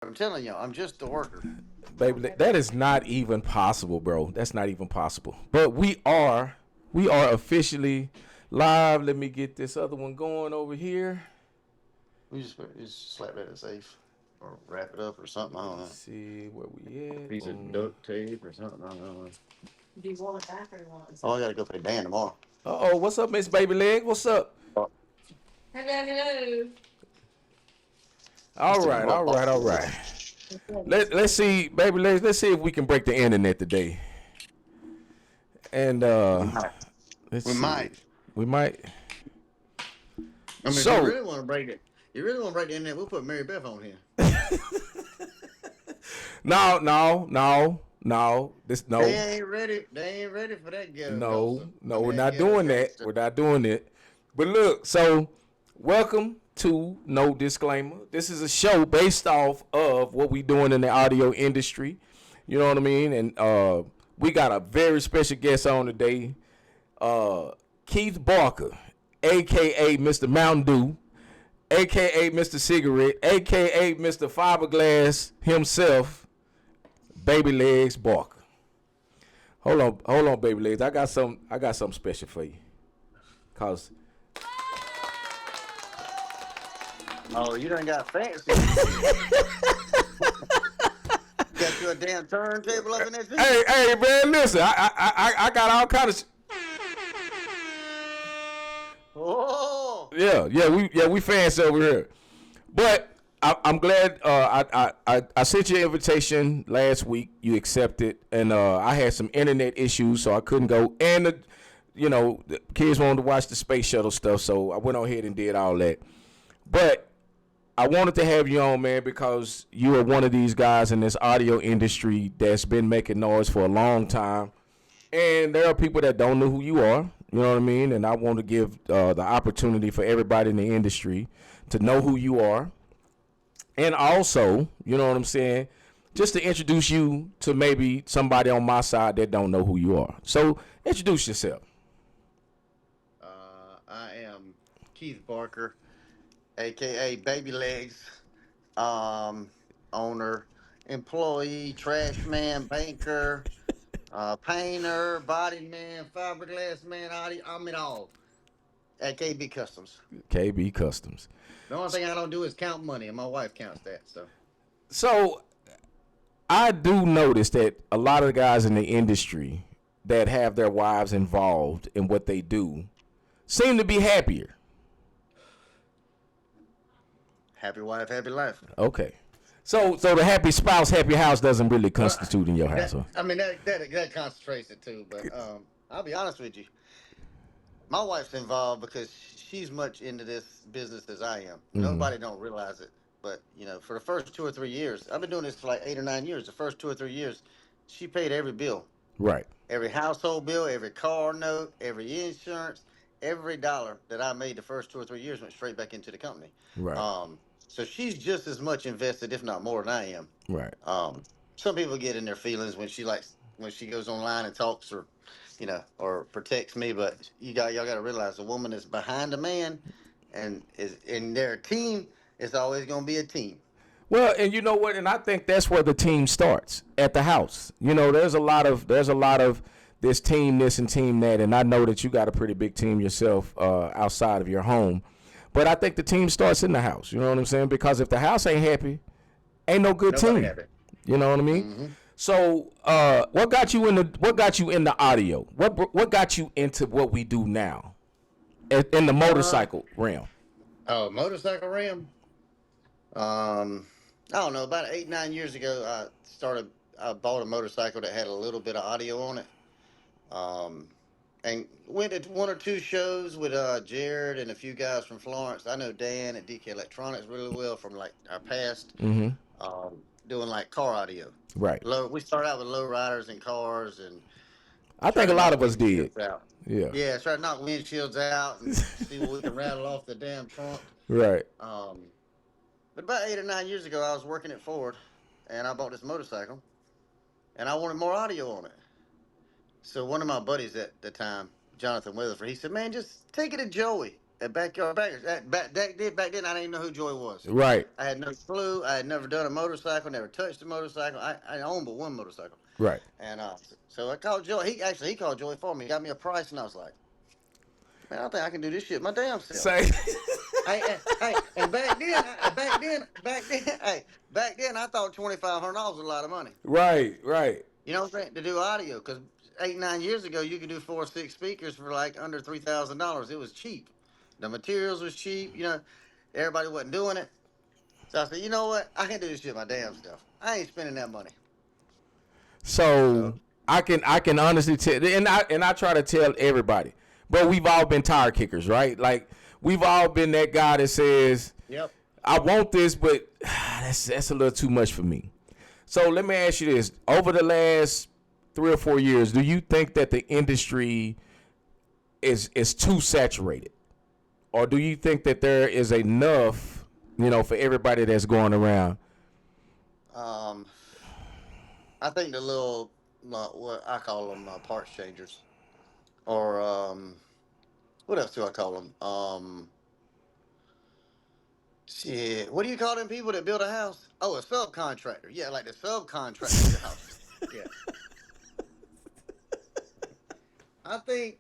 I'm telling you, I'm just a worker. Baby, that is not even possible, bro. That's not even possible. But we are officially live. Let me get this other one going over here. We just slap that as safe or wrap it up or something. I don't Let's know. see where we at. Piece of Boom. duct tape or something. I don't know. Do you want it back or you want it? Oh, I gotta go pay Dan tomorrow. Uh oh, what's up, Miss Baby Leg? What's up? Hello, hello. All Mr. right, all right, all right. Let's see, Baby Legs. Let's see if we can break the internet today. And We might. let's We see. might. We might. I mean, if you So really want to break it, you really want to break the internet, we'll put Mary Beth on here. no, no, no, no. This They no. ain't ready. They ain't ready for that ghetto No, gossip. I no, mean, we're that not ghetto doing that. gangster. We're not doing it. But look, so welcome to No Disclaimer. This is a show based off of what we doing in the audio industry. You know what I mean? And we got a very special guest on today, Keith Barker, aka Mr. Mountain Dew, aka Mr. Cigarette, aka Mr. Fiberglass himself, Baby Legs Barker. Hold on, Baby Legs. I got something special for you. Cause Oh, you done got fancy. Got you a damn turntable up in that thing? hey man, listen, I got all kind of Oh, we fancy over here. But I'm glad I sent you an invitation last week. You accepted, and I had some internet issues, so I couldn't go. And the kids wanted to watch the space shuttle stuff, so I went on ahead and did all that. But I wanted to have you on, man, because you are one of these guys in this audio industry that's been making noise for a long time. And there are people that don't know who you are. You know what I mean? And I want to give the opportunity for everybody in the industry to know who you are. And also, you know what I'm saying? Just to introduce you to maybe somebody on my side that don't know who you are. So introduce yourself. I am Keith Barker, aka Baby Legs, um, owner, employee, trash man, banker, painter, body man, fiberglass man, I'm it all at KB Customs. KB Customs. The only thing I don't do is count money, and my wife counts that. So So I do notice that a lot of the guys in the industry that have their wives involved in what they do seem to be happier. happy wife, happy life. Okay. So the happy spouse, happy house doesn't really Well, constitute in your house, huh? I mean that concentrates it too. But I'll be honest with you, my wife's involved because she's much into this business as I am. Mm-hmm. Nobody don't realize it, but for the first 2 or 3 years, I've been doing this for like 8 or 9 years. The first 2 or 3 years, she paid every bill, Right. every household bill, every car note, every insurance, every dollar that I made the first 2 or 3 years went straight back into the company. Right. So she's just as much invested, if not more, than I am. Right. Some people get in their feelings when she goes online and talks or protects me, but y'all got to realize a woman is behind a man, and is in their team. It's always going to be a team. Well, and you know what? And I think that's where the team starts at the house. There's a lot of this team this and team that, and I know that you got a pretty big team yourself outside of your home. But I think the team starts in the house. You know what I'm saying? Because if the house ain't happy, ain't no good Nobody team. have it. You know what I mean? Hmm. So, what got you in the audio? What got you into what we do now in the Uh, motorcycle realm? oh, motorcycle ram. I don't know. About 8 9 years ago, I bought a motorcycle that had a little bit of audio on it. Um, and went to one or two shows with Jared and a few guys from Florence. I know Dan at DK Electronics really well from like our past, Mm-hmm. doing like car audio. Right. We started out with low riders and cars and I try think to a lot knock of us did. windshields out. Yeah. Yeah, try to knock windshields out and see what we can rattle off the damn trunk. Right. Um, but about 8 or 9 years ago, I was working at Ford, and I bought this motorcycle, and I wanted more audio on it. So one of my buddies at the time, Jonathan Weatherford, he said, "Man, just take it to Joey. at Backyard Backers. Back then, I didn't even know who Joy was. Right. I had no clue. I had never done a motorcycle, never touched a motorcycle. I owned but one motorcycle. Right. And so I called Joy. He called Joy for me, got me a price, and I was like, man, I think I can do this shit my damn self. Say. And back then, I thought $2,500 was a lot of money. Right. Right. You know what I'm saying? To do audio, because 8-9 years ago, you could do 4 or 6 speakers for like under $3,000. It was cheap. The materials was cheap. You know, everybody wasn't doing it. So I said, you know what? I can do this shit my damn self. I ain't spending that money. So I can honestly tell, and I try to tell everybody, but we've all been tire kickers, right? Like we've all been that guy that says, Yep. I want this, but that's a little too much for me. So let me ask you this: over the last 3 or 4 years, do you think that the industry is too saturated, or do you think that there is enough, for everybody that's going around? I think the little, what I call them, parts changers, or what else do I call them? Shit, what do you call them people that build a house? Oh, a subcontractor. Yeah, like the subcontractor of the house. Yeah. I think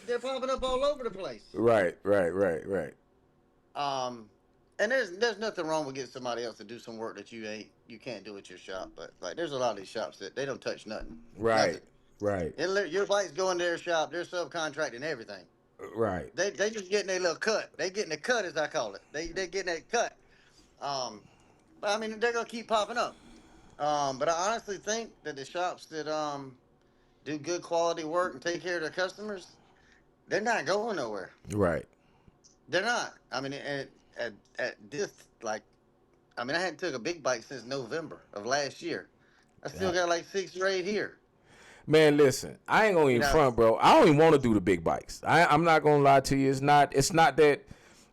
they're popping up all over the place. Right. And there's nothing wrong with getting somebody else to do some work that you can't do at your shop. But like, there's a lot of these shops that they don't touch nothing. Right. Nothing. Right. Your bikes go in their shop. They're subcontracting everything. Right. They just getting their little cut. They getting the cut, as I call it. They getting that cut. But I mean, they're gonna keep popping up. But I honestly think that the shops that do good quality work and take care of their customers, they're not going nowhere. Right. They're not. I mean, at this, like, I mean, I hadn't took a big bike since November of last year. I still got like 6 or 8 here. Man, listen, I ain't gonna even front, bro. I don't even want to do the big bikes. I'm not gonna lie to you. It's not that.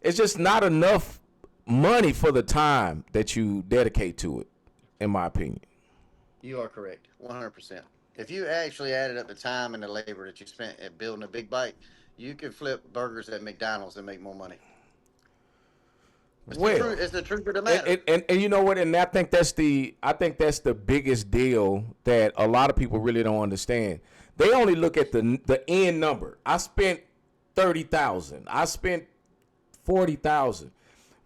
It's just not enough money for the time that you dedicate to it, in my opinion. You are correct, 100%. If you actually added up the time and the labor that you spent at building a big bike, you could flip burgers at McDonald's and make more money. It's the truth of the matter. And you know what? And I think that's the biggest deal that a lot of people really don't understand. They only look at the end number. I spent $30,000. I spent $40,000,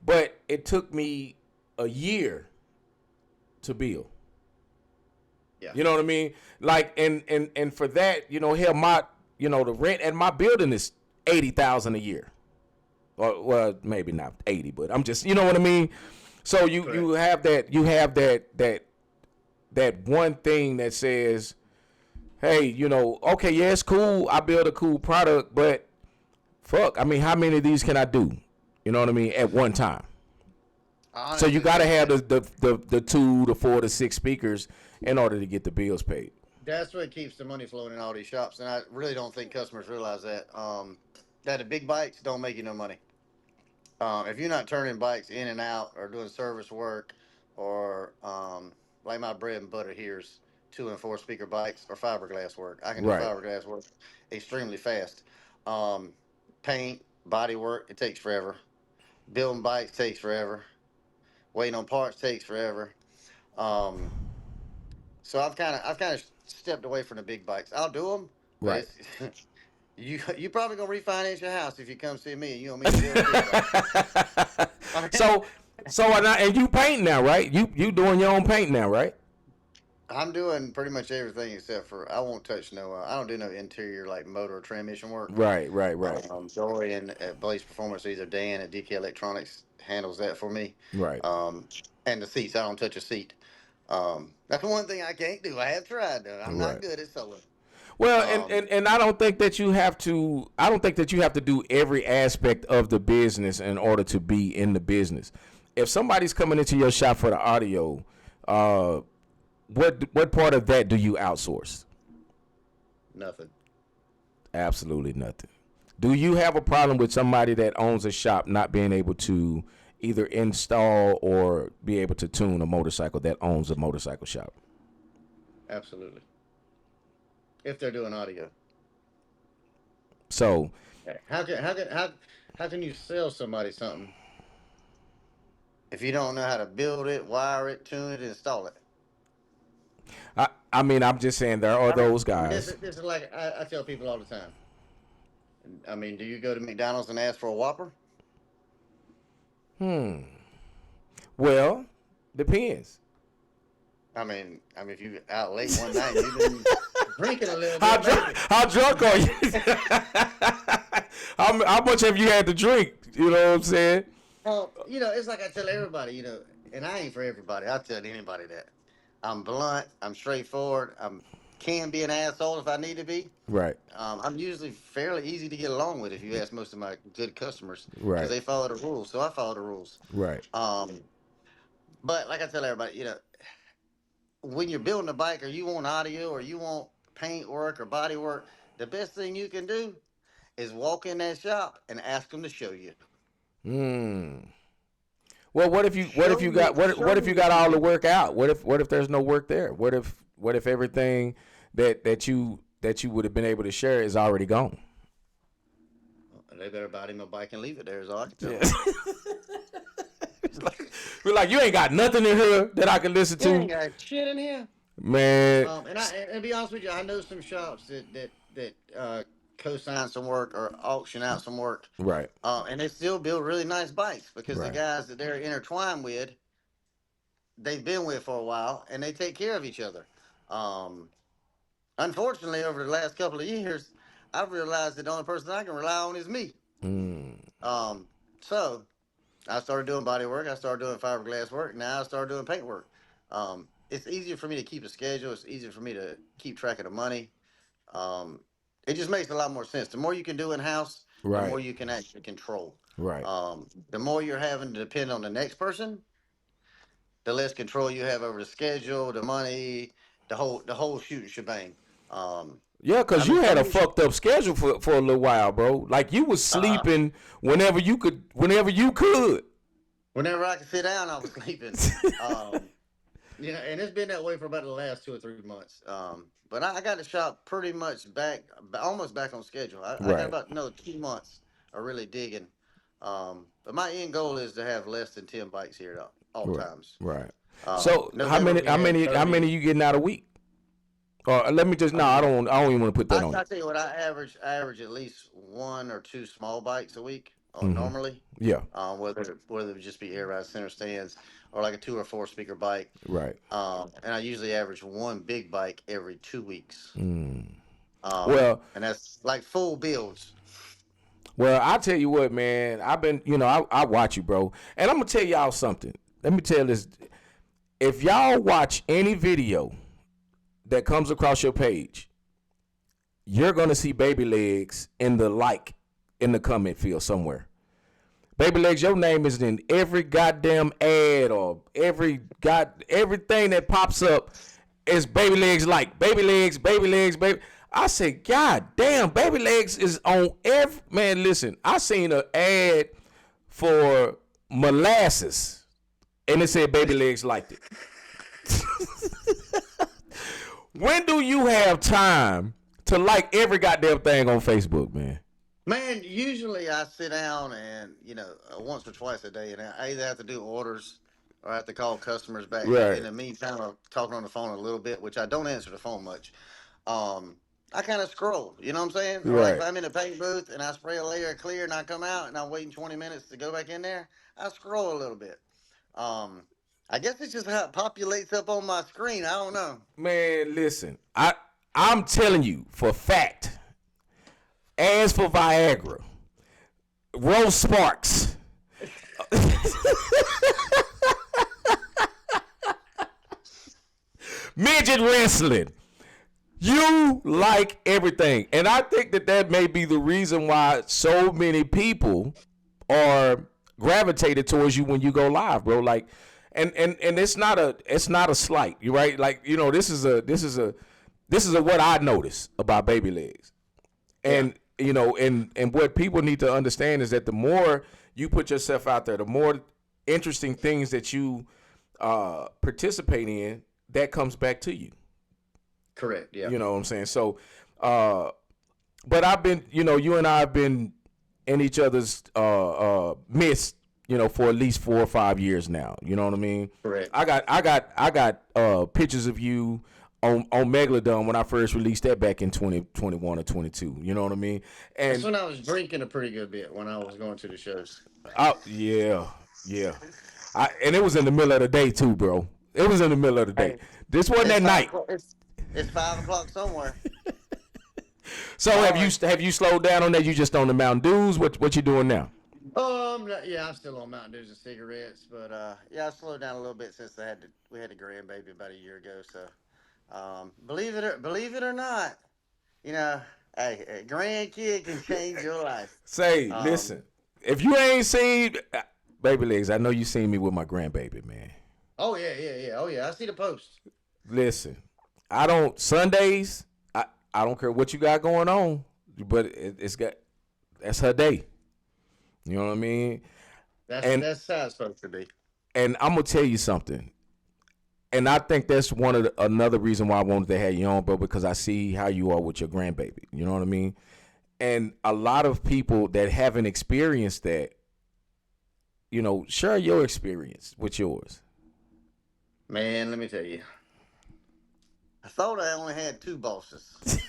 but it took me a year to build. Yeah. You know what I mean? Like, and for that, hell, the rent at my building is $80,000 a year. Or, well, maybe not 80, but I'm just, you know what I mean? So you have that one thing that says, hey, okay, yeah, it's cool. I build a cool product, but fuck, I mean, how many of these can I do? You know what I mean? At one time. So you got to have the 2, the 4, the 6 speakers in order to get the bills paid. That's what keeps the money flowing in all these shops. And I really don't think customers realize that. That the big bikes don't make you no money. If you're not turning bikes in and out or doing service work or like my bread and butter here is 2 and 4 speaker bikes or fiberglass work. I can do fiberglass work extremely fast. Paint, body work, it takes forever. Building bikes takes forever. Waiting on parts takes forever. So I've kind of stepped away from the big bikes. I'll do them. Right. You probably gonna refinance your house if you come see me and you don't mean to build it. And you paint now, right? You doing your own paint now, right? I'm doing pretty much everything except for I won't touch I don't do no interior like motor or transmission work. Right. Jory and at Blaze Performance, either Dan at DK Electronics handles that for me. Right. And the seats, I don't touch a seat. That's one thing I can't do. I have tried though. I'm not good at sewing. Well, and I don't think that you have to. I don't think that you have to do every aspect of the business in order to be in the business. If somebody's coming into your shop for the audio, what part of that do you outsource? Nothing. Absolutely nothing. Do you have a problem with somebody that owns a shop not being able to either install or be able to tune a motorcycle that owns a motorcycle shop? Absolutely. If they're doing audio. So How can you sell somebody something if you don't know how to build it, wire it, tune it, install it? I mean, I'm just saying there are those I mean, this guys. is, this is like I tell people all the time. I mean, do you go to McDonald's and ask for a Whopper? Well, depends. If you out late one night, you've been drinking a little bit, maybe. How drunk are you? how much have you had to drink? You know what I'm saying? It's like I tell everybody, and I ain't for everybody. I tell anybody that. I'm blunt. I'm straightforward. Can be an asshole if I need to be. Right. I'm usually fairly easy to get along with if you ask most of my good customers because Right. they follow the rules. So I follow the rules. Right. But like I tell everybody, when you're building a bike or you want audio or you want paint work or body work, the best thing you can do is walk in that shop and ask them to show you. Well, what if you got what if you got all the work out? What if there's no work there? What if everything that you would have been able to share is already gone? They better buy him a bike and leave it there. Is all I can tell Yeah. them. We're like, you ain't got nothing in here that I can listen You ain't to, got shit in here. man. And be honest with you, I know some shops that co-sign some work or auction out some work, Right. and they still build really nice bikes because the Right. guys that they're intertwined with, they've been with for a while, and they take care of each other. Um, Unfortunately, over the last couple of years, I've realized that the only person I can rely on is me. Um, so I started doing body work. I started doing fiberglass work. Now I started doing paint work. It's easier for me to keep a schedule. It's easier for me to keep track of the money. Um, it just makes a lot more sense. The more you can do in house, the Right. more you can actually control. Right. The more you're having to depend on the next person, the less control you have over the schedule, the money, the whole shooting shebang. Um, Yeah, cause you had some a of these, fucked up schedule for a little while, bro. Like you was uh, sleeping whenever you could, whenever you could. whenever I could sit down, I was sleeping. Um, and it's been that way for about the last 2 or 3 months. But I got the shop pretty much almost back on schedule. I got Right. about another 2 months of really digging. But my end goal is to have less than 10 bikes here at all Right. times. Right. So how November many we how had many how 30. many you getting out a week? Or let me just no, I Um, don't even want to put that on I tell you what, I average at least one or two small bikes a week you. normally. Yeah. Whether it just be air ride center stands or like a 2 or 4 speaker bike. Right. And I usually average one big bike every 2 weeks. Well, And that's like full builds. I tell you what, man. I've been, I watch you, bro, and I'm gonna tell y'all something. Let me tell this: if y'all watch any video that comes across your page, you're gonna see Baby Legs in the comment field somewhere. Baby Legs, your name is in every goddamn ad or everything that pops up is Baby Legs like Baby Legs, Baby Legs, baby. I said, God damn, Baby Legs is on every man. Listen, I seen an ad for molasses, and it said Baby Legs liked it. When do you have time to like every goddamn thing on Facebook, man? Man, usually I sit down and, once or twice a day, and I either have to do orders or I have to call customers back. In Right, the meantime, I'm talking on the phone a little bit, which I don't answer the phone much. Um, I kind of scroll, you know what I'm saying? Or like if right. I'm in a paint booth and I spray a layer of clear and I come out and I'm waiting 20 minutes to go back in there, I scroll a little bit. Um, I guess it's just how it populates up on my screen. I don't know. Man, listen, I'm telling you for fact. As for Viagra, Rose Sparks, midget wrestling. You like everything, and I think that may be the reason why so many people are gravitated towards you when you go live, bro. Like, and it's not a slight, you right? Like, this is a what I notice about Baby Legs. Yeah, And what people need to understand is that the more you put yourself out there, the more interesting things that you participate in, that comes back to you. correct. Yeah. You know what I'm saying? So, but I've been, you and I have been in each other's midst, for at least 4 or 5 years now. You know what I mean? Correct. I got pictures of you on Megalodon when I first released that back in 2021 or 22. You know what I mean? That's And when I was drinking a pretty good bit when I was going to the shows. yeah, yeah. And it was in the middle of the day too, bro. It was in the middle of the day. Hey, This wasn't it's that five. night. o'clock- It's 5 o'clock somewhere. So All right. have you slowed down on that? You just on the Mountain Dews? What you doing now? Yeah, I'm still on Mountain Dews and cigarettes, but yeah, I slowed down a little bit since we had a grandbaby about a year ago. So, believe it or not, you know, hey, a grandkid can change your life. Say, Um, listen. If you ain't seen Baby Legs, I know you seen me with my grandbaby, man. oh yeah. Oh yeah, I see the post. Listen, I don't Sundays. I don't care what you got going on, but it's got that's her day. You know what I mean? And That's how it's supposed to be. and I'm gonna tell you something. And I think that's another reason why I wanted to have you on, bro, because I see how you are with your grandbaby. You know what I mean? And a lot of people that haven't experienced that, share your experience with yours. Man, let me tell you, I thought I only had two bosses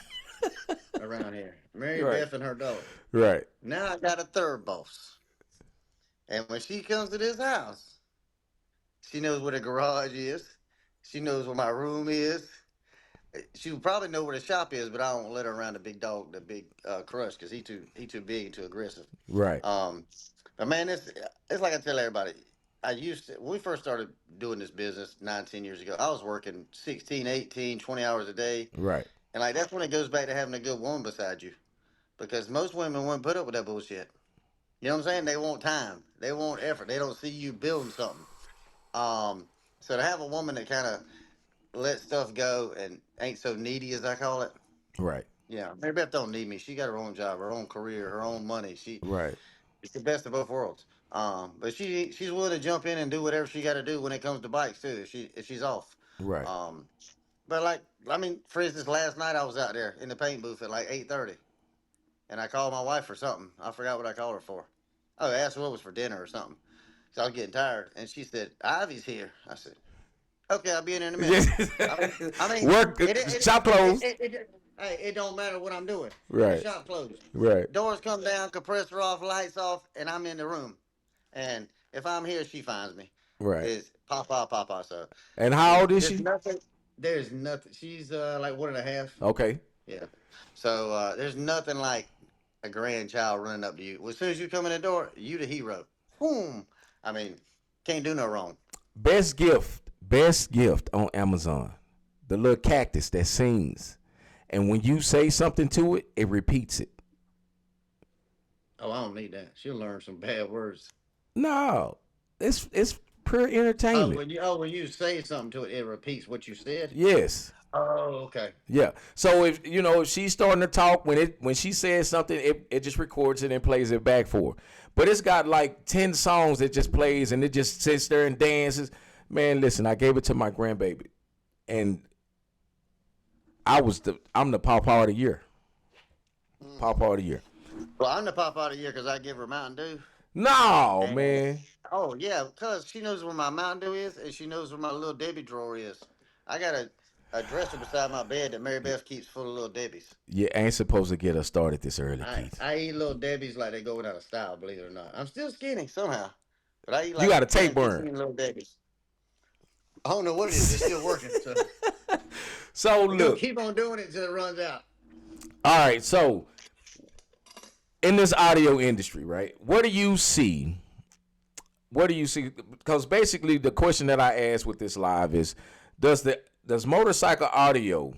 around here, Mary Right. Beth and her daughter. Right. Now I got a third boss, and when she comes to this house, she knows where the garage is. She knows where my room is. She would probably know where the shop is, but I don't let her around the big dog, the big Crush, because he too big and too aggressive. Right. Um, but man, it's like I tell everybody. I used to when we first started doing this business 9, 10 years ago. I was working 16, 18, 20 hours a day, Right. and like that's when it goes back to having a good woman beside you, because most women wouldn't put up with that bullshit. You know what I'm saying? They want time, they want effort, they don't see you building something. Um, so to have a woman that kind of let stuff go and ain't so needy as I call it. Right. Yeah, Mary Beth don't need me. She got her own job, her own career, her own money. Right. It's the best of both worlds. But she's willing to jump in and do whatever she got to do when it comes to bikes too. If she's off. Right. Um, but like I mean, for instance, last night I was out there in the paint booth at like 8:30, and I called my wife for something. I forgot what I called her for. Oh, I asked her what was for dinner or something. So I was getting tired, and she said, "Ivy's here." I said, "Okay, I'll be in a minute." I mean, Work. Shop closed. hey, it don't matter what I'm doing. The Right. shop closed. Right. Doors come down, compressor off, lights off, and I'm in the room. And if I'm here, she finds me. Right. It's papa, papa. So And how old is there's she? nothing. There's nothing. She's like 1.5. Okay. Yeah. So there's nothing like a grandchild running up to you. Well, as soon as you come in the door, you the hero. Boom. I mean, can't do no wrong. Best gift. Best gift on Amazon. The little cactus that sings. And when you say something to it, it repeats it. Oh, I don't need that. She'll learn some bad words. No. It's pure Oh, entertainment. when you say something to it, it repeats what you said. Yes. Oh, okay. Yeah. So if she's starting to talk when she says something, it just records it and plays it back for her. But it's got like 10 songs that just plays and it just sits there and dances. Man, listen, I gave it to my grandbaby, and I'm the pawpaw of the year. Pawpaw of the year. Well, I'm the pop out of here because I give her Mountain Dew. No, And man. oh yeah, because she knows where my Mountain Dew is, and she knows where my little Debbie drawer is. I got a dresser beside my bed that Mary Beth keeps full of little Debbies. You ain't supposed to get us started this early, I Keith. I eat little Debbies like they go out of style, believe it or not. I'm still skinny somehow, but I eat You like got a 10, tapeworm. 15 little Debbies. I don't know what it is. It's still working. So So we're gonna look, keep on doing it until it runs out. all right. So in this audio industry, right? What do you see? What do you see? Because basically, the question that I asked with this live is, does motorcycle audio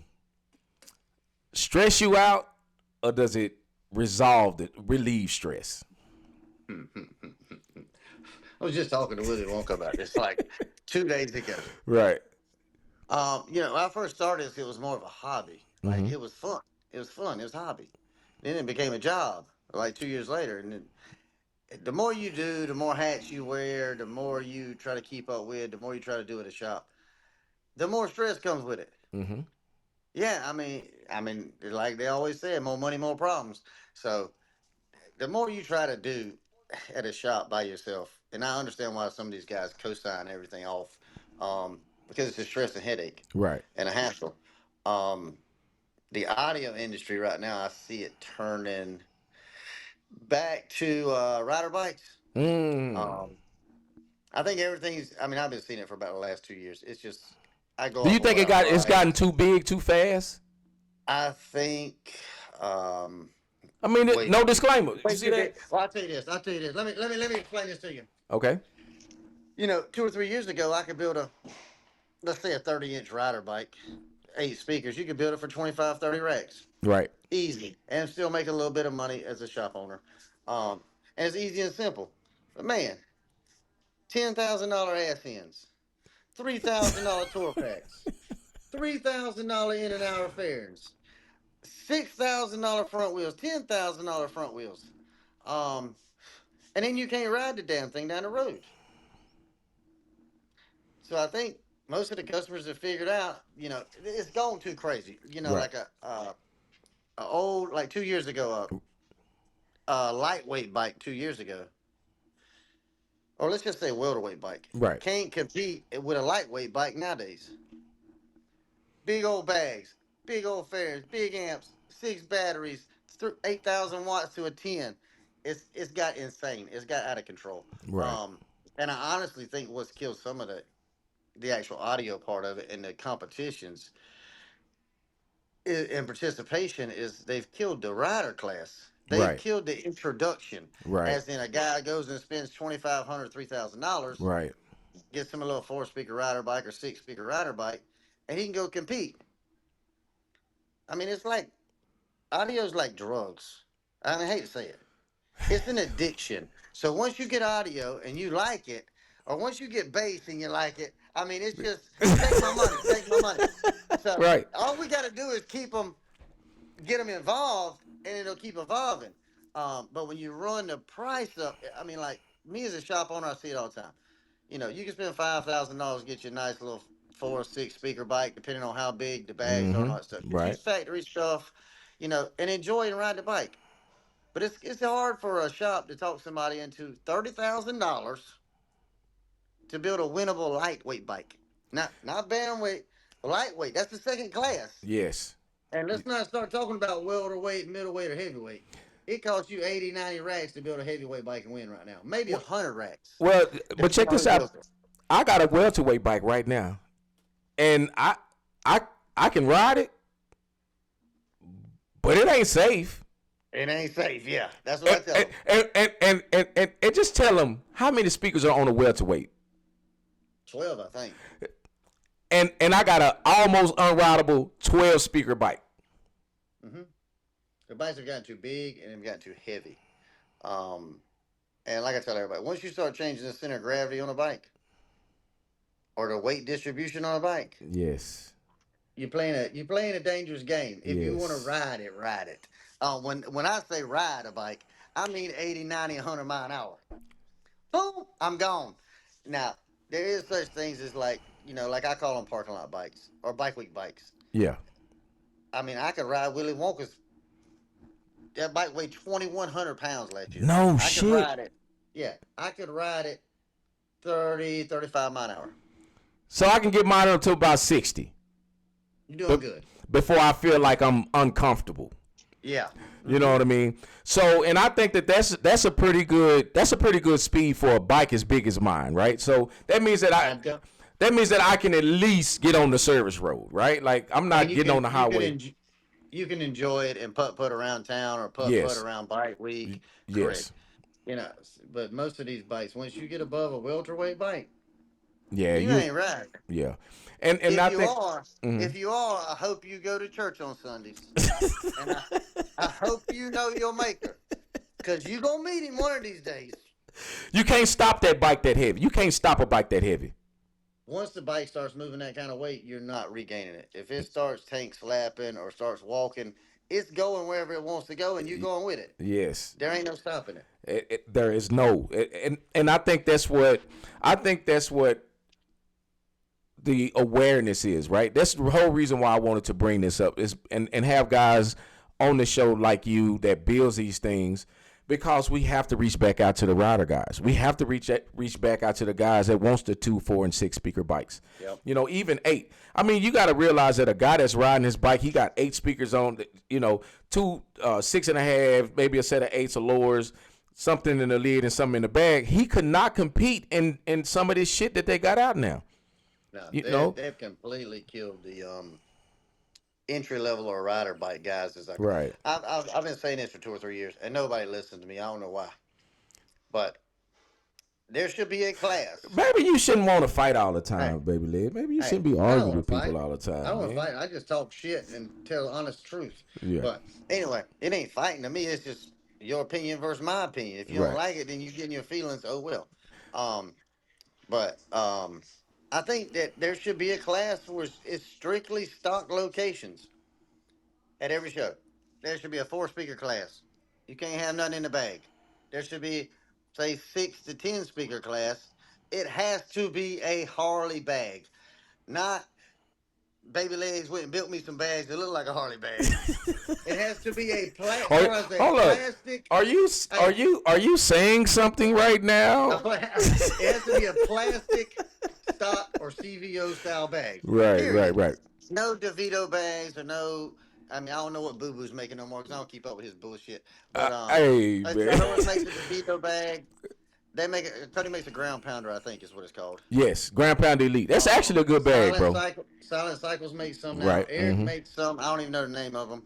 stress you out, or does it relieve stress? I was just talking to Willie Wonka about this like 2 days ago. Right. When I first started this, it was more of a hobby. Like Mm-hmm. it was fun. It was fun. It was a hobby. Then it became a job. Like 2 years later, and then the more you do, the more hats you wear, the more you try to keep up with, the more you try to do at a shop, the more stress comes with it. Mm-hmm. Yeah, I mean, like they always say, more money, more problems. So the more you try to do at a shop by yourself, and I understand why some of these guys co-sign everything off, because it's a stress and headache Right. and a hassle. Um, the audio industry right now, I see it turning back to rider bikes. Mm. Um, I think everything's. I mean, I've been seeing it for about the last 2 years. It's just I go Do you off of think what I it's ride. gotten too big too fast? I think. I mean, Wait, no disclaimer. You wait see too that? big. Well, I'll tell you this. I'll tell you this. Let me explain this to you. Okay. 2 or 3 years ago, I could build let's say a 30-inch rider bike, 8 speakers. You could build it for 25, 30 racks, Right. easy, and still make a little bit of money as a shop owner. Um, and it's easy and simple. But man, $10,000 ass ends, $3,000 tour packs, $3,000 in and out fairings, $6,000 front wheels, $10,000 front wheels. Um, and then you can't ride the damn thing down the road. So I think most of the customers have figured out, it's gone too crazy. Right. Like a old, like 2 years ago, a lightweight bike 2 years ago, or let's just say welterweight bike, Right. can't compete with a lightweight bike nowadays. Big old bags, big old fairings, big amps, 6 batteries, 8,000 watts to a 10. It's got insane. It's got out of control. Right. Um, and I honestly think what's killed some of the actual audio part of it and the competitions in participation is they've killed the rider class. They've Right. killed the introduction, Right. as in a guy goes and spends $2,500, $3,000, Right. gets him a little 4 speaker rider bike or 6 speaker rider bike, and he can go compete. I mean, it's like audio's like drugs. I mean, I hate to say it. It's an addiction. So once you get audio and you like it, or once you get bass and you like it, I mean, it's just take my money, take my money. So Right. all we got to do is get them involved, and it'll keep evolving. But when you run the price up, I mean, like me as a shop owner, I see it all the time. You can spend $5,000, get you a nice little 4 or 6 speaker bike, depending on how big the bags are and Mm-hmm. all that stuff. Just Right. use factory stuff, and enjoy and ride the bike. But it's hard for a shop to talk somebody into $30,000 to build a winnable lightweight bike. Not bantamweight, lightweight. That's the second class. Yes. And let's not start talking about welterweight, middleweight, or heavyweight. It costs you 80, 90 racks to build a heavyweight bike and win right now. Maybe 100 racks. Well, but check Depending on this who out. builds it. I got a welterweight bike right now, and I, I can ride it, but it ain't safe. It ain't safe, yeah. That's what I tell them. And just tell them how many speakers are on a welterweight. 12, I think. And I got a almost unrideable 12 speaker bike. Mm-hmm. The bikes have gotten too big and they've gotten too heavy. And like I tell everybody, once you start changing the center of gravity on a bike or the weight distribution on a bike, Yes. you're playing a dangerous game. If you want to Yes. ride it, ride it. When I say ride a bike, I mean 80, 90, 100 mile an hour. Boom, I'm gone. Now, there is such things as like I call them parking lot bikes or bike week bikes. Yeah. I mean, I could ride Willie Wonka's. That bike weighed 2,100 pounds last year. No I could shit. ride it. Yeah, I could ride it 30, 35 mile an hour. So I can get mine up to about 60 You're doing good. before I feel like I'm uncomfortable. Yeah. You know what I mean? So, and I think that's a pretty good speed for a bike as big as mine, right? So that means that I can at least get on the service road, right? Like I'm not getting on the highway. You can enjoy it and putt around town or putt Yes. around bike week. Yes. Correct. But most of these bikes, once you get above a welterweight bike, Yeah. you ain't riding. Yeah. And If I you think. are, Mhm. if you are, I hope you go to church on Sundays, and I hope you know your maker, because you gonna meet him one of these days. You can't stop that bike that heavy. You can't stop a bike that heavy. Once the bike starts moving that kind of weight, you're not regaining it. If it starts tank slapping or starts walking, it's going wherever it wants to go, and you're going with it. Yes. There ain't no stopping it. There is no, and I think that's what the awareness is, right? That's the whole reason why I wanted to bring this up is and have guys on the show like you that builds these things, Because we have to reach back out to the rider guys. We have to reach back out to the guys that wants the 2, 4, and 6 speaker bikes. Yep. You know, even 8. I mean, you got to realize that a guy that's riding his bike, he got 8 speakers on. You know, 2 6.5, maybe a set of 8s or lowers, something in the lid and something in the bag. He could not compete in some of this shit that they got out now. No, You know, they've completely killed the entry level or rider bike guys. As right? I've been saying this for 2 or 3 years, and nobody listened to me. I don't know why, but there should be a class. Maybe you shouldn't want to fight all the Hey, time, baby leg. Maybe you hey, shouldn't be I don't arguing want with to people fight. all the I time, don't want to man. fight. I just talk shit and tell honest truth. Yeah, But anyway, it ain't fighting to me. It's just your opinion versus my opinion. If you don't right. like it, then you get in your feelings. Oh well. Um, but I think that there should be a class where it's strictly stock locations at every show. There should be a 4 speaker class. You can't have nothing in the bag. There should be, say, 6 to 10 speaker class. It has to be a Harley bag, not Baby Legs went and built me some bags that look like a Harley bag. It has to be Or, there is a hold up. plastic. Are you are Hey, you are you saying something right now? it has to be a plastic stock or CVO style bag. Right, Period. right. No DeVito bags or no. I mean, I don't know what Boo Boo's making no more because I don't keep up with his bullshit. But Hey, man. Cody makes a DeVito bag. They make it. Cody makes a ground pounder, I think is what it's called. Yes, Grand Pound Elite. That's actually a good bag, bro. Silent Cycles makes some now. Right. Eric makes some. I don't even know the name of them.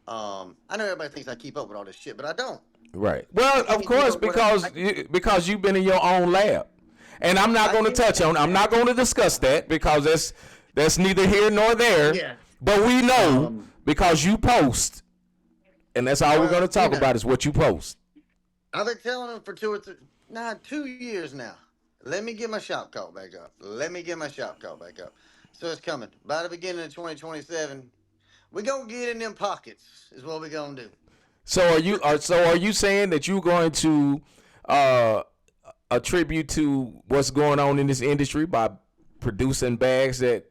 I know everybody thinks I keep up with all this shit, but I don't. Right. I Well, of can't keep course, up with it. because you've been in your own lab, and I'm not I going to can't. touch on. I'm not going to discuss that because that's neither here nor there. Yeah. But we know Um. because you post, and that's all we're going to Well, talk about is what you post. I've been telling them for 2 years now. Let me get my shop call back up. Let me get my shop call back up. So it's coming. By the beginning of 2027, we gonna get in them pockets. Is what we gonna do. So are you saying that you're going to uh, attribute to what's going on in this industry by producing bags that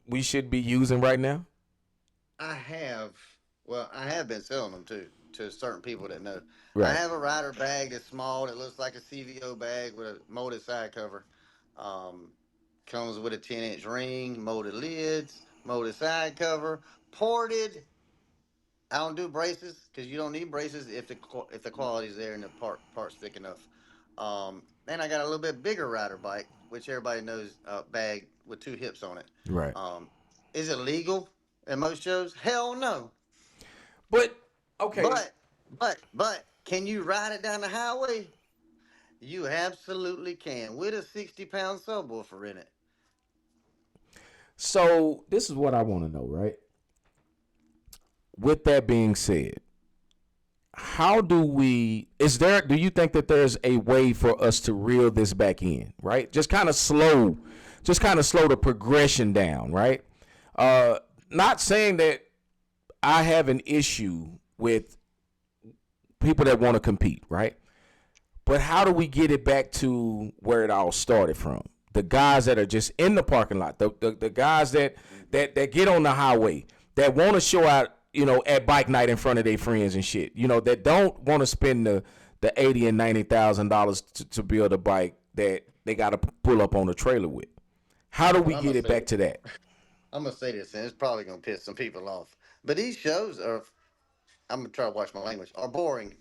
we should be using right now? I have, I have been selling them to certain people that know. I Right. have a rider bag that's small that looks like a CVO bag with a molded side cover. Um, Comes with a 10-inch ring, molded lids, molded side cover, ported. I don't do braces because you don't need braces if the quality's there and the part's thick enough. And I got a little bit bigger rider bike, which everybody knows, bag with 2 hips on it. Right. Um, is it legal at most shows? Hell no. But okay. But can you ride it down the highway? You absolutely can with a 60-pound subwoofer in it. So this is what I want to know, right? With that being said, how do we do you think that there's a way for us to reel this back in, right? Just kind of slow the progression down, right? Not saying that I have an issue with people that want to compete, right? But how do we get it back to where it all started from? The guys that are just in the parking lot, the guys that get on the highway, that want to show out, at bike night in front of their friends and shit, that don't want to spend the $80,000 and $90,000 to build a bike that they got to pull up on a trailer with. How do we I'm get gonna it say back it. to that? I'm gonna say this, and it's probably gonna piss some people off. But these shows are. I'm gonna try to watch my language. Are boring,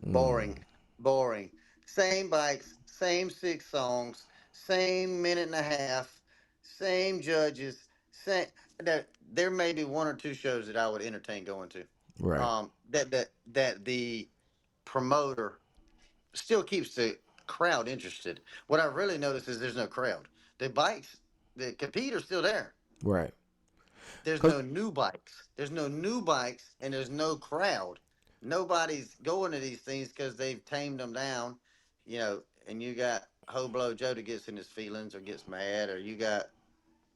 boring, boring. Same bikes, same 6 songs, same minute and a half, same judges. Same. There may be 1 or 2 shows that I would entertain going to. Right, That the promoter still keeps the crowd interested. What I really notice is there's no crowd. The bikes that compete are still there. right. There's Cause no new bikes. There's no new bikes, and there's no crowd. Nobody's going to these things because they've tamed them down, And you got Hoblo Joe that gets in his feelings or gets mad, or you got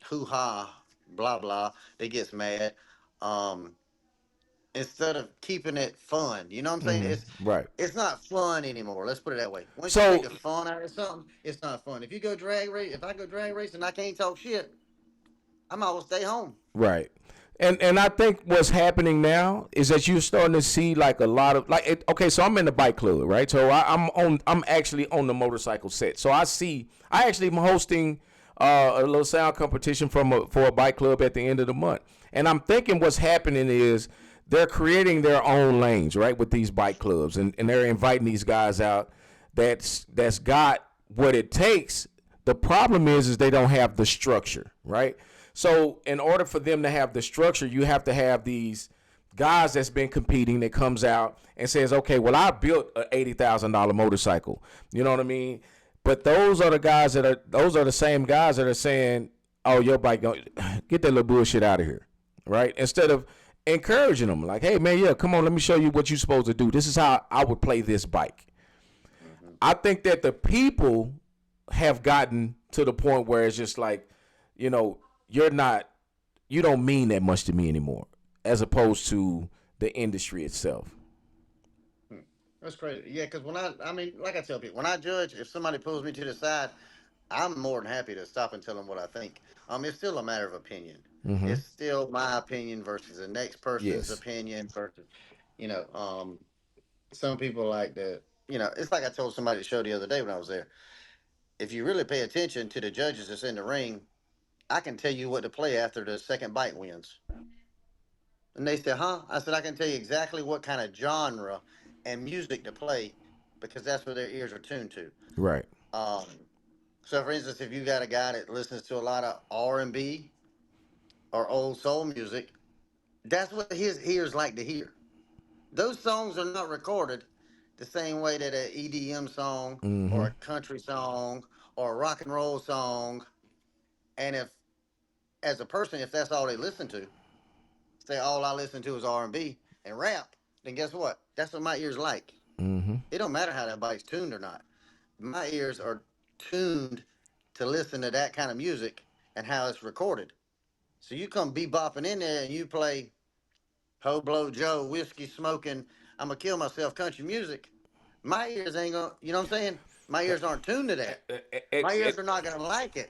hoo ha, blah blah, that gets mad. Um, Instead of keeping it fun, you know what I'm saying? right. It's not fun anymore. Let's put it that way. Once you take So the fun out of something, it's not fun. If you go drag race, if I go drag race and I can't talk shit, I might as well stay home. right. And I think what's happening now is that you're starting to see like a lot of okay, so I'm in the bike club, right? So I'm actually on the motorcycle set. So I actually am hosting a little sound competition for a bike club at the end of the month. And I'm thinking what's happening is they're creating their own lanes, right, with these bike clubs, and they're inviting these guys out that's got what it takes. The problem is they don't have the structure, right? So in order for them to have the structure, you have to have these guys that's been competing that comes out and says, okay, well, I built an $80,000 motorcycle. You know what I mean? But those are the same guys that are saying, oh, your bike, get that little bullshit out of here, right? Instead of encouraging them, like, hey, man, yeah, come on, let me show you what you're supposed to do. This is how I would play this bike. Mm-hmm. I think that the people have gotten to the point where it's just like, you don't mean that much to me anymore, as opposed to the industry itself. That's crazy. Yeah, because I mean, like I tell people, when I judge, if somebody pulls me to the side, I'm more than happy to stop and tell them what I think. It's still a matter of opinion. Mm-hmm. It's still my opinion versus the next person's Yes. opinion versus, some people like that. It's like I told somebody at the show the other day when I was there. If you really pay attention to the judges that's in the ring, I can tell you what to play after the second bite wins. And they said, huh? I said, I can tell you exactly what kind of genre and music to play because that's what their ears are tuned to. Right. So, for instance, if you got a guy that listens to a lot of R&B or old soul music, that's what his ears like to hear. Those songs are not recorded the same way that an EDM song or a country song or a rock and roll song. And if, as a person, if that's all they listen to, say all I listen to is R&B and rap, then guess what? That's what my ears like. Mm-hmm. It don't matter how that bike's tuned or not. My ears are tuned to listen to that kind of music and how it's recorded. So you come bebopping in there and you play Ho Blow Joe, whiskey smoking, I'm going to kill myself country music. My ears ain't going to, you know what I'm saying? My ears aren't tuned to that. My ears are not going to like it.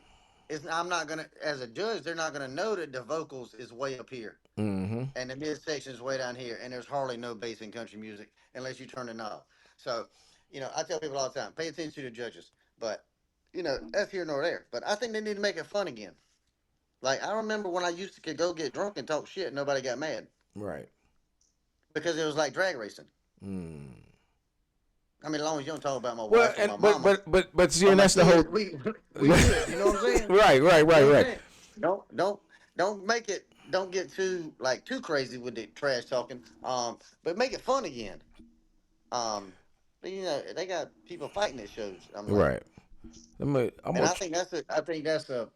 I'm not going to, as a judge, they're not going to know that the vocals is way up here. Mm-hmm. And the midsection is way down here. And there's hardly no bass in country music unless you turn the knob. So, I tell people all the time, pay attention to the judges. But, that's here nor there. But I think they need to make it fun again. Like, I remember when I used to go get drunk and talk shit, and nobody got mad. Right. Because it was like drag racing. Mm. I mean, as long as you don't talk about my wife or my mama. But see, and that's the whole. We good, you know what I'm saying? Right. Don't make it. Don't get too crazy with the trash talking. But make it fun again. But, they got people fighting at shows. Right. I think that's a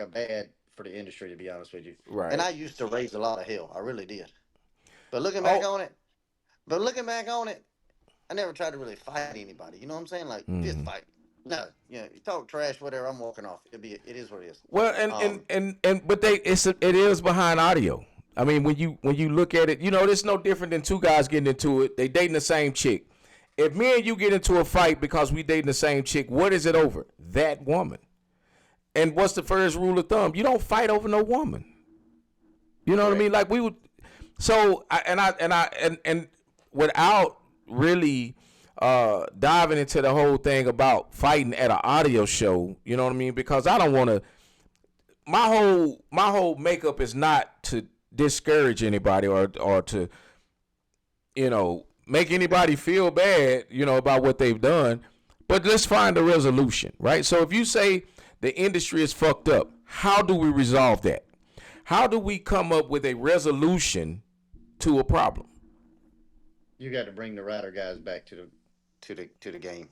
bad for the industry, to be honest with you. Right. And I used to raise a lot of hell. I really did. But looking back on it, I never tried to really fight anybody. You know what I'm saying? Like fist fight. No, you talk trash, whatever. I'm walking off. It is what it is. Well, but it is behind audio. I mean, when you look at it, it's no different than two guys getting into it. They dating the same chick. If me and you get into a fight because we dating the same chick, what is it over? That woman. And what's the first rule of thumb? You don't fight over no woman. You know what I mean? Like we would. So and without really diving into the whole thing about fighting at an audio show, you know what I mean? Because I don't want to. My whole makeup is not to discourage anybody or to make anybody feel bad, about what they've done. But let's find a resolution, right? So if you say the industry is fucked up, how do we resolve that? How do we come up with a resolution to a problem? You got to bring the rider guys back to the game.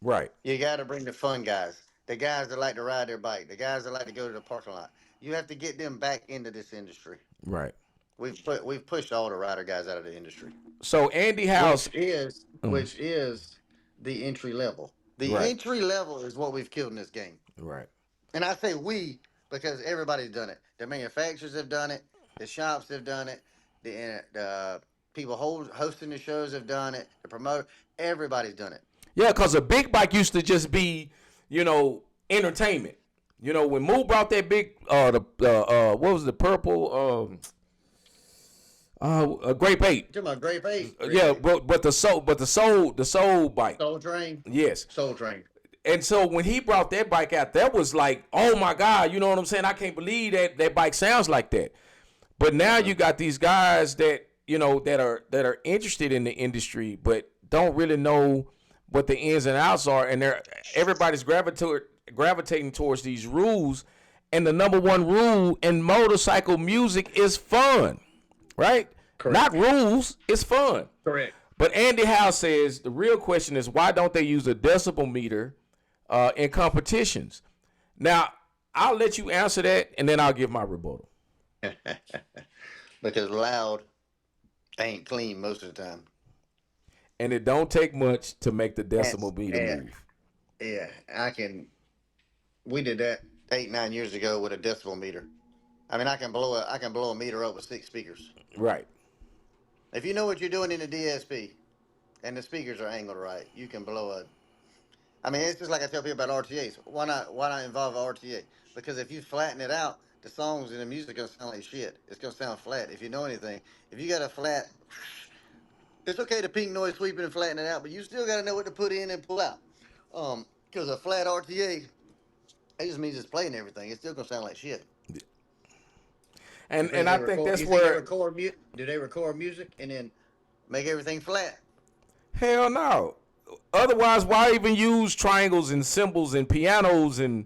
Right. You got to bring the fun guys, the guys that like to ride their bike, the guys that like to go to the parking lot. You have to get them back into this industry. Right. We've pushed all the rider guys out of the industry. So Andy House, which is the entry level. The entry level is what we've killed in this game. Right. And I say we because everybody's done it. The manufacturers have done it. The shops have done it. The people hosting the shows have done it. The promoter, everybody's done it. Yeah, because a big bike used to just be, entertainment. When Moo brought that big, what was the purple? A Grape 8. You talking about Grape 8? Yeah, but the soul bike. Soul Train? Yes. Soul Train. And so when he brought that bike out, that was like, oh my God, you know what I'm saying? I can't believe that bike sounds like that. But now you got these guys that, you know, that are interested in the industry, but don't really know what the ins and outs are, and everybody's gravitating towards these rules. And the number one rule in motorcycle music is fun, right? Correct. Not rules, it's fun. Correct. But Andy Howe says the real question is, why don't they use a decibel meter in competitions? Now, I'll let you answer that, and then I'll give my rebuttal. Because loud ain't clean most of the time. And it don't take much to make the decibel meter yeah. move. Yeah, we did that 8-9 years ago with a decibel meter. I mean, I can blow a meter up with 6 speakers. Right. If you know what you're doing in the DSP, and the speakers are angled right, you can blow a. I mean, it's just like I tell people about RTAs. Why not involve an RTA? Because if you flatten it out, the songs and the music are gonna sound like shit. It's gonna sound flat. If you know anything, if you got a flat, it's okay to pink noise sweeping and flatten it out, but you still gotta know what to put in and pull out. Because a flat RTA, it just means it's playing everything. It's still gonna sound like shit. And I think that's where do they record music and then make everything flat? Hell no. Otherwise, why even use triangles and cymbals and pianos and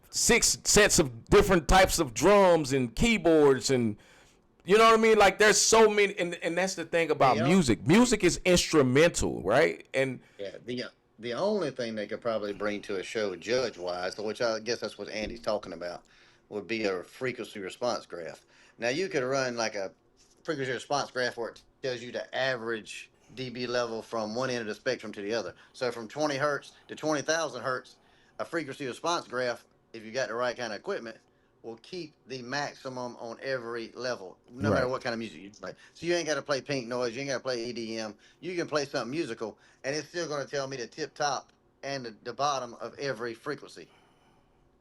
6 sets of different types of drums and keyboards and, you know what I mean? Like, there's so many, and that's the thing about music. Music is instrumental, right? And the only thing they could probably bring to a show judge-wise, which I guess that's what Andy's talking about, would be a frequency response graph. Now, you could run like a frequency response graph where it tells you the average dB level from one end of the spectrum to the other. So from 20 hertz to 20,000 hertz, a frequency response graph, if you got the right kind of equipment, will keep the maximum on every level, no matter what kind of music you play. So you ain't got to play pink noise, you ain't got to play EDM. You can play something musical, and it's still going to tell me the tip top and the bottom of every frequency.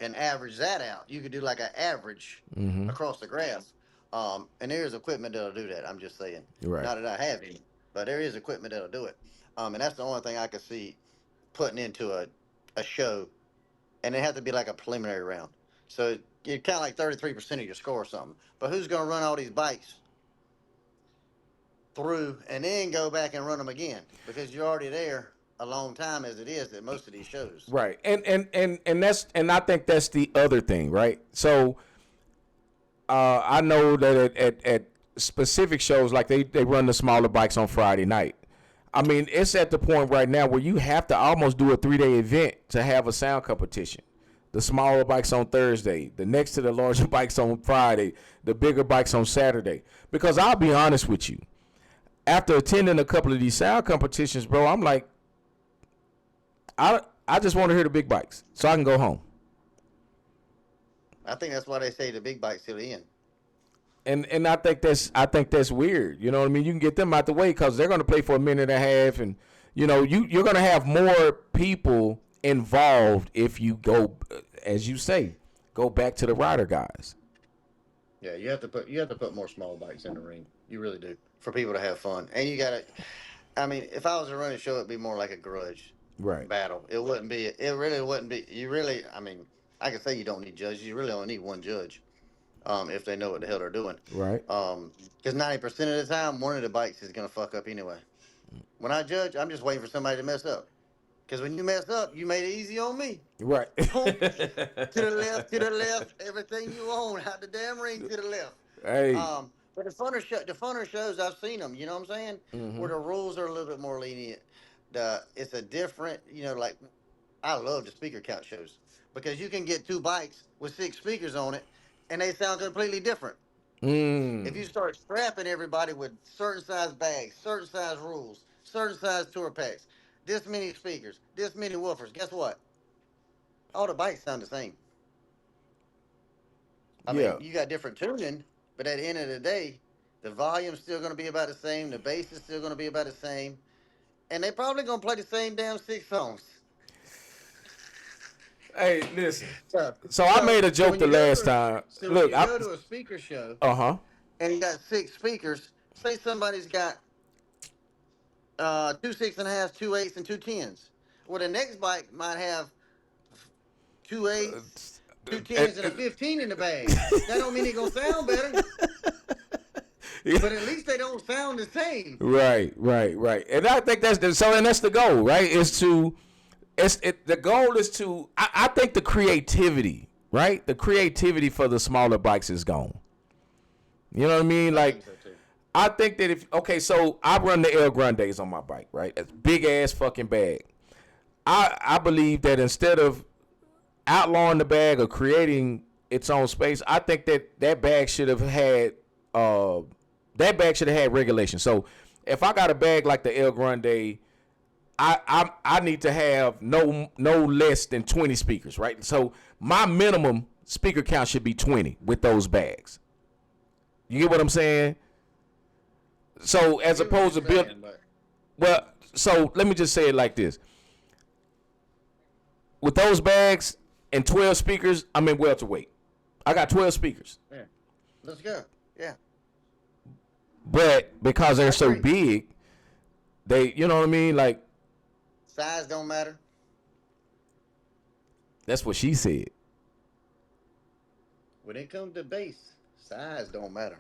And average that out. You could do like an average across the graph. And there is equipment that'll do that. I'm just saying. Right. Not that I have any, but there is equipment that'll do it. And that's the only thing I could see putting into a show. And it has to be like a preliminary round. So you're kind of like 33% of your score or something. But who's going to run all these bikes through and then go back and run them again? Because you're already there a long time as it is at most of these shows. Right. And I think that's the other thing, right? So I know that at specific shows, like they run the smaller bikes on Friday night. I mean, it's at the point right now where you have to almost do a 3-day event to have a sound competition. The smaller bikes on Thursday, the next to the larger bikes on Friday, the bigger bikes on Saturday. Because I'll be honest with you, after attending a couple of these sound competitions, bro, I'm like, I just want to hear the big bikes so I can go home. I think that's why they say the big bikes till the end. And I think that's weird. You know what I mean? You can get them out the way because they're going to play for a minute and a half, and you know you're going to have more people involved if you go, as you say, go back to the rider guys. Yeah, you have to put more small bikes in the ring. You really do, for people to have fun. And you gotta, I mean, if I was to run a show, it'd be more like a grudge battle. It really wouldn't be. You really, I mean, I could say you don't need judges. You really only need one judge, if they know what the hell they're doing. Right. Because 90% of the time, one of the bikes is gonna fuck up anyway. When I judge, I'm just waiting for somebody to mess up. Because when you mess up, you made it easy on me. Right. To the left, everything you own, out the damn ring to the left. Hey. But the funner shows, I've seen them, you know what I'm saying? Mm-hmm. Where the rules are a little bit more lenient. It's a different, like, I love the speaker count shows. Because you can get 2 bikes with 6 speakers on it, and they sound completely different. If you start strapping everybody with certain size bags, certain size rules, certain size tour packs, this many speakers, this many woofers, guess what? All the bikes sound the same. I mean, you got different tuning, but at the end of the day, the volume's still going to be about the same, the bass is still going to be about the same, and they probably going to play the same damn 6 songs. Hey, listen. So I made a joke the last time. So look, when you go to a speaker show, and you got 6 speakers. Say somebody's got 2 6.5, 2 8s, and 2 10s. Well, the next bike might have 2 8s, two Uh, tens, and a 15 in the bag. That don't mean it's gonna sound better, but at least they don't sound the same. right. And I think and that's the goal, right? The goal is to I think the creativity, right? The creativity for the smaller bikes is gone. You know what I mean? I Like, think so too. I think that so I run the El Grandes on my bike, right? It's big ass fucking bag. I believe that instead of outlawing the bag or creating its own space, I think that bag should have had regulation. So if I got a bag like the El Grande, I need to have no less than 20 speakers, right? So my minimum speaker count should be 20 with those bags. You get what I'm saying? So I as get what you're opposed to build, saying, but well, so let me just say it like this: with those bags and 12 speakers, I'm in welterweight. I got 12 speakers, yeah, let's go. Yeah, but because I they're so agree. big, you know what I mean? Like, Size don't matter. that's what she said. When it comes to bass, size don't matter.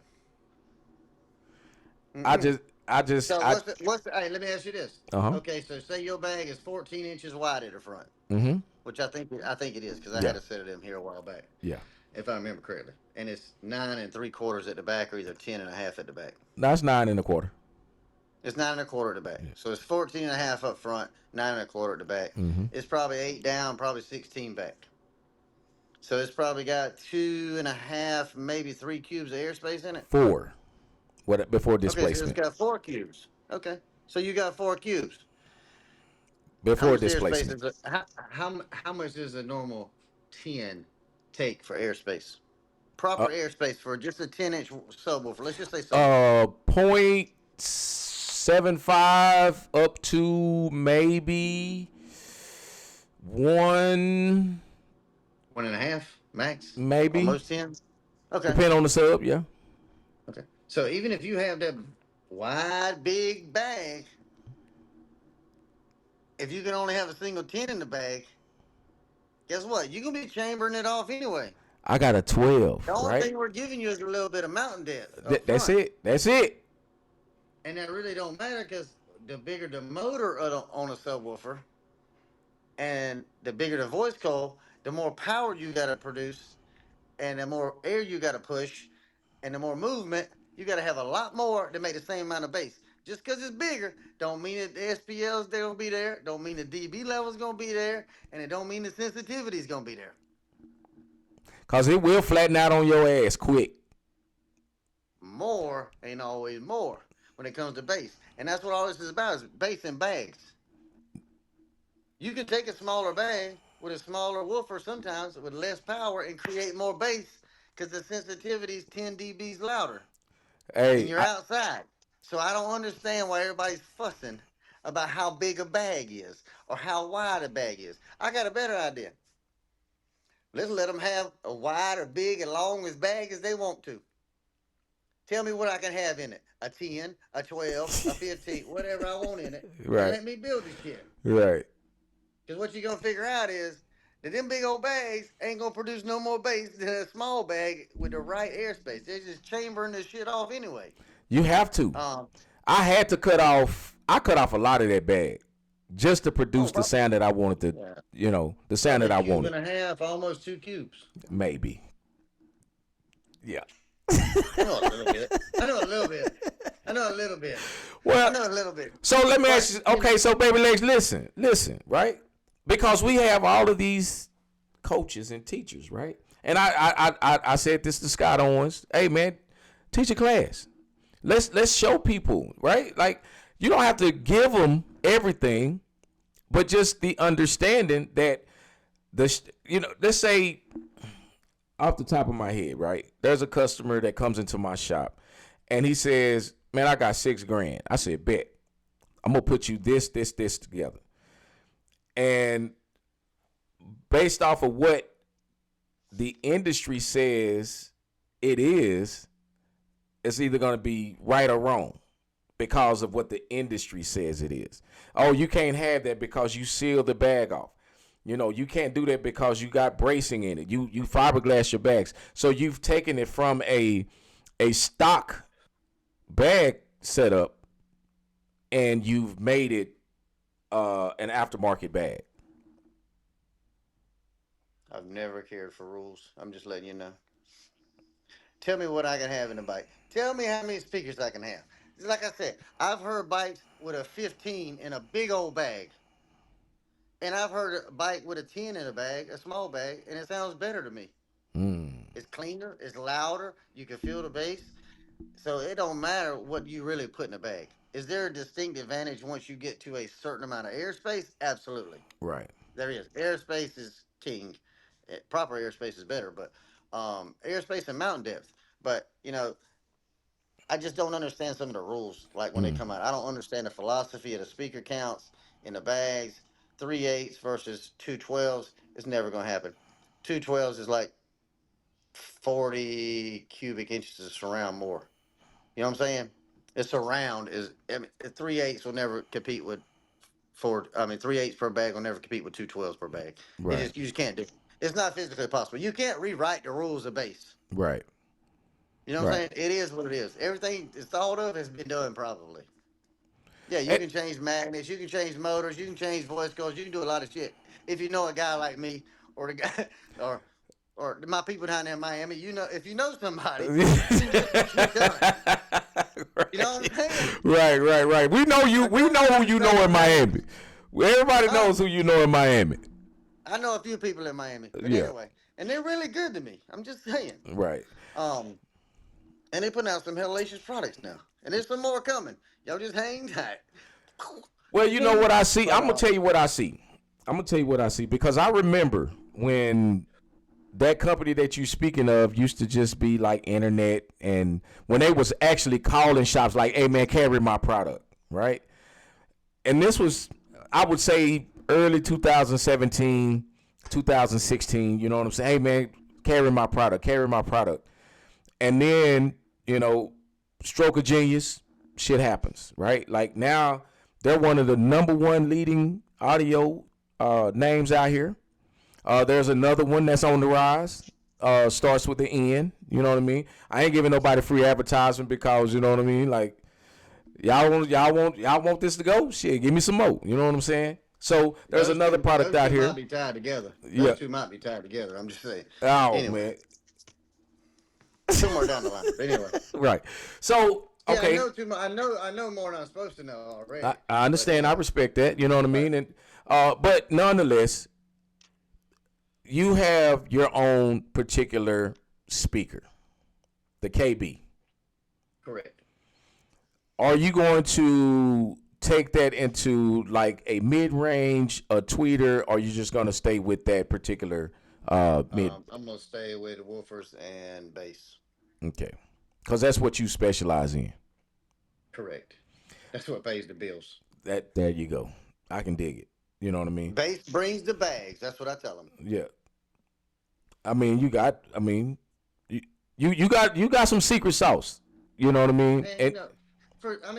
I Mm-mm. just, I just, So I, what's the? Hey, let me ask you this. uh huh. Okay, so say your bag is 14 inches wide at the front, Mm-hmm. which I think it is because I Yeah. had a set of them here a while back, Yeah. if I remember correctly. And it's 9 3/4 at the back, or either 10 1/2 at the back. That's 9 1/4. It's 9 1/4 at the back. So it's 14 1/2 up front, 9 1/4 at the back. Mm-hmm. It's probably 8 down, probably 16 back. So it's probably got 2 1/2, maybe 3 cubes of airspace in it. 4. What before Okay, so it's displacement? got 4 cubes. Okay, so you got 4 cubes. How Before much airspace displacement. is it? How much does a normal 10 take for airspace? Uh, Proper airspace for just a 10-inch subwoofer. Let's just say subwoofer. 0.75 up to maybe 1, 1.5 max on maybe most 10s. Okay. depending on the sub. Yeah. Okay. So even if you have that wide, big bag, if you can only have a single 10 in the bag, guess what? You're going to be chambering it off anyway. I got a The 12, only right? thing we're giving you is a little bit of mountain depth up That's front. it. That's it. And that really don't matter because the bigger the motor on a subwoofer and the bigger the voice coil, the more power you got to produce and the more air you got to push and the more movement, you got to have a lot more to make the same amount of bass. Just because it's bigger, don't mean that the SPL's they're gonna be there. Don't mean the dB level's gonna be there, and it don't mean the sensitivity's gonna be there. Cause it will flatten out on your ass quick. More ain't always more when it comes to bass, and that's what all this is about: is bass in bags. You can take a smaller bag with a smaller woofer sometimes with less power and create more bass because the sensitivity is 10 dBs louder. And Hey, you're outside. So I don't understand why everybody's fussing about how big a bag is or how wide a bag is. I got a better idea. Let's let them have a wide or big and long as bag as they want to. Tell me what I can have in it. A 10, a 12, a 15, whatever I want in it. And right, let me build this shit. right. Because what you're going to figure out is that them big old bags ain't going to produce no more bass than a small bag with the right airspace. They're just chambering this shit off anyway. You have to. Um, I had to cut off. I cut off a lot of that bag just to produce the oh, sound that I wanted to. yeah. The sound Probably that a I cube wanted. and a half, almost 2 cubes. Maybe. Yeah. I know a little bit. I know a little bit. I know a little bit. I Well, know a little bit. so let me But ask you. Okay, so baby legs, listen, right? Because we have all of these coaches and teachers, right? And I said this to Scott Owens. Hey man, teach a class. Let's show people, right? Like you don't have to give them everything, but just the understanding that let's say off the top of my head, right? There's a customer that comes into my shop and he says, "Man, I got $6,000." I said, "Bet. I'm gonna put you this together." And based off of what the industry says it is, it's either going to be right or wrong because of what the industry says it is. Oh, you can't have that because you seal the bag off. You know, you can't do that because you got bracing in it. You fiberglass your bags. So you've taken it from a stock bag setup and you've made it an aftermarket bag. I've never cared for rules. I'm just letting you know. Tell me what I can have in a bike. Tell me how many speakers I can have. Like I said, I've heard bikes with a 15 in a big old bag. And I've heard a bike with a 10 in a bag, a small bag, and it sounds better to me. It's cleaner, it's louder, you can feel the bass. So it don't matter what you really put in a bag. Is there a distinct advantage once you get to a certain amount of airspace? Absolutely. Right. There is. Airspace is king. Proper airspace is better, but airspace and mountain depth. But I just don't understand some of the rules. Like when they come out, I don't understand the philosophy of the speaker counts in the bags. 3/8 versus 212s. It's never gonna happen. 212s is like 40 cubic inches of surround more. You know what I'm saying? The surround is. I mean, 3/8 will never compete with 3/8 per bag will never compete with 212s per bag. Right. You just can't do it. It's not physically possible. You can't rewrite the rules of bass. Right. You know what I'm Right. saying? It is what it is. Everything it's thought of has been done probably. Yeah, you And, can change magnets, you can change motors, you can change voice codes, you can do a lot of shit. If you know a guy like me, or the guy, or my people down there in Miami, if you know somebody, you can get some shit done. You know what I'm saying? right. We know you. We know who you know in Miami. Everybody knows who you know in Miami. I know a few people in Miami, but Yeah. anyway, and they're really good to me. I'm just saying. Right. And they putting out some hellacious products now, and there's some more coming. Y'all just hang tight. Well, you know what I see? But, I'm going to tell you what I see. Because I remember when that company that you speaking of used to just be like internet, and when they was actually calling shops like, hey, man, carry my product, right? And this was, I would say, early 2017, 2016, you know what I'm saying? Hey, man, carry my product. And then, stroke of genius, shit happens, right? Like now, they're one of the number one leading audio names out here. There's another one that's on the rise. Starts with the N. You know what I mean? I ain't giving nobody free advertisement because you know what I mean. Like y'all want this to go? Shit, give me some more. You know what I'm saying? So there's another product out here. Might be tied together. Yeah. Those two might be tied together. I'm just saying. Oh Anyway. man. Somewhere down the line. But anyway. Right. So Yeah, okay. I know more than I'm supposed to know already. I understand. I respect that. You know what I mean? And but nonetheless, you have your own particular speaker, the KB. Correct. Are you going to take that into like a mid-range, a tweeter, or are you just going to stay with that particular mid? I'm gonna stay with woofers and bass. Okay, because that's what you specialize in. Correct. That's what pays the bills. There you go. I can dig it. You know what I mean? Bass brings the bags. That's what I tell them. Yeah. You got some secret sauce. You know what I mean? And,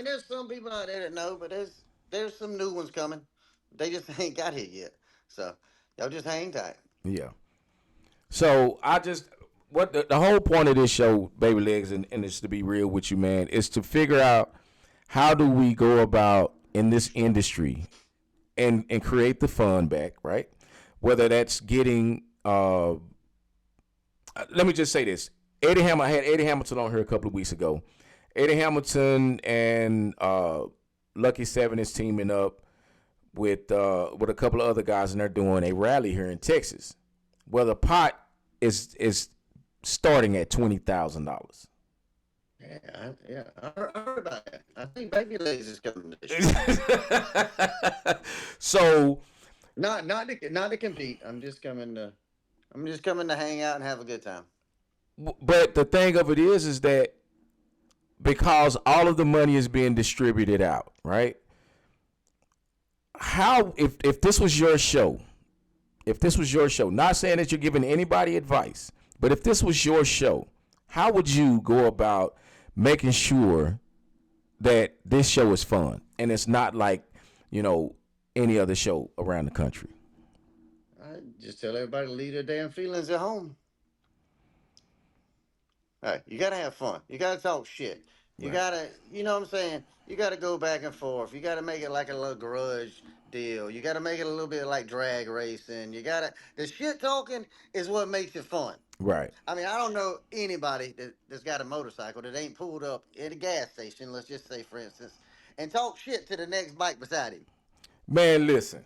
there's some people out there that know, but there's some new ones coming. They just ain't got here yet. So y'all just hang tight. Yeah. So the whole point of this show, Baby Legs, and it's to be real with you, man, is to figure out how do we go about in this industry and create the fun back, right? Whether that's getting let me just say this. I had Eddie Hamilton on here a couple of weeks ago. Eddie Hamilton and Lucky Seven is teaming up with a couple of other guys, and they're doing a rally here in Texas, where the pot is starting at $20,000. Yeah, I heard about that. I think Baby Legs is coming to this show. So, not to compete. I'm just coming to hang out and have a good time. But the thing of it is that because all of the money is being distributed out, right? How if this was your show, not saying that you're giving anybody advice, but if this was your show, how would you go about making sure that this show is fun and it's not like, any other show around the country. I just tell everybody to leave their damn feelings at home. Hey, you gotta have fun. You gotta talk shit. You Right. gotta, you know what I'm saying? You gotta go back and forth. You gotta make it like a little grudge deal. You gotta make it a little bit like drag racing. The shit talking is what makes it fun. Right. I mean, I don't know anybody that's got a motorcycle that ain't pulled up at a gas station, let's just say, for instance, and talk shit to the next bike beside him. Man, listen.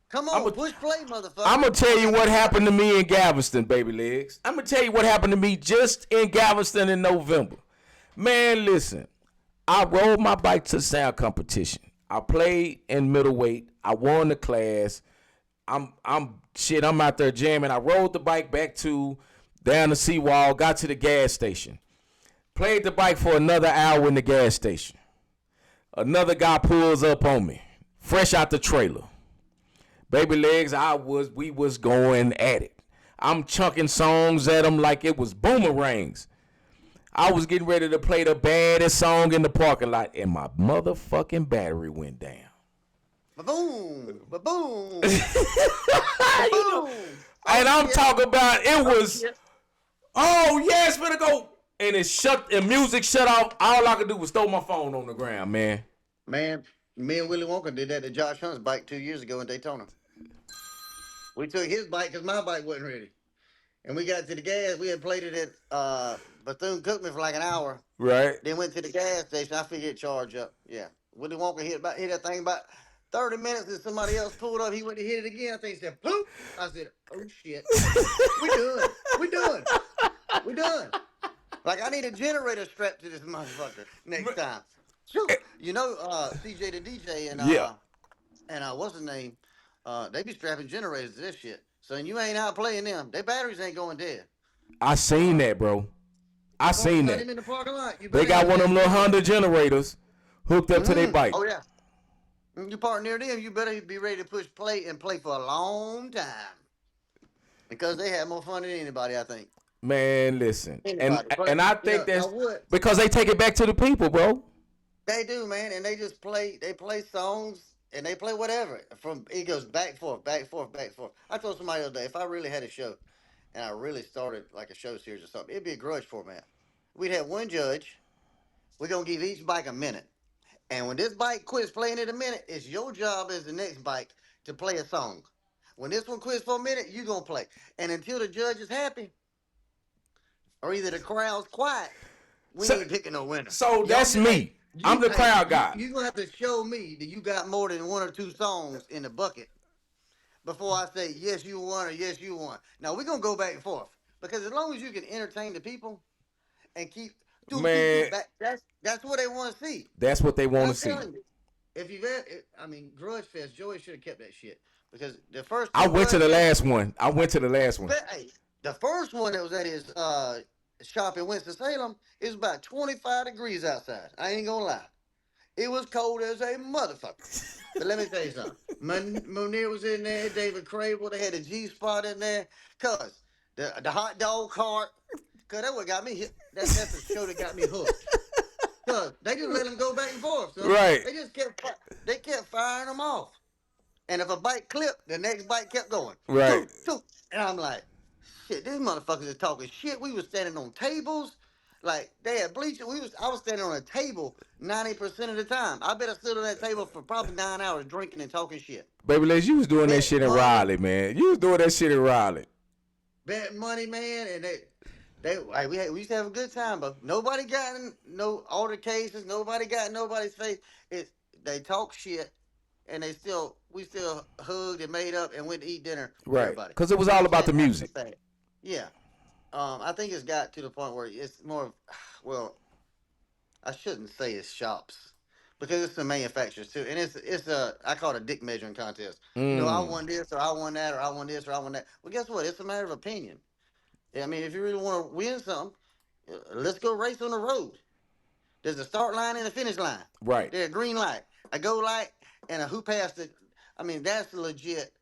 Come I'm on, gonna push play, motherfucker. I'm gonna tell you what happened to me in Galveston, baby legs. I'm gonna tell you what happened to me just in Galveston in November. Man, listen. I rode my bike to the sound competition. I played in middleweight. I won the class. I'm out there jamming. I rode the bike back to down the seawall, got to the gas station. Played the bike for another hour in the gas station. Another guy pulls up on me, fresh out the trailer. Baby legs, we was going at it. I'm chunking songs at him like it was boomerangs. I was getting ready to play the baddest song in the parking lot, and my motherfucking battery went down. Ba-boom, ba-boom, You know, ba-boom. and Oh, I'm yeah. talking about it was, Yeah. oh yeah, it's gonna go. And and music shut off. All I could do was throw my phone on the ground, man. Man, me and Willie Wonka did that to Josh Hunt's bike 2 years ago in Daytona. We took his bike because my bike wasn't ready. And we got to the gas. We had played it at Bethune-Cookman for like an hour. Right? Then went to the gas station. I figured it'd charge up. Yeah. Willie Wonka hit that thing about 30 minutes, and somebody else pulled up. He went to hit it again. I think he said, "Poop." I said, "Oh, shit. We done. We done. We done." Like, I need a generator strapped to this motherfucker next time. Phew. You know, CJ the DJ Yeah. and what's his name? They be strapping generators to this shit. So you ain't out playing them. Their batteries ain't going dead. I seen that, bro. I So you seen got that. him in the parking lot. You They better got have one of that them little generator. Honda generators hooked up to their bike. Oh yeah. You park near them, you better be ready to push play and play for a long time. Because they have more fun than anybody, I think. Man, listen. And Anybody. and But I you think know, I that's would. because they take it back to the people, bro. They do, man, and they play songs and they play whatever. From it goes back forth, back forth, back forth. I told somebody the other day, if I really had a show and I really started like a show series or something, it'd be a grudge format. We'd have one judge. We're gonna give each bike a minute. And when this bike quits playing in a minute, it's your job as the next bike to play a song. When this one quits for a minute, you gonna play. And until the judge is happy, or either the crowd's quiet, we So, ain't picking no winner. so Y'all that's just hey, me. I'm the crowd guy. you gonna have to show me that you got more than one or two songs in the bucket before I say yes you won or yes you won. Now we're gonna go back and forth. Because as long as you can entertain the people and keep Man, back, that's what they want to see. that's what they want I'm to see. telling you. If you've ever, I mean, Grudge Fest, Joey should have kept that shit because the first I two went to Grudge the Fest, last one. I went to the last one. hey, the first one that was at his shop in Winston Salem, it was about 25 degrees outside. I ain't gonna lie, it was cold as a motherfucker. But let me tell you something. Munir was in there, David Crable, they had a G Spot in there, cause the hot dog cart, cause that's what got me hit. That's the show that got me hooked. Cause they just let them go back and forth. So Right. they kept firing them off. And if a bike clipped, the next bike kept going. Right. Toot, toot. And I'm like, shit, these motherfuckers is talking shit. We was standing on tables. Like they had bleachers. I was standing on a table 90% of the time. I bet I stood on that table for probably 9 hours drinking and talking shit. Baby Les, you was doing that Bet shit in money, Raleigh, man. You was doing that shit in Raleigh. bet money, man, and we used to have a good time, but nobody got in no altercations. Nobody got in nobody's face. It's they talk shit, and we still hugged and made up and went to eat dinner with Right. everybody. Because it was all about the Sat back music. and sat. Yeah, I think it's got to the point where it's more of, well, I shouldn't say it's shops because it's the manufacturers too, and it's a I call it a dick measuring contest. You know, I Mm. won this or I won that or I won this or I won that. Well, guess what? It's a matter of opinion. I mean, if you really want to win something, let's go race on the road. There's a start line and a finish line. Right. There's a green light, a go light, and a who passed it. I mean, that's legit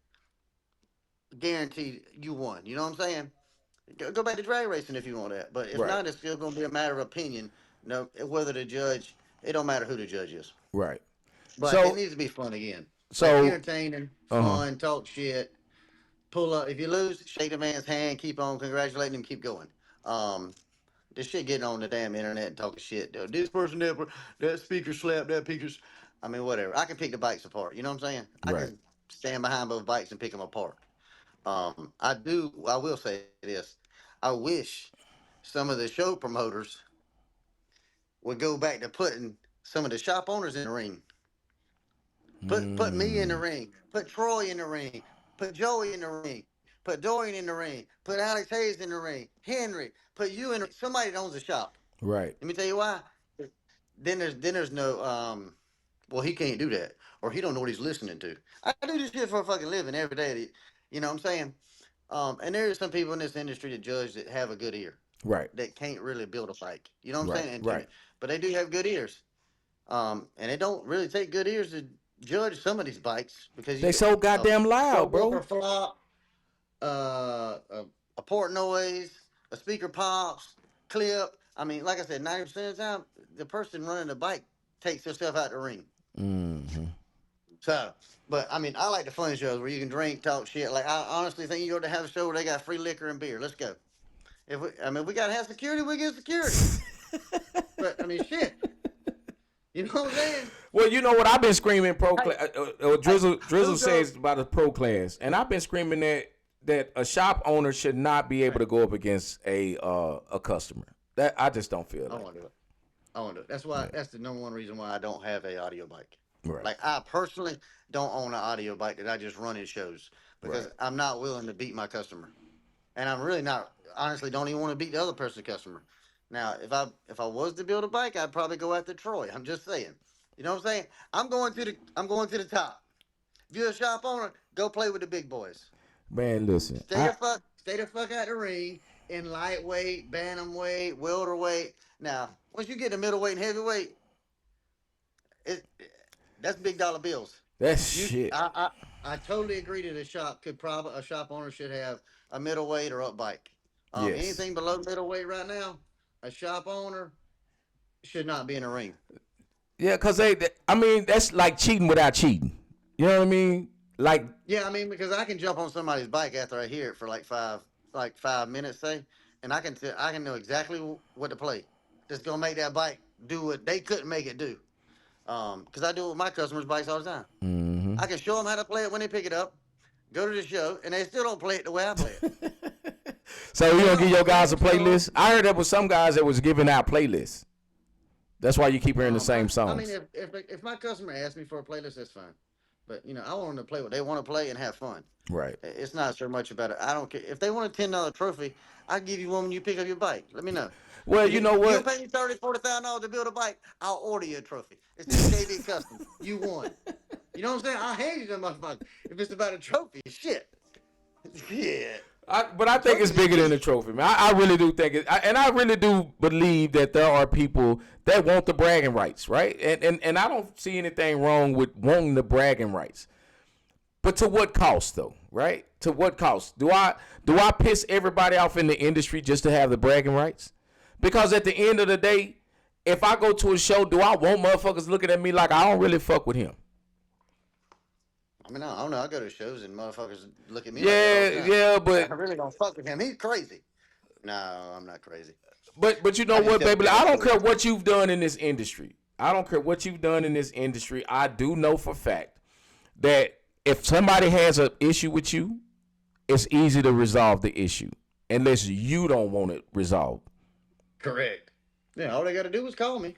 guaranteed you won. You know what I'm saying? Go back to drag racing if you want that. But if Right. not, it's still going to be a matter of opinion No, whether the judge, it don't matter who the judge is. Right. But it So needs to be fun again, like so entertaining, uh huh. fun, talk shit, pull up. If you lose, shake the man's hand, keep on congratulating him, keep going. Um, this shit getting on the damn internet and talking shit. This person that speaker slapped that speaker's. I mean, whatever. I can pick the bikes apart. You know what I'm saying? I Right. can stand behind those bikes and pick them apart. I do. I will say this. I wish some of the show promoters would go back to putting some of the shop owners in the ring. Put me in the Mm, ring. Put Troy in the ring. Put Joey in the ring. Put Dorian in the ring. Put Alex Hayes in the ring. Henry. Put you in somebody that owns a shop. right. Let me tell you why. Then there's no well, he can't do that, or he don't know what he's listening to. I do this shit for a fucking living every day. You know what I'm saying? And there are some people in this industry that judge that have a good ear Right. that can't really build a bike. You know what I'm Right. saying? And tune Right. it, but they do have good ears. And it don't really take good ears to judge some of these bikes because They you so a goddamn loud, subwoofer bro. flop, a port noise, a speaker pops, clip. I mean, like I said, 90% of the time, the person running the bike takes herself out the ring. Mm-hmm. So, but I mean, I like the fun shows where you can drink, talk shit. Like I honestly think you ought to have a show where they got free liquor and beer. Let's go. If we gotta have security, we get security. But I mean, shit. You know what I'm saying? Well, you know what I've been screaming Hey, hey, Drizzle who says goes? about a pro class, and I've been screaming that a shop owner should not be able Right. to go up against a customer. That I just don't feel I like. want to do it. I want to do it. That's why. That's the number one reason why I don't have a audio bike. Right. Like I personally don't own an audio bike that I just run in shows Right. because I'm not willing to beat my customer, and I'm really not. Honestly, don't even want to beat the other person's customer. Now, if I was to build a bike, I'd probably go after Troy. I'm just saying. You know what I'm saying? I'm going to the top. If you're a shop owner, go play with the big boys. Man, listen. Stay the fuck out the ring in lightweight, bantamweight, welterweight. Now, once you get to middleweight and heavyweight, it that's big dollar bills. That You, shit. I totally agree that a shop owner should have a middleweight or up bike. Yes. Anything below middleweight right now, a shop owner should not be in a ring. Yeah, cause I mean, that's like cheating without cheating. You know what I mean? Like, Yeah, I mean because I can jump on somebody's bike after I hear it for like 5 minutes, say, and I can know exactly what to play. That's gonna make that bike do what they couldn't make it do. Because I do it with my customers' bikes all the time. mm-hmm. I can show them how to play it when they pick it up, go to the show, and they still don't play it the way I play it. So you They gonna give don't. your They guys a don't show up. playlist? I heard there was some guys that was giving out playlists. That's why you keep hearing the same I mean, songs. if my customer asks me for a playlist, that's fine. But I want them to play what they want to play and have fun. Right. It's not so much about it. I don't care if they want a $10 trophy. I give you one when you pick up your bike. Let me know. Well, you know You'll what? pay me $30,000, $40,000 to build a bike. I'll order you a trophy. It's just KB Custom. You won. You know what I'm saying? I'll hand you that motherfucker. If it's about a trophy, shit. Yeah. But I think it's Trophy's a bigger than piece the of shit. trophy, man. I really do think it, and I really do believe that there are people that want the bragging rights, right? And I don't see anything wrong with wanting the bragging rights. But to what cost, though, right? To what cost? Do I piss everybody off in the industry just to have the bragging rights? Because at the end of the day, if I go to a show, do I want motherfuckers looking at me like I don't really fuck with him? I mean, I don't know. I go to shows and motherfuckers look at me like that all Yeah, the time. yeah, I really don't fuck with him. He's crazy. No, I'm not crazy. but you know I just what, tell baby? people I what's don't cool. care what you've done in this industry. I don't care what you've done in this industry. I do know for a fact that if somebody has an issue with you, it's easy to resolve the issue unless you don't want it resolved. Correct. Yeah, all they got to do is call me.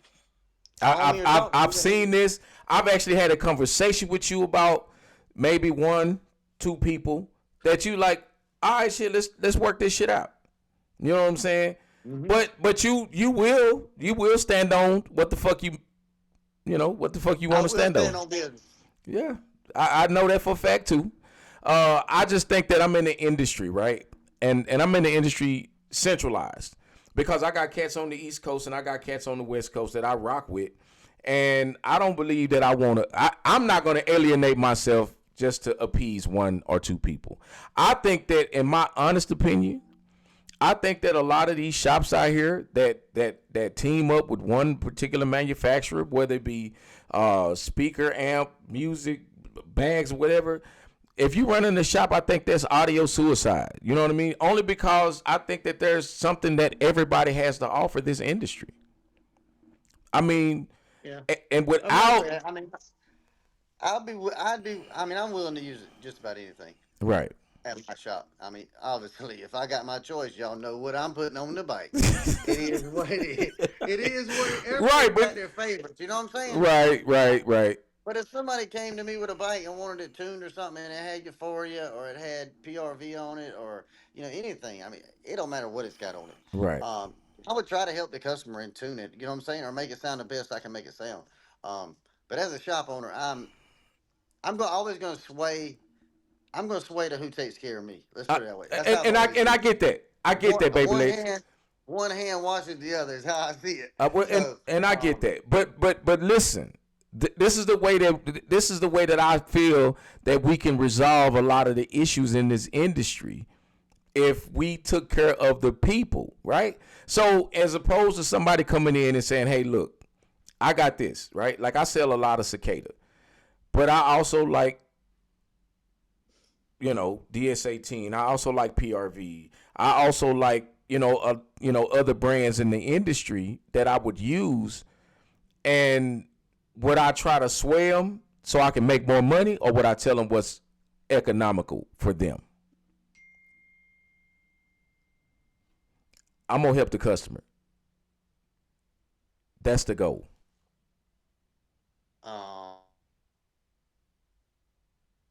I, Call me I've or I've talk to I've me. seen this. I've actually had a conversation with you about maybe one, two people that you like. All right, shit. Let's work this shit out. You know what I'm saying? Mm-hmm. But you will stand on what the fuck what the fuck you I want to will stand stand on. on business. Yeah, I know that for a fact too. I just think that I'm in the industry, right? And I'm in the industry centralized because I got cats on the East Coast and I got cats on the West Coast that I rock with, and I don't believe that I'm not going to alienate myself just to appease one or two people. I think that, in my honest opinion, I think that a lot of these shops out here that team up with one particular manufacturer, whether it be speaker, amp, music, bags, whatever. If you run in the shop, I think that's audio suicide. You know what I mean? Only because I think that there's something that everybody has to offer this industry. I mean, Yeah. and I'm with without you. I mean, I mean, I'm willing to use it just about anything right, at my shop. I mean, obviously, if I got my choice, y'all know what I'm putting on the bike. It is what it is. It is what right, everybody's got but their favorites. You know what I'm saying? right. But if somebody came to me with a bike and wanted it tuned or something, and it had Euphoria or it had PRV on it or anything, I mean, it don't matter what it's got on it. Right. I would try to help the customer and tune it. You know what I'm saying, or make it sound the best I can make it sound. But as a shop owner, always going to sway. I'm going to sway to who takes care of me. Let's put it that way. That's how I've always And I been. get that. I get that, baby One legs. hand, one hand washes the other. Is how I see it. And So, I get that. But listen, this is the way that I feel that we can resolve a lot of the issues in this industry if we took care of the people, right? So as opposed to somebody coming in and saying, "Hey, look, I got this," right? Like I sell a lot of cicada, but I also like DS18. I also like PRV. I also like other brands in the industry that I would use. And would I try to sway them so I can make more money, or would I tell them what's economical for them? I'm gonna help the customer. That's the goal.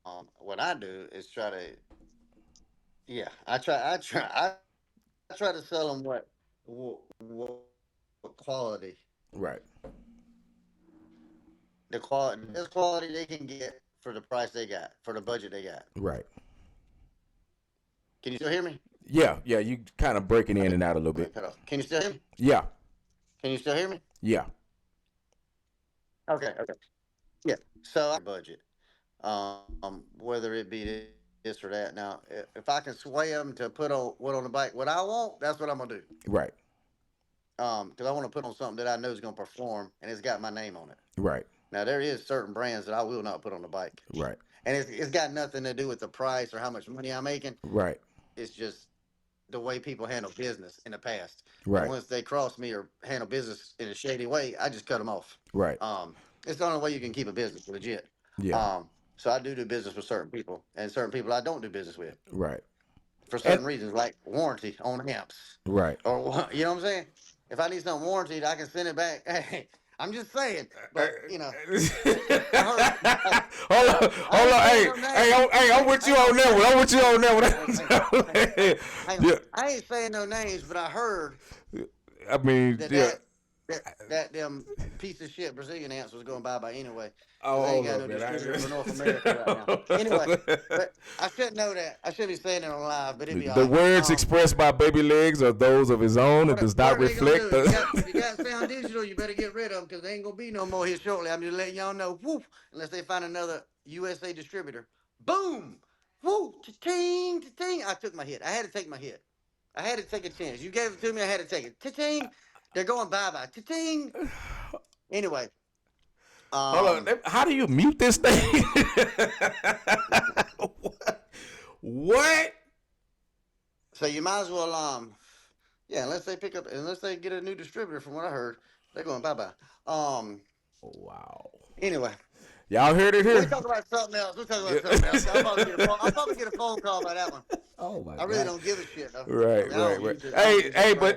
um, what I do is try to, yeah, I try to sell them what quality, Right. the best quality they can get for the price they got, for the budget they got. Right. Can you still hear me? Yeah. You kind of breaking in and out a little Let me bit. cut off. Can you still hear me? Yeah. Can you still hear me? Yeah. Okay. Yeah. So budget, whether it be this or that. Now, if I can sway them to put on what on the bike, what I want, that's what I'm gonna do. Right. Because I want to put on something that I know is gonna perform and it's got my name on it. Right. Now, there is certain brands that I will not put on the bike, Right. and it's got nothing to do with the price or how much money I'm making. Right. It's just the way people handle business in the past. And Right. once they cross me or handle business in a shady way, I just cut them off. Right. It's the only way you can keep a business legit. Yeah. So I do business with certain people, and certain people I don't do business with Right. for certain reasons, like warranty on amps, Right. or you know what I'm saying. If I need something warranted, I can send it back. Hey, I'm just saying, but Hold on. Hey, I'm with you on that one. I'm with you on that one. Yeah. I ain't saying no names, but I heard I mean, that them piece of shit Brazilian amps was going bye anyway. Oh, They ain't hold got up, no man. distributor for North America right now. Anyway, but I shouldn't know that. I should be saying it on live, but it'd be all The right. words expressed by Baby Legs are those of his own. It does not What are they gonna reflect do? the. You got Sound Digital, you better get rid of them because they ain't gonna be no more here shortly. I'm just letting y'all know. Whoop, unless they find another USA distributor. Boom, whoo, cha-ting, cha-ting. I took my hit. I had to take my hit. I had to take a chance. You gave it to me. I had to take it. Cha-ting. They're going bye-bye. Cha-ting. Anyway. Hold on. How do you mute this thing? What? So you might as well, yeah, unless they get a new distributor, from what I heard, they're going bye-bye. Wow. Anyway. Y'all heard it here. We'll talk about something else. I'm about to get a phone call about that one. Oh my I really don't give a shit though. Right.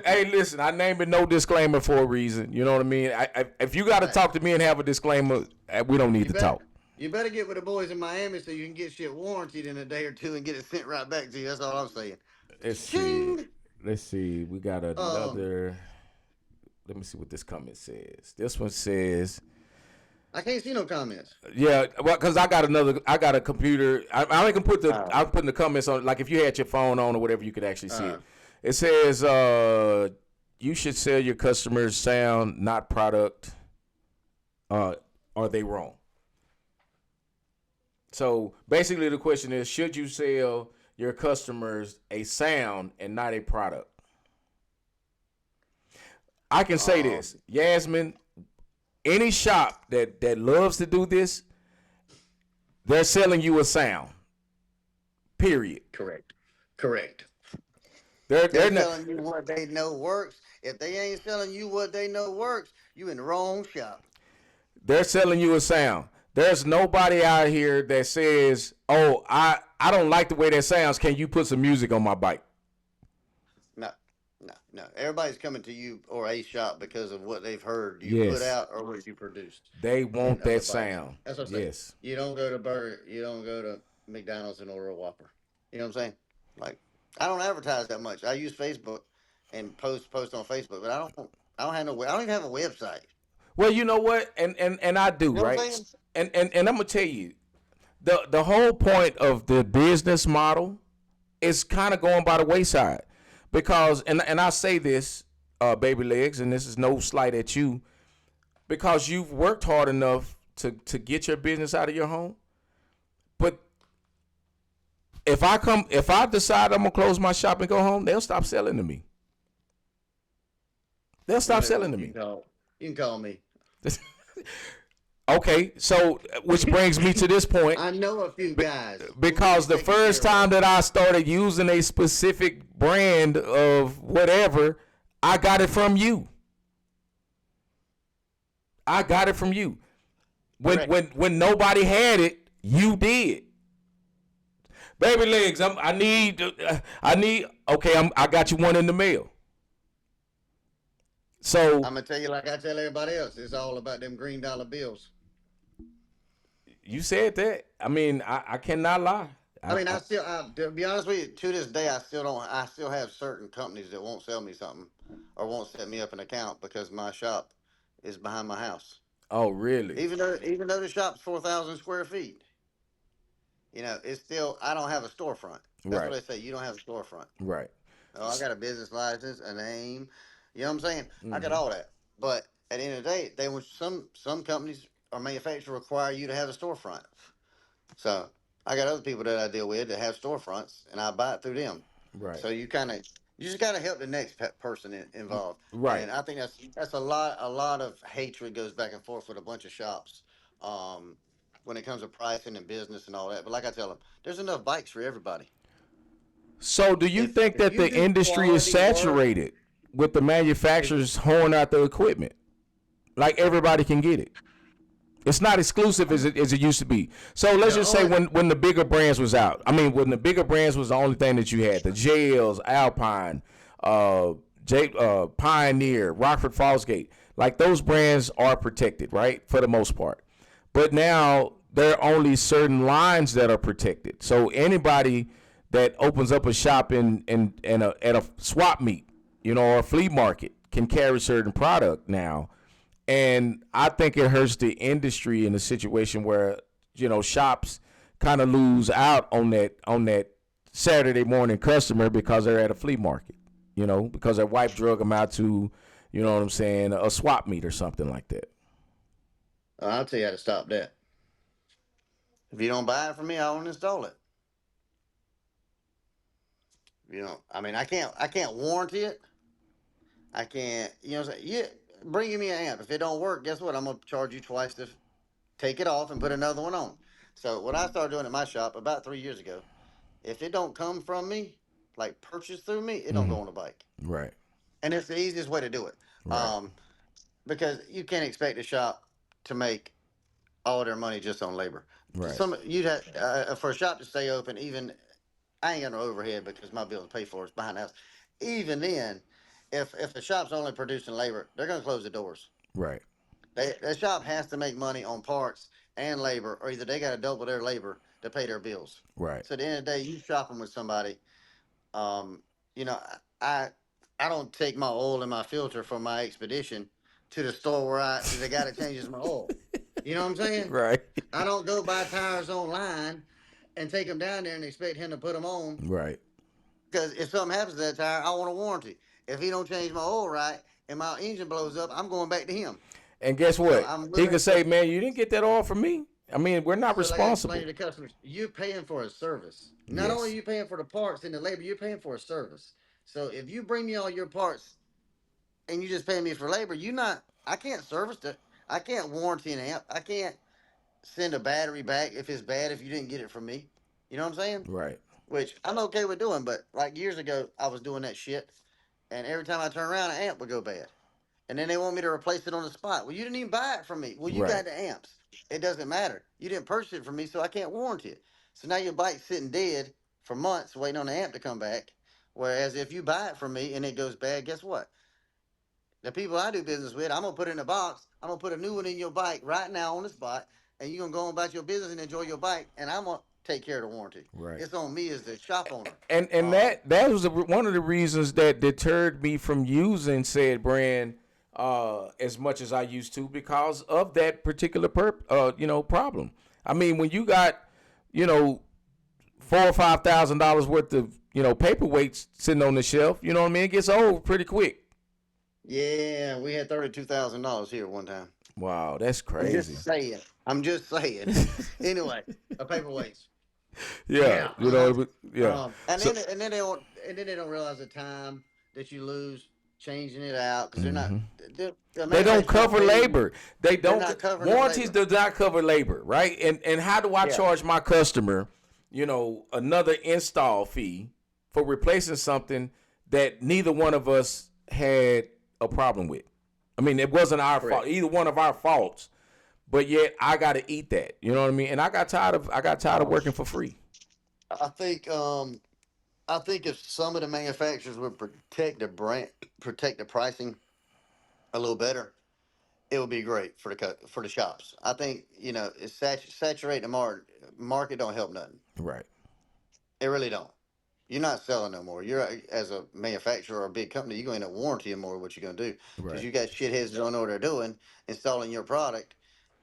Hey, listen. I named it no disclaimer for a reason. You know what I mean? If you got to talk to me and have a disclaimer, we don't need to talk. You better get with the boys in Miami so you can get shit warranted in a day or two and get it sent right back to you. That's all I'm saying. Let's see. We got another. Let me see what this comment says. This one says. I can't see no comments. Yeah, well, because I got a computer. I only can put I'm putting the comments on. Like if you had your phone on or whatever, you could actually see it. It says, you should sell your customers sound, not product. Are they wrong? So basically, the question is, should you sell your customers a sound and not a product? I can say Um, this, Yasmin. Any shop that loves to do this, they're selling you a sound. Period. correct. Correct. They're They're not. selling you what they know works. If they ain't selling you what they know works, you in the wrong shop. They're selling you a sound. There's nobody out here that says, "Oh, I don't like the way that sounds. Can you put some music on my bike?" No, no. Everybody's coming to you or a shop because of what they've heard you put Yes, out or what you produced they in want other that bikes. sound. That's what I say. Yes, You don't go to Burger, you don't go to McDonald's and order a Whopper. You know what I'm saying? Like, I don't advertise that much. I use Facebook and post on Facebook, but I don't have no, I don't even have a website. well, you know what, and I do, You know what I'm right? saying? And I'm gonna tell you, the whole point of the business model is kind of going by the wayside, because and I say this, baby legs, and this is no slight at you, because you've worked hard enough to get your business out of your home. But if I decide I'm gonna close my shop and go home, they'll stop selling to me. They'll stop selling to me. You can call me. Okay, so which brings me to this point. I know a few guys who will Because the take your first word. time that I started using a specific brand of whatever, I got it from you. I got it from you. Correct. When nobody had it, you did. Baby legs, I need. Okay, I got you one in the mail. So I'm gonna tell you like I tell everybody else. It's all about them green dollar bills. you said that. I mean, I cannot lie. I mean, to be honest with you, to this day, I still don't. I still have certain companies that won't sell me something, or won't set me up an account because my shop is behind my house. Oh, really? Even though the shop's 4,000 square feet, it's still I don't have a storefront. That's what Right. they say. You don't have a storefront. Right. Oh, I got a business license, a name. You know what I'm saying? I got Mm-hmm. all that. But at the end of the day, they want some companies or manufacturers require you to have a storefront. So I got other people that I deal with that have storefronts, and I buy it through them. Right. So you just gotta help the next person involved, Right. and I think that's a lot of hatred goes back and forth with a bunch of shops, um, when it comes to pricing and business and all that. But like I tell them, there's enough bikes for everybody. So, do you think If that you the do industry is quality work, saturated with the if manufacturers holding out the equipment? Like everybody can get it. It's not exclusive as it used to be. So let's the just say only when the bigger brands was out. I mean, when the bigger brands was the only thing that you had, the JLs, Alpine, uh, Pioneer, Rockford Fosgate, like those brands are protected, right, for the most part. But now there are only certain lines that are protected. So anybody that opens up a shop at a swap meet, or a flea market, can carry certain product now. And I think it hurts the industry in a situation where shops kind of lose out on that Saturday morning customer because they're at a flea market. Because their wife drug them out to, what I'm saying, a swap meet or something like that. I'll tell you how to stop that. If you don't buy it from me, I won't install it. I mean, I can't warranty it. I can't, say, yeah, bring me an amp. If it don't work, guess what? I'm gonna charge you twice to take it off and put another one on. So what I started doing at my shop about 3 years ago, if it don't come from me, like purchased through me, it don't Mm-hmm. go on the bike, Right. and it's the easiest way to do it. Right. Um, because you can't expect a shop to make all their money just on labor. Right. Some you'd have for a shop to stay open. Even I ain't got no overhead because my bill to pay for is behind the house. Even then, if the shop's only producing labor, they're gonna close the doors. Right. The shop has to make money on parts and labor, or either they got to double their labor to pay their bills. Right. So at the end of the day, you shopping with somebody. Um, I I don't take my oil and my filter from my expedition to the store where they got to change my oil. You know what I'm saying? Right. I don't go buy tires online and take them down there and expect him to put them on, Right. because if something happens to that tire, I want a warranty. If he don't change my oil right and my engine blows up, I'm going back to him. And guess So what? I'm He willing. could say, "Man, you didn't get that all from me." I mean, we're not So like I explained responsible. to the customers, you're paying for a service. Not only are Yes. you paying for the parts and the labor, you're paying for a service. So if you bring me all your parts and you just pay me for labor, I can't service it. I can't warranty an amp. I can't send a battery back if it's bad if you didn't get it from me. You know what I'm saying? Right. Which I'm okay with doing, but like years ago, I was doing that shit, and every time I turn around, an amp would go bad, and then they want me to replace it on the spot. Well, you didn't even buy it from me. Well, you Right. got the amps. It doesn't matter. You didn't purchase it from me, so I can't warranty it. So now your bike's sitting dead for months waiting on the amp to come back. Whereas if you buy it from me and it goes bad, guess what? The people I do business with, I'm gonna put it in a box. I'm gonna put a new one in your bike right now on the spot, and you're gonna go on about your business and enjoy your bike, and I'm gonna take care of the warranty. Right. It's on me as the shop owner. And that was one of the reasons that deterred me from using said brand as much as I used to because of that particular problem. I mean, when you got $4,000 or $5,000 worth of paperweights sitting on the shelf, you know what I mean, it gets old pretty quick. Yeah, we had $32,000 here one time. Wow, that's I'm crazy. just saying. I'm just saying. Anyway, a paperweights. Yeah, Yeah. Uh-huh. yeah. And So, then they don't realize the time that you lose changing it out because mhm. the They don't manufacturer cover pay you. labor. They They're don't. not covering the Warranties labor. do not cover labor, right? And how do I Yeah. charge my customer, another install fee for replacing something that neither one of us had a problem with? I mean, it wasn't our fault, Correct. either one of our faults, but yet I got to eat that. You know what I mean? And I got tired of Um, working for free. I think I think if some of the manufacturers would protect the brand, protect the pricing a little better, it would be great for for the shops. I think it's saturate the market don't help nothing. Right. It really don't. You're not selling no more. As a manufacturer or a big company, you're going to end up warrantying more what you're going to do because Right. you got shitheads that don't know what they're doing installing your product,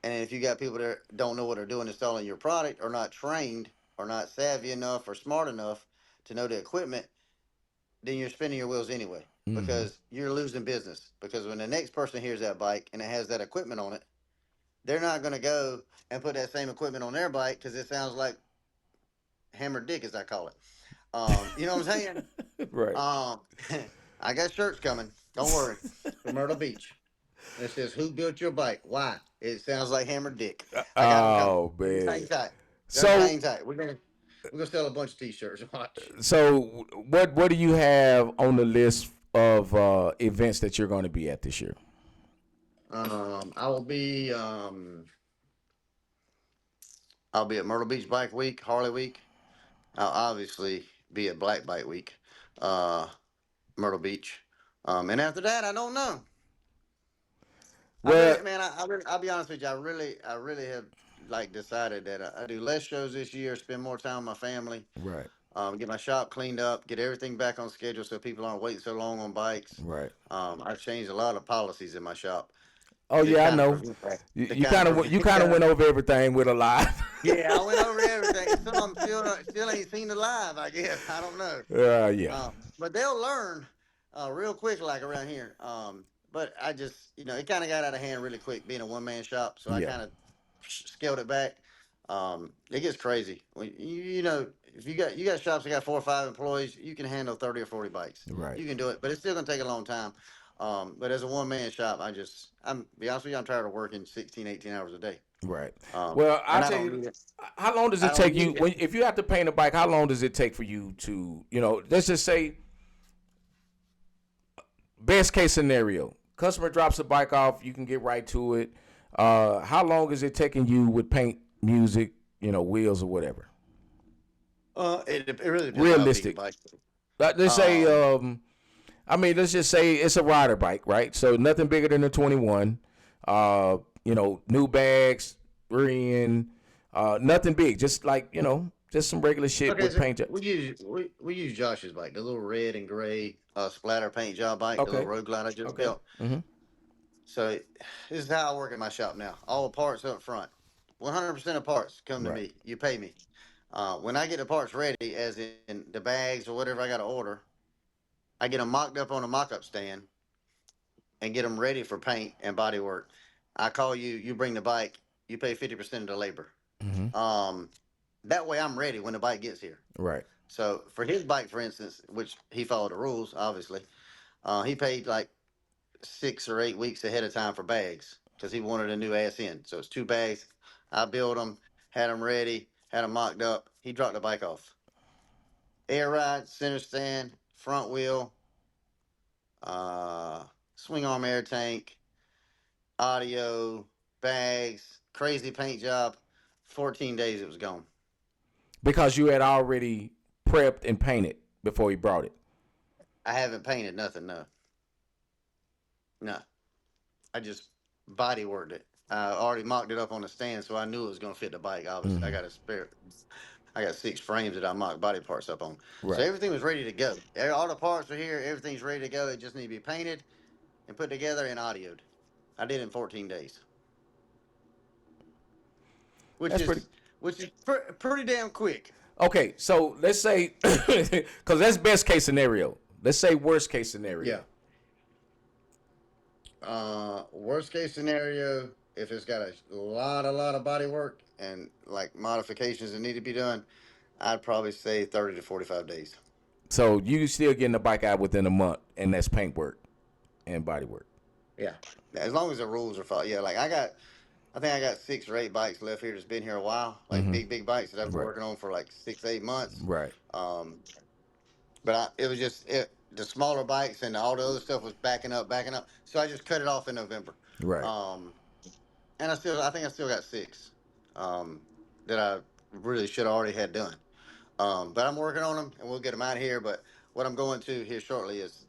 and if you got people that don't know what they're doing installing your product or not trained or not savvy enough or smart enough to know the equipment, then you're spinning your wheels anyway Hmm. because you're losing business. Because when the next person hears that bike and it has that equipment on it, they're not going to go and put that same equipment on their bike because it sounds like hammered dick, as I call it. You know what I'm saying? Right. Um, I got shirts coming. Don't worry. From Myrtle Beach. It says, "Who built your bike? Why?" It sounds like hammered dick. I got them coming. Oh Just hang man. tight. Just So hang tight. We're gonna sell a bunch of T-shirts. Watch. So what do you have on the list of events that you're going to be at this year? I will be. I'll be at Myrtle Beach Bike Week, Harley Week. I'll obviously be at Black Bike Week, uh, Myrtle Beach. And after that, I don't know. I Well, really, man, I'll be honest with you. I really have like decided that I do less shows this year, spend more time with my family, right, get my shop cleaned up, get everything back on schedule so people aren't waiting so long on bikes. right. I've changed a lot of policies in my shop Oh to yeah, I kind of know. prevent that. You, To you kind of kind of you prevent kind of that. went over everything with a lie. Yeah, I went over everything. Some of them still ain't seen the live. I guess I don't know. Yeah. But they'll learn real quick, like around here. But I just, it kind of got out of hand really quick, being a one man shop. So I Yeah. kind of scaled it back. It gets crazy. When if you got shops that got 4 or 5 employees, you can handle 30 or 40 bikes. Right. You can do it, but it's still gonna take a long time. But as a one man shop, I'm be honest with you, I'm tired of working 16, 18 hours a day. Right. Well, I And I tell don't you, need it. how long does I it don't take you need it. if you have to paint a bike? How long does it take for you to, let's just say, best case scenario, customer drops a bike off, you can get right to it. How long is it taking you with paint, music, wheels or whatever? It really depends on how big the Realistic. bike is. Let's say, Um, let's just say it's a rider bike, right? So nothing bigger than a 21. New bags, rear end, nothing big. Just like, just some regular shit okay, with so paint jobs. we use Josh's bike, the little red and gray splatter paint job bike, the little Okay. road glide I just Okay. built. Mm-hmm. So this is how I work at my shop now. All the parts up front, 100% of parts come to Right. me. You pay me. When I get the parts ready, as in the bags or whatever I got to order, I get them mocked up on a mock-up stand and get them ready for paint and body work. I call you. You bring the bike. You pay 50% of the labor. Mm-hmm. Um, that way I'm ready when the bike gets here. Right. So for his bike, for instance, which he followed the rules, obviously, he paid like 6 or 8 weeks ahead of time for bags because he wanted a new ass end. So it's 2 bags. I built them, had them ready, had them mocked up. He dropped the bike off. Air ride, center stand, front wheel, uh, swing arm air tank, audio, bags, crazy paint job. 14 days it was gone. Because you had already prepped and painted before he brought it. I haven't painted nothing, no. No. I just body worked it. I already mocked it up on the stand, so I knew it was going to fit the bike. Obviously, I got a spare. I got 6 frames that I mocked body parts up on, so Right. everything was ready to go. All the parts are here. Everything's ready to go. It just need to be painted and put together and audioed. I did it in 14 days, which That's pretty. is pretty damn quick. Okay, so let's say, because that's best case scenario. Let's say worst case scenario. Yeah. Worst case scenario, if it's got a lot of body work and like modifications that need to be done, I'd probably say 30 to 45 days. So you still getting the bike out within a month, and that's paint work and body work. Yeah. As long as the rules are followed. Yeah, like I think I got 6 or 8 bikes left here that's been here a while, like big bikes that I've been Right. working on for like 6 8 months. Right. Um, but it was just the smaller bikes and all the other stuff was backing up. So I just cut it off in November. Right. Um, and I think I still got 6 that I really should have already had done. But I'm working on them and we'll get them out of here. But what I'm going to here shortly is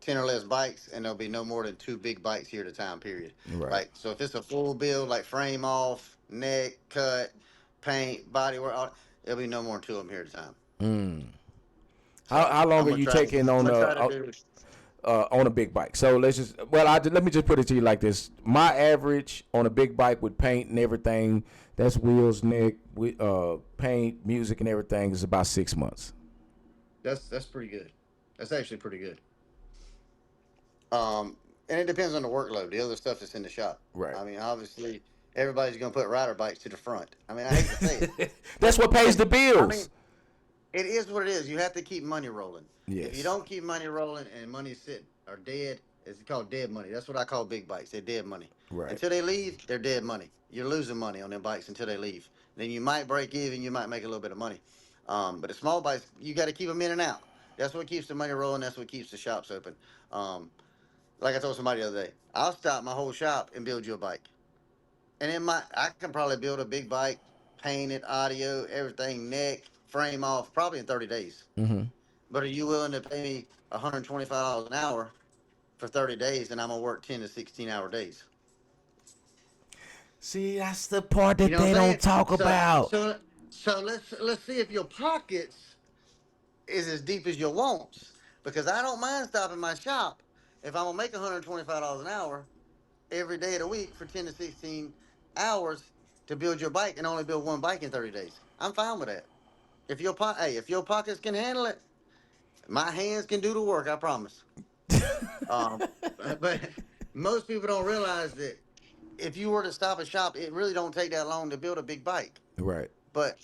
10 or less bikes, and there'll be no more than 2 big bikes here at a time, period. Right. Like, so if it's a full build, like frame off, neck, cut, paint, body work, there'll be no more than 2 of them here at a time. So How long I'm are gonna you try to, taking I'm gonna try to do. on a big bike? So let me just put it to you like this. My average on a big bike with paint and everything, that's wheels, neck, paint, music, and everything is about 6 months. That's pretty good. That's actually pretty good. And it depends on the workload. The other stuff that's in the shop. Right. I mean, obviously, everybody's gonna put rider bikes to the front. I mean, I hate to say it, That's what pays the I bills. mean, it is what it is. You have to keep money rolling. If you Yes. don't keep money rolling and money's sitting or dead, it's called dead money. That's what I call big bikes. They're dead money. Right. Until they leave, they're dead money. You're losing money on them bikes until they leave. Then you might break even. You might make a little bit of money. But the small bikes, you got to keep them in and out. That's what keeps the money rolling. That's what keeps the shops open. Um, like I told somebody the other day, I'll stop my whole shop and build you a bike. And in I can probably build a big bike, paint it, audio, everything, neck, frame off, probably in 30 days. But are you willing to pay me $125 an hour for 30 days, and I'm gonna work 10 to 16 hour days? See, that's the part You that know what they I'm don't saying? talk So about. so so let's see if your pockets is as deep as your wants. Because I don't mind stopping my shop if I'm gonna make $125 an hour every day of the week for 10 to 16 hours to build your bike and only build one bike in 30 days. I'm fine with that. If your pockets can handle it, my hands can do the work. I promise. Um, but most people don't realize that if you were to stop a shop, it really don't take that long to build a big bike. Right. But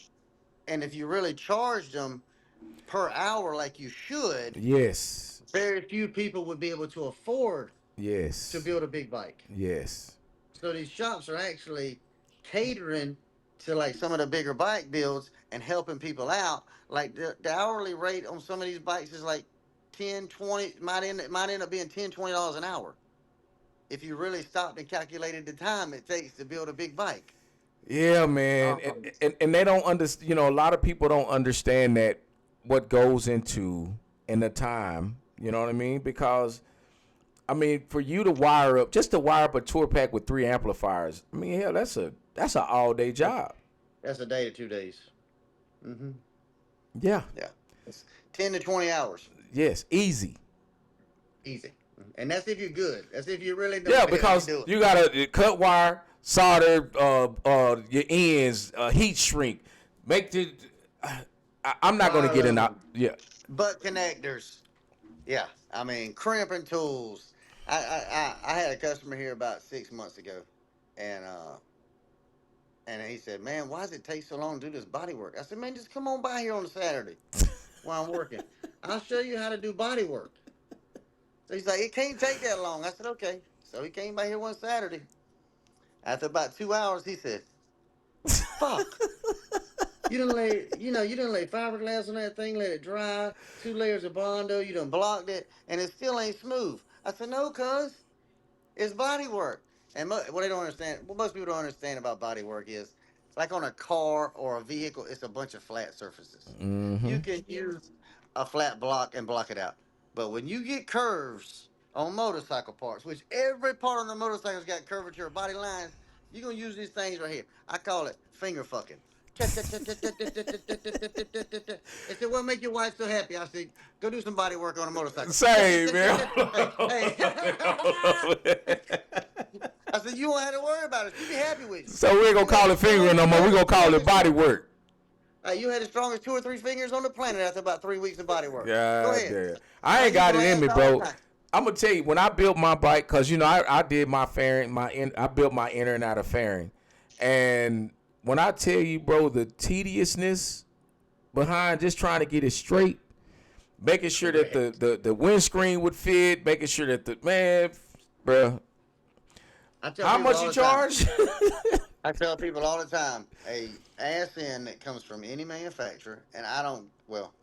and if you really charged them per hour like you should, Yes. very few people would be able to afford to Yes. build a big bike. Yes. So these shops are actually catering to like some of the bigger bike builds and helping people out. Like the hourly rate on some of these bikes is like 10, 20, might end up being $10, $20 an hour. If you really stopped and calculated the time it takes to build a big bike. Yeah, man, and, Um, and they don't understand. You know, a lot of people don't understand that what goes into in the time. You know what I mean? Because I mean, for you to wire up, just to wire up a tour pack with 3 amplifiers. I mean, hell, that's an all day job. that's a day to 2 days. Hmm. Yeah. Yeah. It's 10 to 20 hours. Yes. Easy. Easy. And that's if you're good. That's if you really know Yeah, what the hell you're because doing. you gotta cut wire, solder, your ends, heat shrink, make the. I'm not gonna get in. Um, Yeah. butt connectors. Yeah, I mean crimping tools. I had a customer here about 6 months ago, and he said, "Man, why does it take so long to do this body work?" I said, "Man, just come on by here on a Saturday while I'm working. I'll show you how to do body work." So he's like, it can't take that long. I said, okay. So he came by here one Saturday. After about 2 hours, he said, fuck. You done lay fiberglass on that thing, let it dry, 2 layers of Bondo, you done blocked it, and it still ain't smooth. I said, no, cuz, it's body work. And what they don't understand, what most people don't understand about body work is, like on a car or a vehicle, it's a bunch of flat surfaces. You can use a flat block and block it out. But when you get curves on motorcycle parts, which every part on the motorcycle's got curvature or body lines, you're going to use these things right here. I call it finger fucking. They said, what make your wife so happy? I said, go do some body work on a motorcycle. Same, man. Hey. I said, you don't have to worry about it. She be happy with you. So we ain't gonna call it fingering no more. We gonna call it body work. You had the strongest 2 or 3 fingers on the planet after about 3 weeks of body work. Go God ahead. damn. I ain't got it in me, bro. I'm gonna tell you, when I built my bike, cause I did my fairing, I built my inner and outer fairing, and when I tell you, bro, the tediousness behind just trying to get it straight, making sure that the windscreen would fit, making sure that bro. How much you charge? I tell people all the time, a ass end that comes from any manufacturer, and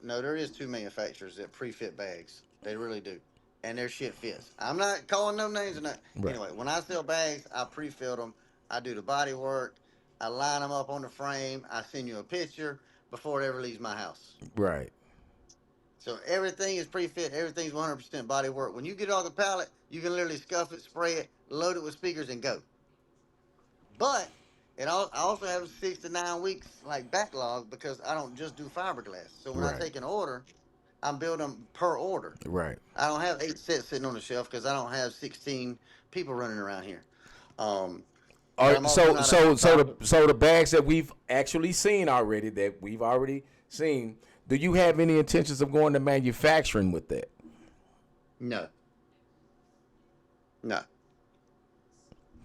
no, there is 2 manufacturers that pre-fit bags. They really do. And their shit fits. I'm not calling no names or nothing. Right. Anyway, when I sell bags, I pre-fill them. I do the body work. I line them up on the frame. I send you a picture before it ever leaves my house. Right. So everything is pre-fit. Everything's 100% body work. When you get it off the pallet, you can literally scuff it, spray it, load it with speakers, and go. But I also have 6 to 9 weeks like backlog because I don't just do fiberglass. So when I take an order, I'm building them per order. Right. I don't have 8 sets sitting on the shelf because I don't have 16 people running around here. So the bags that we've actually seen already, do you have any intentions of going to manufacturing with that? No.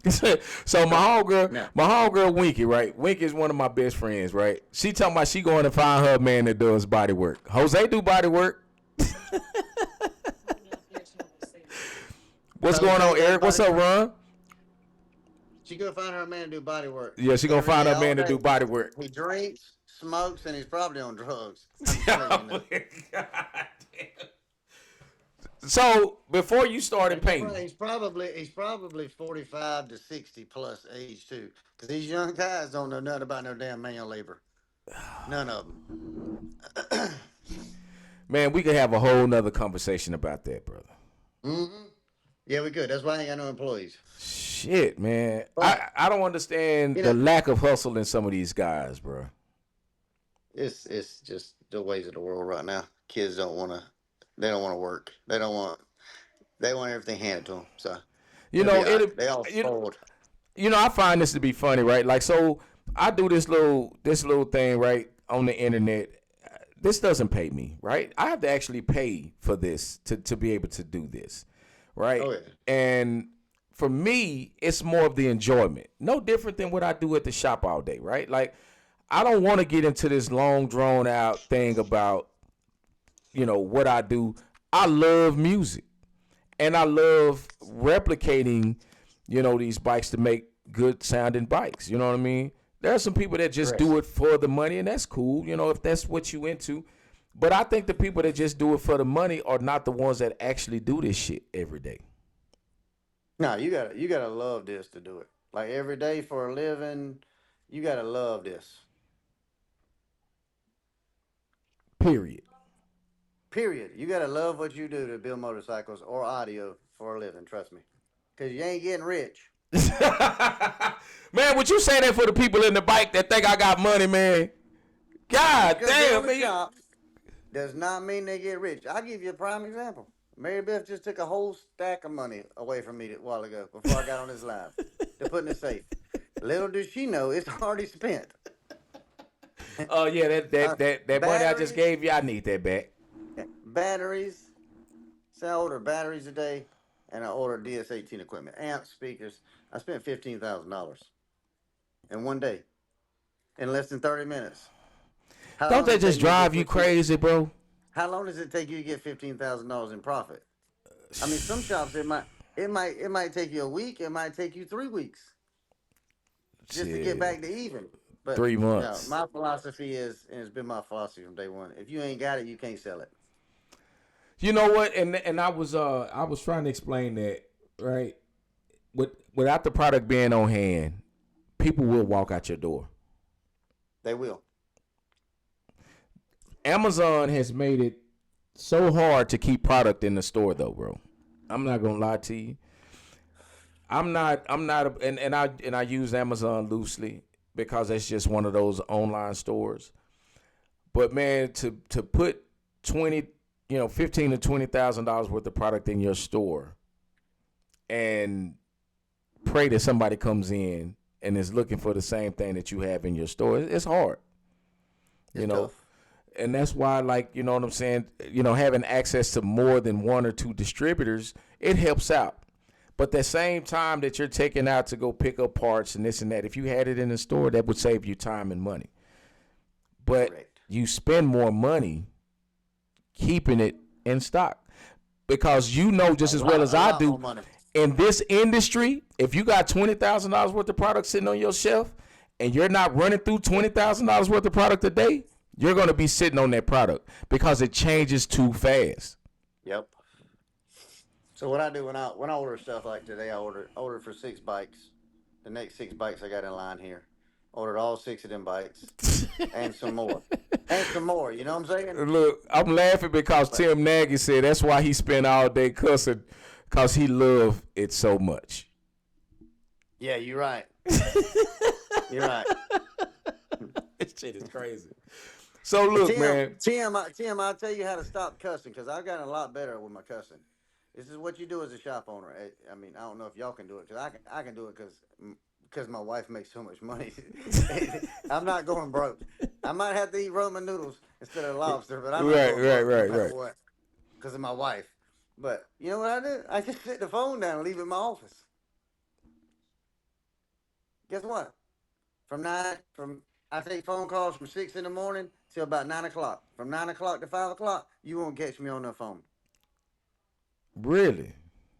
So my homegirl Winky, right? Winky is one of my best friends, right? She talking about she going to find her man that does body work. Jose do body work. What's going on, Eric? What's up, Ron? She gonna find her man to do body work. Yeah, she gonna find her man to do body work. He drinks, smokes, and he's probably on drugs. God damn. So before you started painting, he's probably 45 to 60 plus age too, because these young guys don't know nothing about no damn manual labor. None of them. Man, we could have a whole nother conversation about that, brother. Mm-hmm. Yeah, we could. That's why I ain't got no employees. Shit, man. I don't understand the lack of hustle in some of these guys, bro. It's just the ways of the world right now. Kids don't want to work. They want everything handed to them. So they all spoiled. I find this to be funny, right? Like, so I do this little thing, right, on the internet. This doesn't pay me, right? I have to actually pay for this to be able to do this, right? Oh, yeah. And for me, it's more of the enjoyment. No different than what I do at the shop all day, right? Like, I don't want to get into this long, drawn out thing about, what I do. I love music, and I love replicating, these bikes to make good sounding bikes. You know what I mean? There are some people that just do it for the money, and that's cool, if that's what you into. But I think the people that just do it for the money are not the ones that actually do this shit every day. No, you gotta love this to do it. Like every day for a living, you gotta love this. Period. You gotta love what you do to build motorcycles or audio for a living. Trust me, because you ain't getting rich. Man, would you say that for the people in the bike that think I got money, man? God damn, man. Does not mean they get rich. I'll give you a prime example. Mary Beth just took a whole stack of money away from me a while ago before I got on this live to put in the safe. Little does she know it's already spent. Oh yeah, that money I just gave you, I need that back. Batteries. So I order batteries a day, and I order DS18 equipment, amps, speakers. I spent $15,000 in one day, in less than 30 minutes. Don't they just drive you crazy, bro? How long does it take you to get $15,000 in profit? I mean, some shops it might take you a week. It might take you 3 weeks just to get Shit, back to even. But 3 months. my philosophy is, and it's been my philosophy from day one. If you ain't got it, you can't sell it. You know what? And I was trying to explain that, right? Without the product being on hand, people will walk out your door. They will. Amazon has made it so hard to keep product in the store though, bro. I'm not gonna lie to you. And I use Amazon loosely because it's just one of those online stores. But man, to put 20, 15 to $20,000 worth of product in your store and pray that somebody comes in and is looking for the same thing that you have in your store, it's hard. It's You know, tough. and that's why, like, you know what I'm saying, having access to more than one or two distributors, it helps out. But the same time that you're taking out to go pick up parts and this and that, if you had it in the store, that would save you time and money. But Correct. you spend more money keeping it in stock because you know just as well as A I lot more do, money. in this industry, if you got $20,000 worth of product sitting on your shelf and you're not running through $20,000 worth of product a day, you're going to be sitting on that product because it changes too fast. Yep. So what I do when I order stuff like today, I ordered for 6 bikes. The next 6 bikes I got in line here. Ordered all 6 of them bikes and some more. And some more. You know what I'm saying? Look, I'm laughing because But Tim Nagy said that's why he spent all day cussing because he loved it so much. yeah, you're right. You're right. This shit is crazy. So look, man. Tim, I'll tell you how to stop cussing because I've gotten a lot better with my cussing. This is what you do as a shop owner. I mean, I don't know if y'all can do it because I can do it because my wife makes so much money. I'm not going broke. I might have to eat ramen noodles instead of lobster, but I'm not Right, going right, broke no right, matter right. what because of my wife. But you know what I do? I just sit the phone down and leave it in my office. Guess what? From I take phone calls from 6 in the morning till about 9 o'clock. From 9 o'clock to 5 o'clock, you won't catch me on the phone. Really?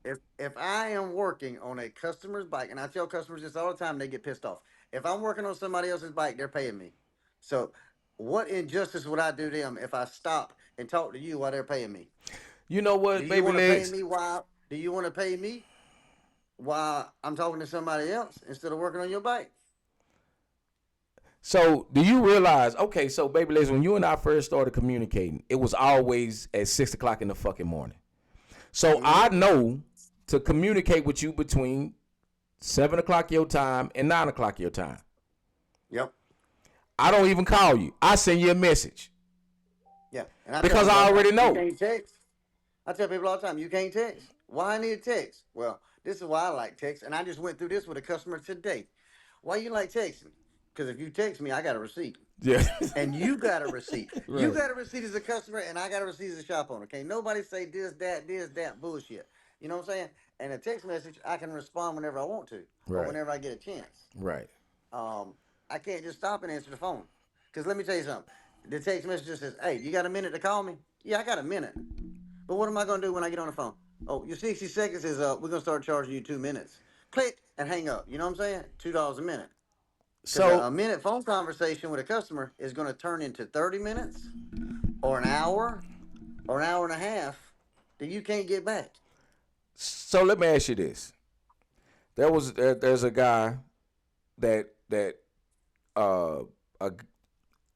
If I am working on a customer's bike, and I tell customers this all the time, they get pissed off. If I'm working on somebody else's bike, they're paying me. So what injustice would I do them if I stop and talk to you while they're paying me? You know Do what, you baby want to pay legs? me while do you want to pay me while I'm talking to somebody else instead of working on your bike? So do you realize? Okay, so baby legs, when you and I first started communicating, it was always at 6 o'clock in the fucking morning. So I Mm-hmm. know to communicate with you between 7 o'clock your time and 9 o'clock your time. Yep. I don't even call you. I send you a message Yeah. And I tell because people I all the time, already you know. can't text. I tell people all the time, you can't text. Why I need a text? Well, this is why I like text, and I just went through this with a customer today. Why you like texting? Because if you text me, I got a receipt. Yeah. And you got a receipt. You Right. got a receipt as a customer, and I got a receipt as a shop owner. Can't nobody say this, that bullshit. You know what I'm saying? And a text message, I can respond whenever I want to or Right. whenever I get a chance. Right. Um, I can't just stop and answer the phone. Because let me tell you something. The text message just says, hey, you got a minute to call me? Yeah, I got a minute. But what am I going to do when I get on the phone? Oh, your 60 seconds is up. We're going to start charging you 2 minutes. Click and hang up. You know what I'm saying? $2 a minute. Because a, So a minute phone conversation with a customer is going to turn into 30 minutes or an hour or an hour and a half that you can't get back. so let me ask you this. There's a guy that uh a,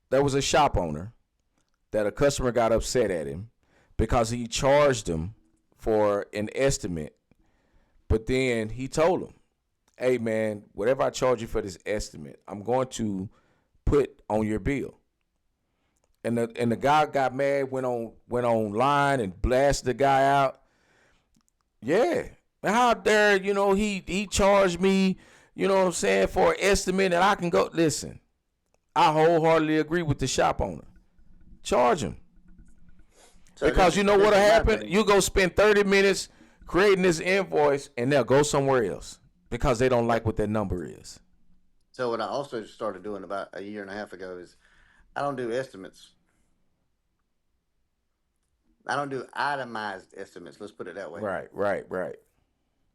there was a shop owner that a customer got upset at him because he charged him for an estimate, but then he told him, "Hey man, whatever I charge you for this estimate, I'm going to put on your bill." And the guy got mad, went online and blasted the guy out. Yeah. How dare, he charged me, you know what I'm saying, for an estimate and I can go. Listen, I wholeheartedly agree with the shop owner. Charge him. So this Because is you know this what'll is my happen? thing. You go spend 30 minutes creating this invoice and they'll go somewhere else because they don't like Yep. what that number is. So what I also started doing about a year and a half ago is I don't do estimates. I don't do itemized estimates. Let's put it that way. Right, right, right.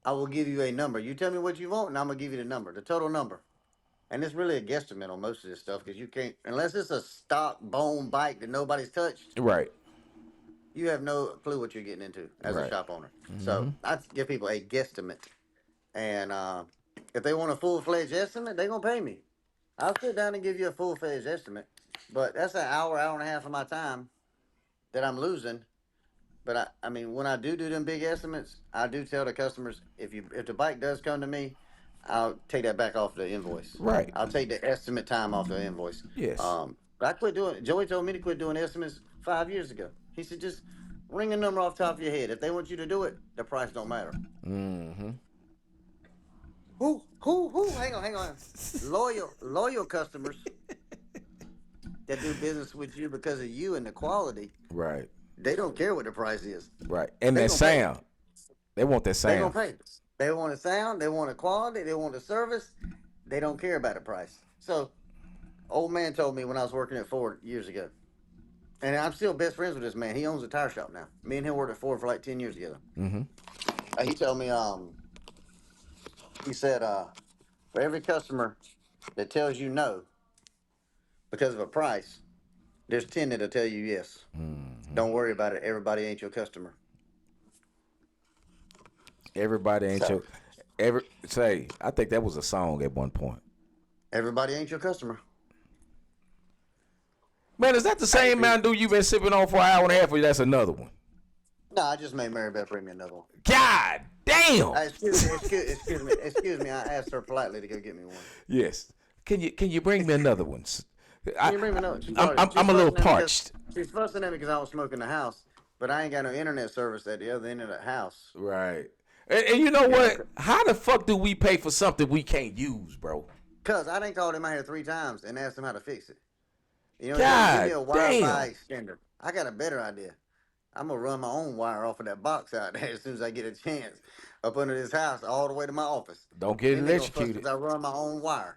I will give you a number. You tell me what you want, and I'm gonna give you the number, the total number. And it's really a guesstimate on most of this stuff because you can't, unless it's a stock bone bike that nobody's touched. Right, You have no clue what you're getting into as a right. shop owner. So I give people a guesstimate, and if they want a full fledged estimate, they're gonna pay me. I'll sit down and give you a full fledged estimate, but that's an hour, hour and a half of my time that I'm losing. But I mean, when I do them big estimates, I do tell the customers if the bike does come to me, I'll take that back off the invoice. Right. I'll take the estimate time off the invoice. Yes. But I quit doing. Joey told me to quit doing estimates 5 years ago. He said just ring a number off the top of your head. If they want you to do it, the price don't matter. Mm-hmm. Who? Hang on. Loyal customers that do business with you because of you and the quality. Right. They don't care what the price is. Right. And They that gonna pay. sound. They want that They sound. gonna pay. They want the sound. They want the quality. They want the service. They don't care about the price. So, old man told me when I was working at Ford years ago, and I'm still best friends with this man. He owns a tire shop now. Me and him worked at Ford for like 10 years together. Mm-hmm. He told me, he said, for every customer that tells you no because of a price, there's 10 that'll tell you yes. Mm-hmm. Don't worry about it. Everybody ain't your customer. Everybody ain't So, I think that was a song at one point. everybody ain't your customer. Man, is that the Hey, same Mountain Dew you've been sipping on for an hour and a half, or that's another one? no, I just made Mary Beth bring me another one. God damn. Excuse me. I asked her politely to go get me one. Yes. Can you bring me another one? Can you bring me another? I'm a little parched. She's fussing at me because I was smoking in the house, but I ain't got no internet service at the other end of the house. Right. And you know what? How the fuck do we pay for something we can't use, bro? Cause I done called him out here 3 times and asked him how to fix it. You know, God give me a Wi-Fi damn. extender. I got a better idea. I'm gonna run my own wire off of that box out there as soon as I get a chance, up under this house, all the way to my office. Don't get Then they gonna fuss electrocuted. 'cause I run my own wire.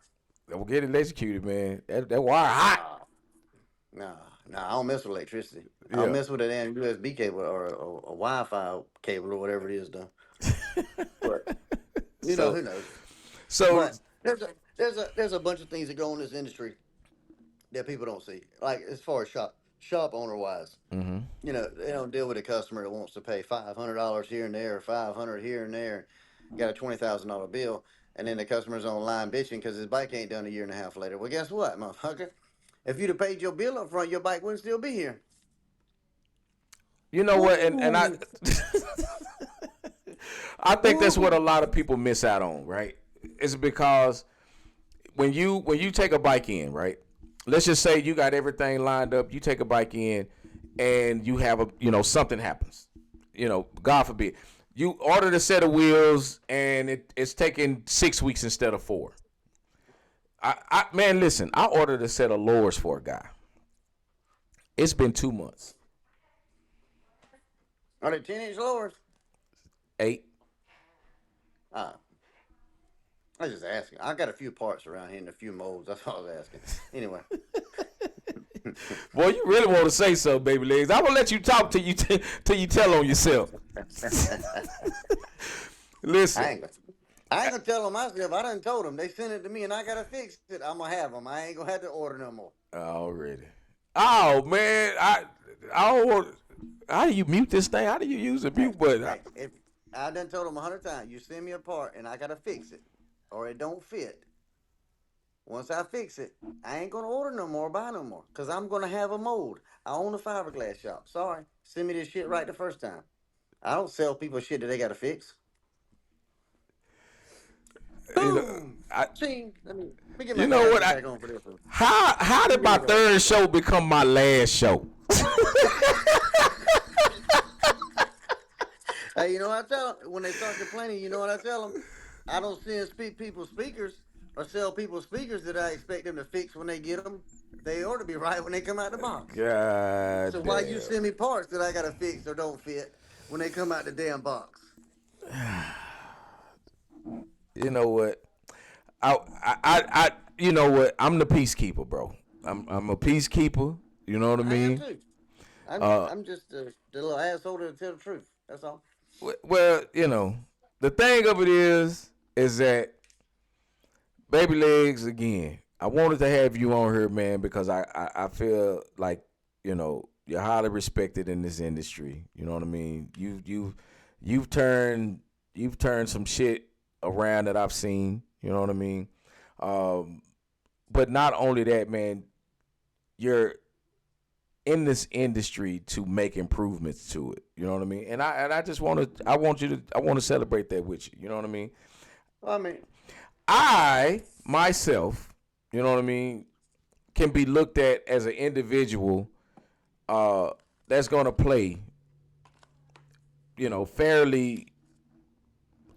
Don't get electrocuted, man. That wire hot. Nah, I don't mess with electricity. I Yeah. don't mess with a damn USB cable or a Wi-Fi cable or whatever it is, though. But you know, So who knows? so But there's a bunch of things that go on in this industry that people don't see. Like as far as shop owner wise, mm-hmm. you know, they don't deal with a customer that wants to pay $500 here and there, or 500 here and there, got a $20,000 bill, and then the customer's online bitching because his bike ain't done a year and a half later. Well, guess what, motherfucker? If you'd have paid your bill up front, your bike wouldn't still be here. You know what? And I I think that's what a lot of people miss out on, right? It's because when you take a bike in, right? Let's just say you got everything lined up. You take a bike in, and you have something happens. God forbid, you ordered a set of wheels, and it's taking 6 weeks instead of 4. Man, listen, I ordered a set of lures for a guy. It's been 2 months. Are they 10-inch lowers? 8. I was just asking. I got a few parts around here and a few molds. That's all I was asking. Anyway. Boy, you really want to say so, baby legs. I will let you talk till you tell on yourself. Listen. I ain't gonna tell them myself. I done told them. They sent it to me and I gotta fix it. I'm gonna have them. I ain't gonna have to order no more. Already. Oh man, I don't want. How do you mute this thing? How do you use a mute button? If I done told them 100 times, you send me a part and I gotta fix it, or it don't fit. Once I fix it, I ain't gonna order no more, buy no more, cause I'm gonna have a mold. I own a fiberglass shop. Sorry, send me this shit right the first time. I don't sell people shit that they gotta fix. Boom. Ching. Let me get my back on for this one. How did my third show become my last show? Hey, you know what I tell them? When they start complaining, you know what I tell them? I don't send people speakers or sell people speakers that I expect them to fix when they get them. They ought to be right when they come out the box. God So why you send me parts that I got to fix or don't fit when they come out the damn box? You know what? You know what? I'm the peacekeeper, bro. I'm a peacekeeper. You know what I mean? I am too. I'm just the little asshole to tell the truth. That's all. Well, the thing of it is that Baby Legs again. I wanted to have you on here, man, because I feel like you're highly respected in this industry. You know what I mean? You've turned some shit around that I've seen. You know what I mean? But not only that, man, you're in this industry to make improvements to it. You know what I mean? And I just want to celebrate that with you. You know what I mean? Well, I mean, I myself, you know what I mean, can be looked at as an individual that's going to play, fairly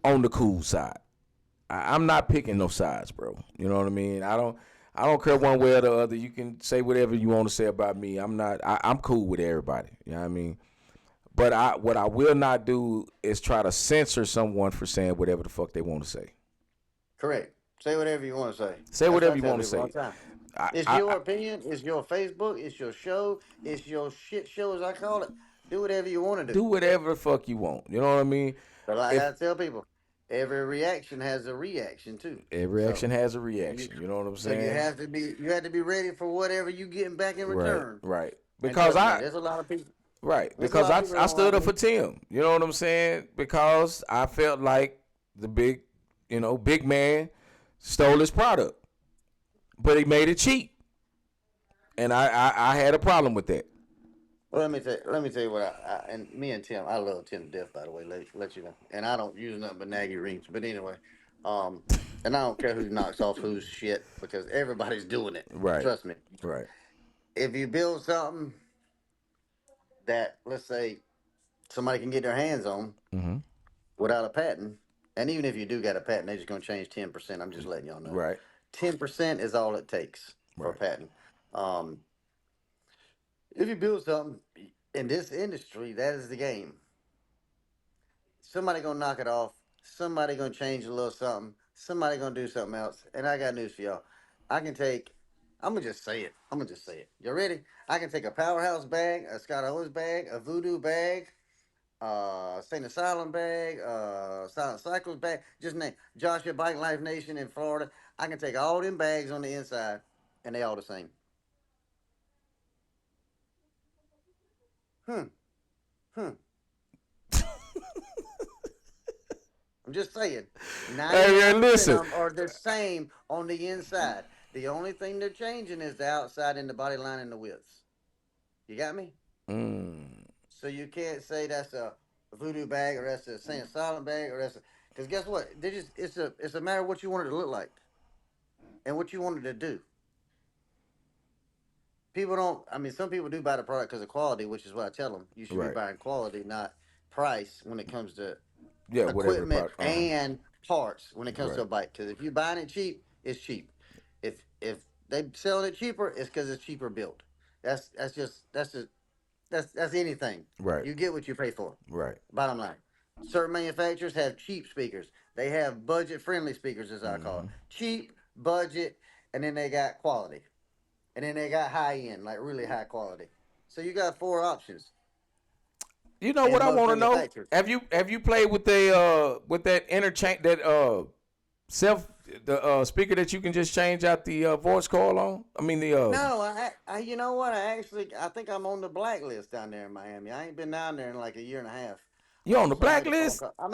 on the cool side. I'm not picking no sides, bro. You know what I mean? I don't care one way or the other. You can say whatever you want to say about me. I'm cool with everybody. You know what I mean? But what I will not do is try to censor someone for saying whatever the fuck they want to say. correct. Say whatever you want to say. Say That's what whatever I you tell want to people all say. the time. I, It's I, your I, opinion. It's your Facebook. It's your show. It's your shit show, as I call it. Do whatever you want to do do. whatever the fuck you want. You know what I mean? But like If I tell people, every reaction has a reaction too. every So action has a you, reaction, you know what I'm so you saying? have to be ready for whatever you getting back in Right, return. right. And Because trust me, I there's a lot of people. right There's a because lot of I people that I don't like stood up me. for Tim. You know what I'm saying? Because I felt like the big man stole his product, but he made it cheap, and I had a problem with that. Well, let me tell you what and me and Tim, I love Tim to death, by the way. Let you know, and I don't use nothing but Nagy rings. But anyway, um, and I don't care who knocks off whose shit because everybody's doing it. Right, Trust me. right. If you build something that, let's say, somebody can get their hands on Mm-hmm. without a patent, and even if you do got a patent, they're just gonna change 10%. I'm just letting y'all know. Right, 10% is all it takes for a right, patent. Um, if you build something in this industry, that is the game. Somebody gonna knock it off. Somebody gonna change a little something. Somebody gonna do something else. And I got news for y'all. I can take. I'm gonna just say it. I'm gonna just say it. You ready? I can take a Powerhouse bag, a Scott Owens bag, a Voodoo bag, Saint Asylum bag, Silent Cycles bag. Just name Joshua Bike Life Nation in Florida. I can take all them bags on the inside, and they all the same. Hmm. Hmm. I'm just saying, Hey, man, 99% listen. of them are the same on the inside. The only thing they're changing is the outside and the body line and the widths. You got me? Mm, So you can't say that's a voodoo bag or that's a Saint Silent bag or that's a because guess what? They just it's a matter of what you want it to look like and what you wanted to do. People don't. I mean, some people do buy the product because of quality, which is what I tell them. You should be right. buying quality, not price, when it comes to Yeah, whatever the equipment product. and parts when it comes to Right, a bike. Because if you're buying it cheap, it's cheap. If they selling it cheaper, it's because it's cheaper built. That's anything. right, You get what you pay for. right. Bottom line. Certain manufacturers have cheap speakers. They have budget friendly speakers, as I call it. Mm-hmm. Cheap, budget, and then they got quality. And then they got high end, like really high quality. So you got four options You know what in I most want to know? manufacturers. Have you played with with that interchange that self the speaker that you can just change out the voice coil on? I mean the No, you know what? I think I'm on the blacklist down there in Miami. I ain't been down there in like a year and a half. you on the So I made a phone blacklist? call. I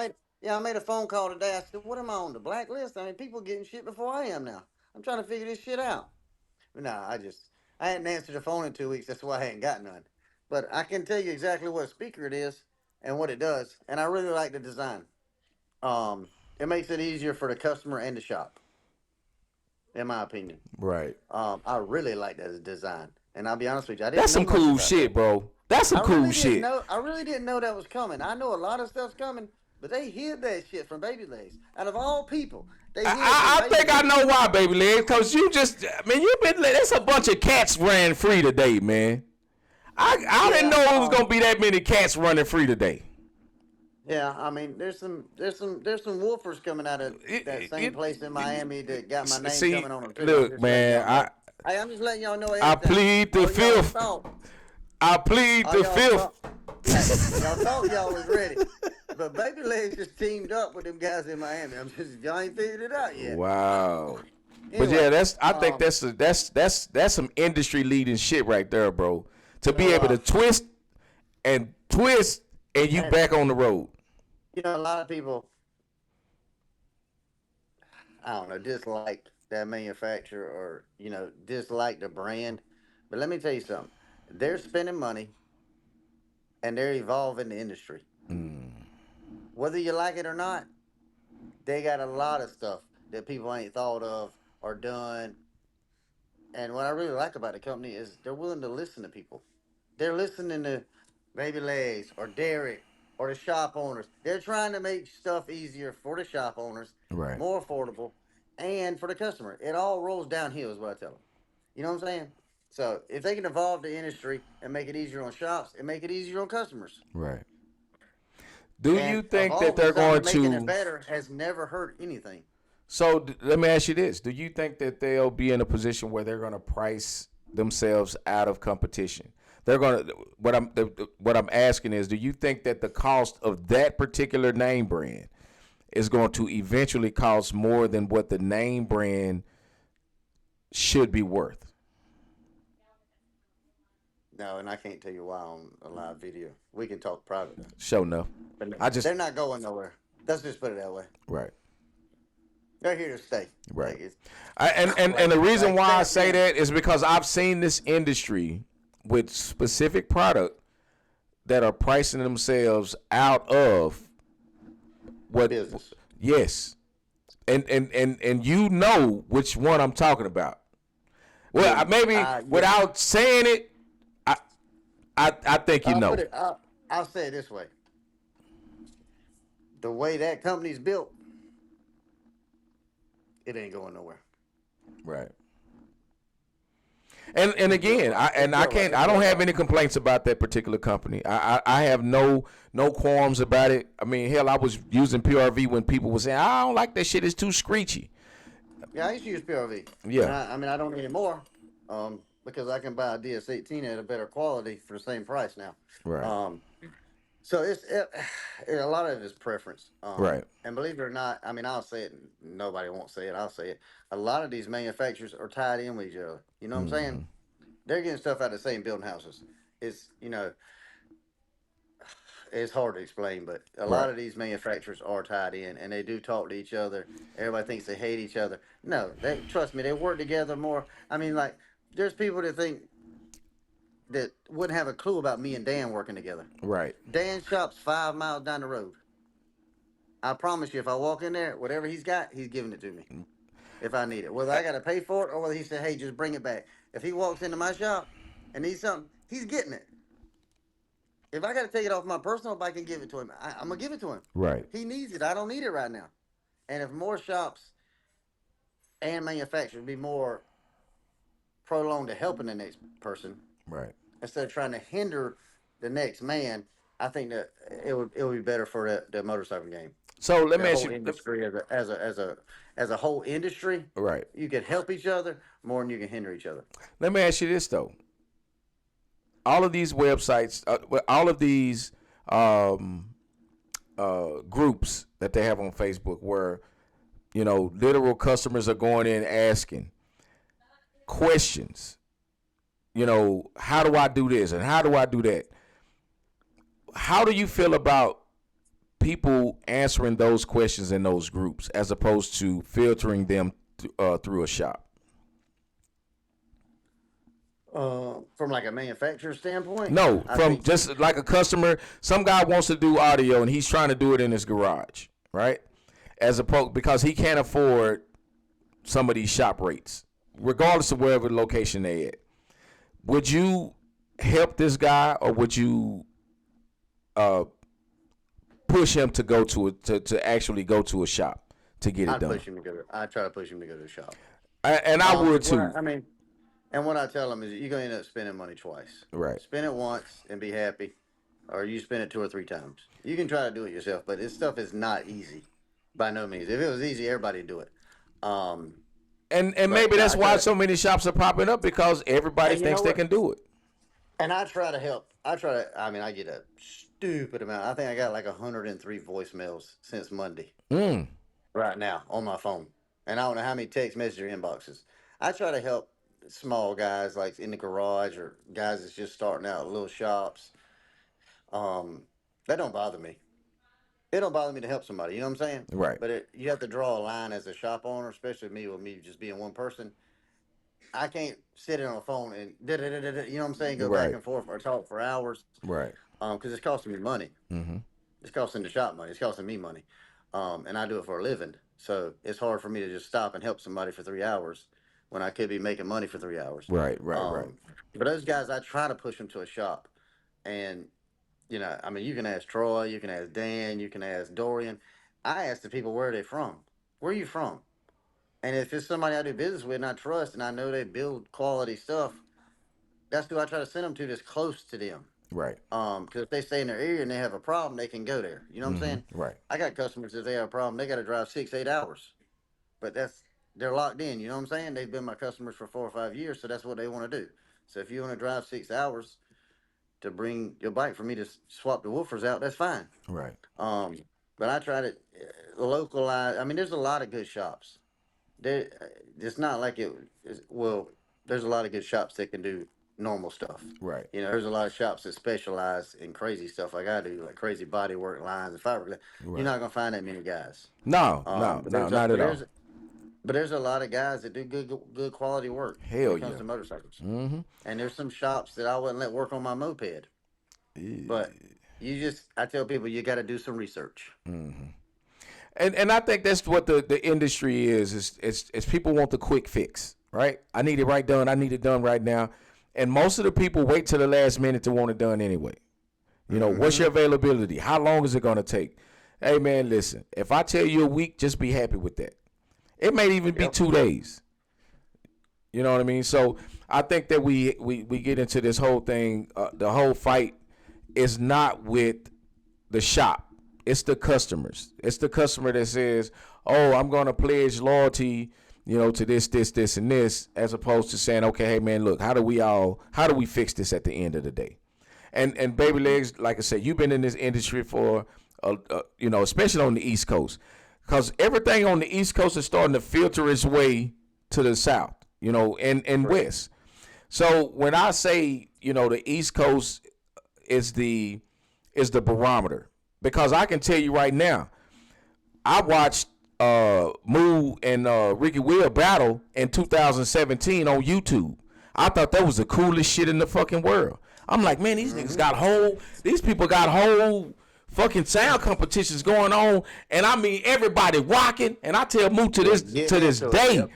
made a phone call today. I said, "What am I on the blacklist? I mean, people getting shit before I am now. I'm trying to figure this shit out." But nah, I hadn't answered the phone in 2 weeks. That's why I hadn't got none. But I can tell you exactly what speaker it is and what it does, and I really like the design. It makes it easier for the customer and the shop, in my opinion. Right. I really like that design, and I'll be honest with you, I That's didn't know some much cool about that. shit, bro. That's some cool shit. I really didn't know that was coming. I know a lot of stuff's coming, but they hid that shit from Baby Legs. Out of all people, they hid it from I Baby think I Legs. know why, baby legs. Cause you just, man, you been. There's a bunch of cats ran free today, man. I didn't Yeah, know it was gonna be that many cats running free today. yeah. I mean, there's some woofers coming out of that same place in Miami that got my name See, coming on them too. I'm look, just letting man. y'all know. I'm just letting y'all know I everything. plead the All y'all fifth. thought, I plead All the y'all fifth. thought, hey, y'all thought y'all was ready, but Baby Legs just teamed up with them guys in Miami. I'm just y'all ain't figured it out yet. Wow. But Anyway, yeah, I think that's some industry leading shit right there, bro. To be able uh, to twist and you and back on the road. a lot of people, I don't know, dislike that manufacturer or dislike the brand. But let me tell you something. They're spending money and they're evolving the industry. Whether you like it or not, they got a lot of stuff that people ain't thought of or done. And what I really like about the company is they're willing to listen to people. They're listening to Baby Legs or Derek or the shop owners. They're trying to make stuff easier for the shop owners, Right. more affordable, and for the customer. It all rolls downhill, is what I tell them. You know what I'm saying? So if they can evolve the industry and make it easier on shops and make it easier on customers, Right. Do and you think that evolving they're something going and making it to? better has never hurt anything. So let me ask you this: do you think that they'll be in a position where they're going to price themselves out of competition? They're going to. What I'm asking is, do you think that the cost of that particular name brand is going to eventually cost more than what the name brand should be worth? No, and I can't tell you why on a live video. We can talk private, Sure enough. but I just they're not going nowhere. Let's just put it that way. right. They're here to stay. Right. Like it's, And the reason like why I Fat say Man. that is because I've seen this industry with specific product that are pricing themselves out of what Business. yes. And you know which one I'm talking about. Well, maybe Yeah. without saying it, I think you I'll know. put it. I'll say it this way: the way that company's built, it ain't going nowhere. Right. And again, I can't. I don't have any complaints about that particular company. I have no qualms about it. I mean, hell, I was using PRV when people were saying I don't like that shit. It's too screechy. Yeah, I used to use PRV. Yeah. And I mean, I don't anymore, because I can buy a DS18 at a better quality for the same price now. Right. So a lot of it is preference. Right. And believe it or not, I mean, I'll say it. Nobody won't say it. I'll say it. A lot of these manufacturers are tied in with each other. You know what I'm saying? They're getting stuff out of the same building houses. It's it's hard to explain, but a lot of these manufacturers are tied in, and they do talk to each other. Everybody thinks they hate each other. No, they trust me. They work together more. I mean, like there's people that think that wouldn't have a clue about me and Dan working together. Right. Dan's shop's 5 miles down the road. I promise you, if I walk in there, whatever he's got, he's giving it to me if I need it. Whether I got to pay for it or whether he said, "Hey, just bring it back." If he walks into my shop and needs something, he's getting it. If I got to take it off my personal bike and give it to him, I'm gonna give it to him. Right. He needs it. I don't need it right now. And if more shops and manufacturers be more prolonged to helping the next person Right. instead of trying to hinder the next man, I think that it would be better for the motorcycle game. So let The me ask whole you. industry as a whole industry. Right. You can help each other more than you can hinder each other. Let me ask you this though. All of these websites, all of these groups that they have on Facebook, where literal customers are going in asking questions. How do I do this and how do I do that? How do you feel about people answering those questions in those groups as opposed to filtering them through a shop? From like a manufacturer standpoint? No, I from think just like a customer. Some guy wants to do audio and he's trying to do it in his garage, right? As opposed because he can't afford some of these shop rates, regardless of wherever location they at. Would you help this guy, or would you push him to go to actually go to a shop to get it done? I'd try to push him to go to the shop. I would too. And what I tell them is you're going to end up spending money twice. Right. Spend it once and be happy, or you spend it 2 or 3 times. You can try to do it yourself, but this stuff is not easy by no means. If it was easy, everybody'd do it. And maybe that's why so many shops are popping up, because everybody thinks they can do it. And I try to help. I try to. I mean, I get a stupid amount. I think I got like 103 voicemails since Monday Mm. right now on my phone, and I don't know how many text messenger inboxes. I try to help small guys like in the garage or guys that's just starting out little shops. Um, that don't bother me. It don't bother me to help somebody. You know what I'm saying? Right. But you have to draw a line as a shop owner, especially me with me just being one person. I can't sit in on the phone and you know what I'm saying, go back Right. and forth or talk for hours, Right. because it's costing me money. Mm-hmm. It's costing the shop money. It's costing me money, and I do it for a living. So it's hard for me to just stop and help somebody for 3 hours when I could be making money for 3 hours. Right. Right. Right. But those guys, I try to push them to a shop, and I mean, you can ask Troy, you can ask Dan, you can ask Dorian. I ask the people where they're from. Where are you from? And if it's somebody I do business with and I trust and I know they build quality stuff, that's who I try to send them to that's close to them. Right. Because if they stay in their area and they have a problem, they can go there. You know what I'm saying? Right. I got customers if they have a problem, they got to drive 6, 8 hours, but they're locked in. You know what I'm saying? They've been my customers for 4 or 5 years, so that's what they want to do. So if you want to drive 6 hours to bring your bike for me to swap the woofers out, that's fine. Right. But I try to localize. I mean, there's a lot of good shops. There, it's not like it. Well, there's a lot of good shops that can do normal stuff. Right. There's a lot of shops that specialize in crazy stuff like I do, like crazy body work lines and fiberglass. Right. You're not gonna find that many guys. No. But No. there's Not at all. but there's a lot of guys that do good quality work Hell when it comes yeah. to motorcycles. Mm-hmm. And there's some shops that I wouldn't let work on my moped. But I tell people you got to do some research. Mm-hmm. And I think that's what the industry is people want the quick fix, right? I need it right done. I need it done right now. And most of the people wait till the last minute to want it done anyway. What's your availability? How long is it going to take? Hey, man, listen, if I tell you a week, just be happy with that. It may even be 2 days. You know what I mean? So I think that we get into this whole thing. The whole fight is not with the shop. It's the customers. It's the customer that says, "Oh, I'm going to pledge loyalty, to this, and this," as opposed to saying, "Okay, hey man, look, how do we fix this at the end of the day?" And Baby Legs, like I said, you've been in this industry for, especially on the East Coast, because everything on the East Coast is starting to filter its way to the South, and West. So when I say, the East Coast is the barometer. Because I can tell you right now, I watched Moo and Ricky Will battle in 2017 on YouTube. I thought that was the coolest shit in the fucking world. I'm like, man, these niggas got these people got whole fucking sound competitions going on, and I mean everybody rocking. And I tell Moo to this day, yep.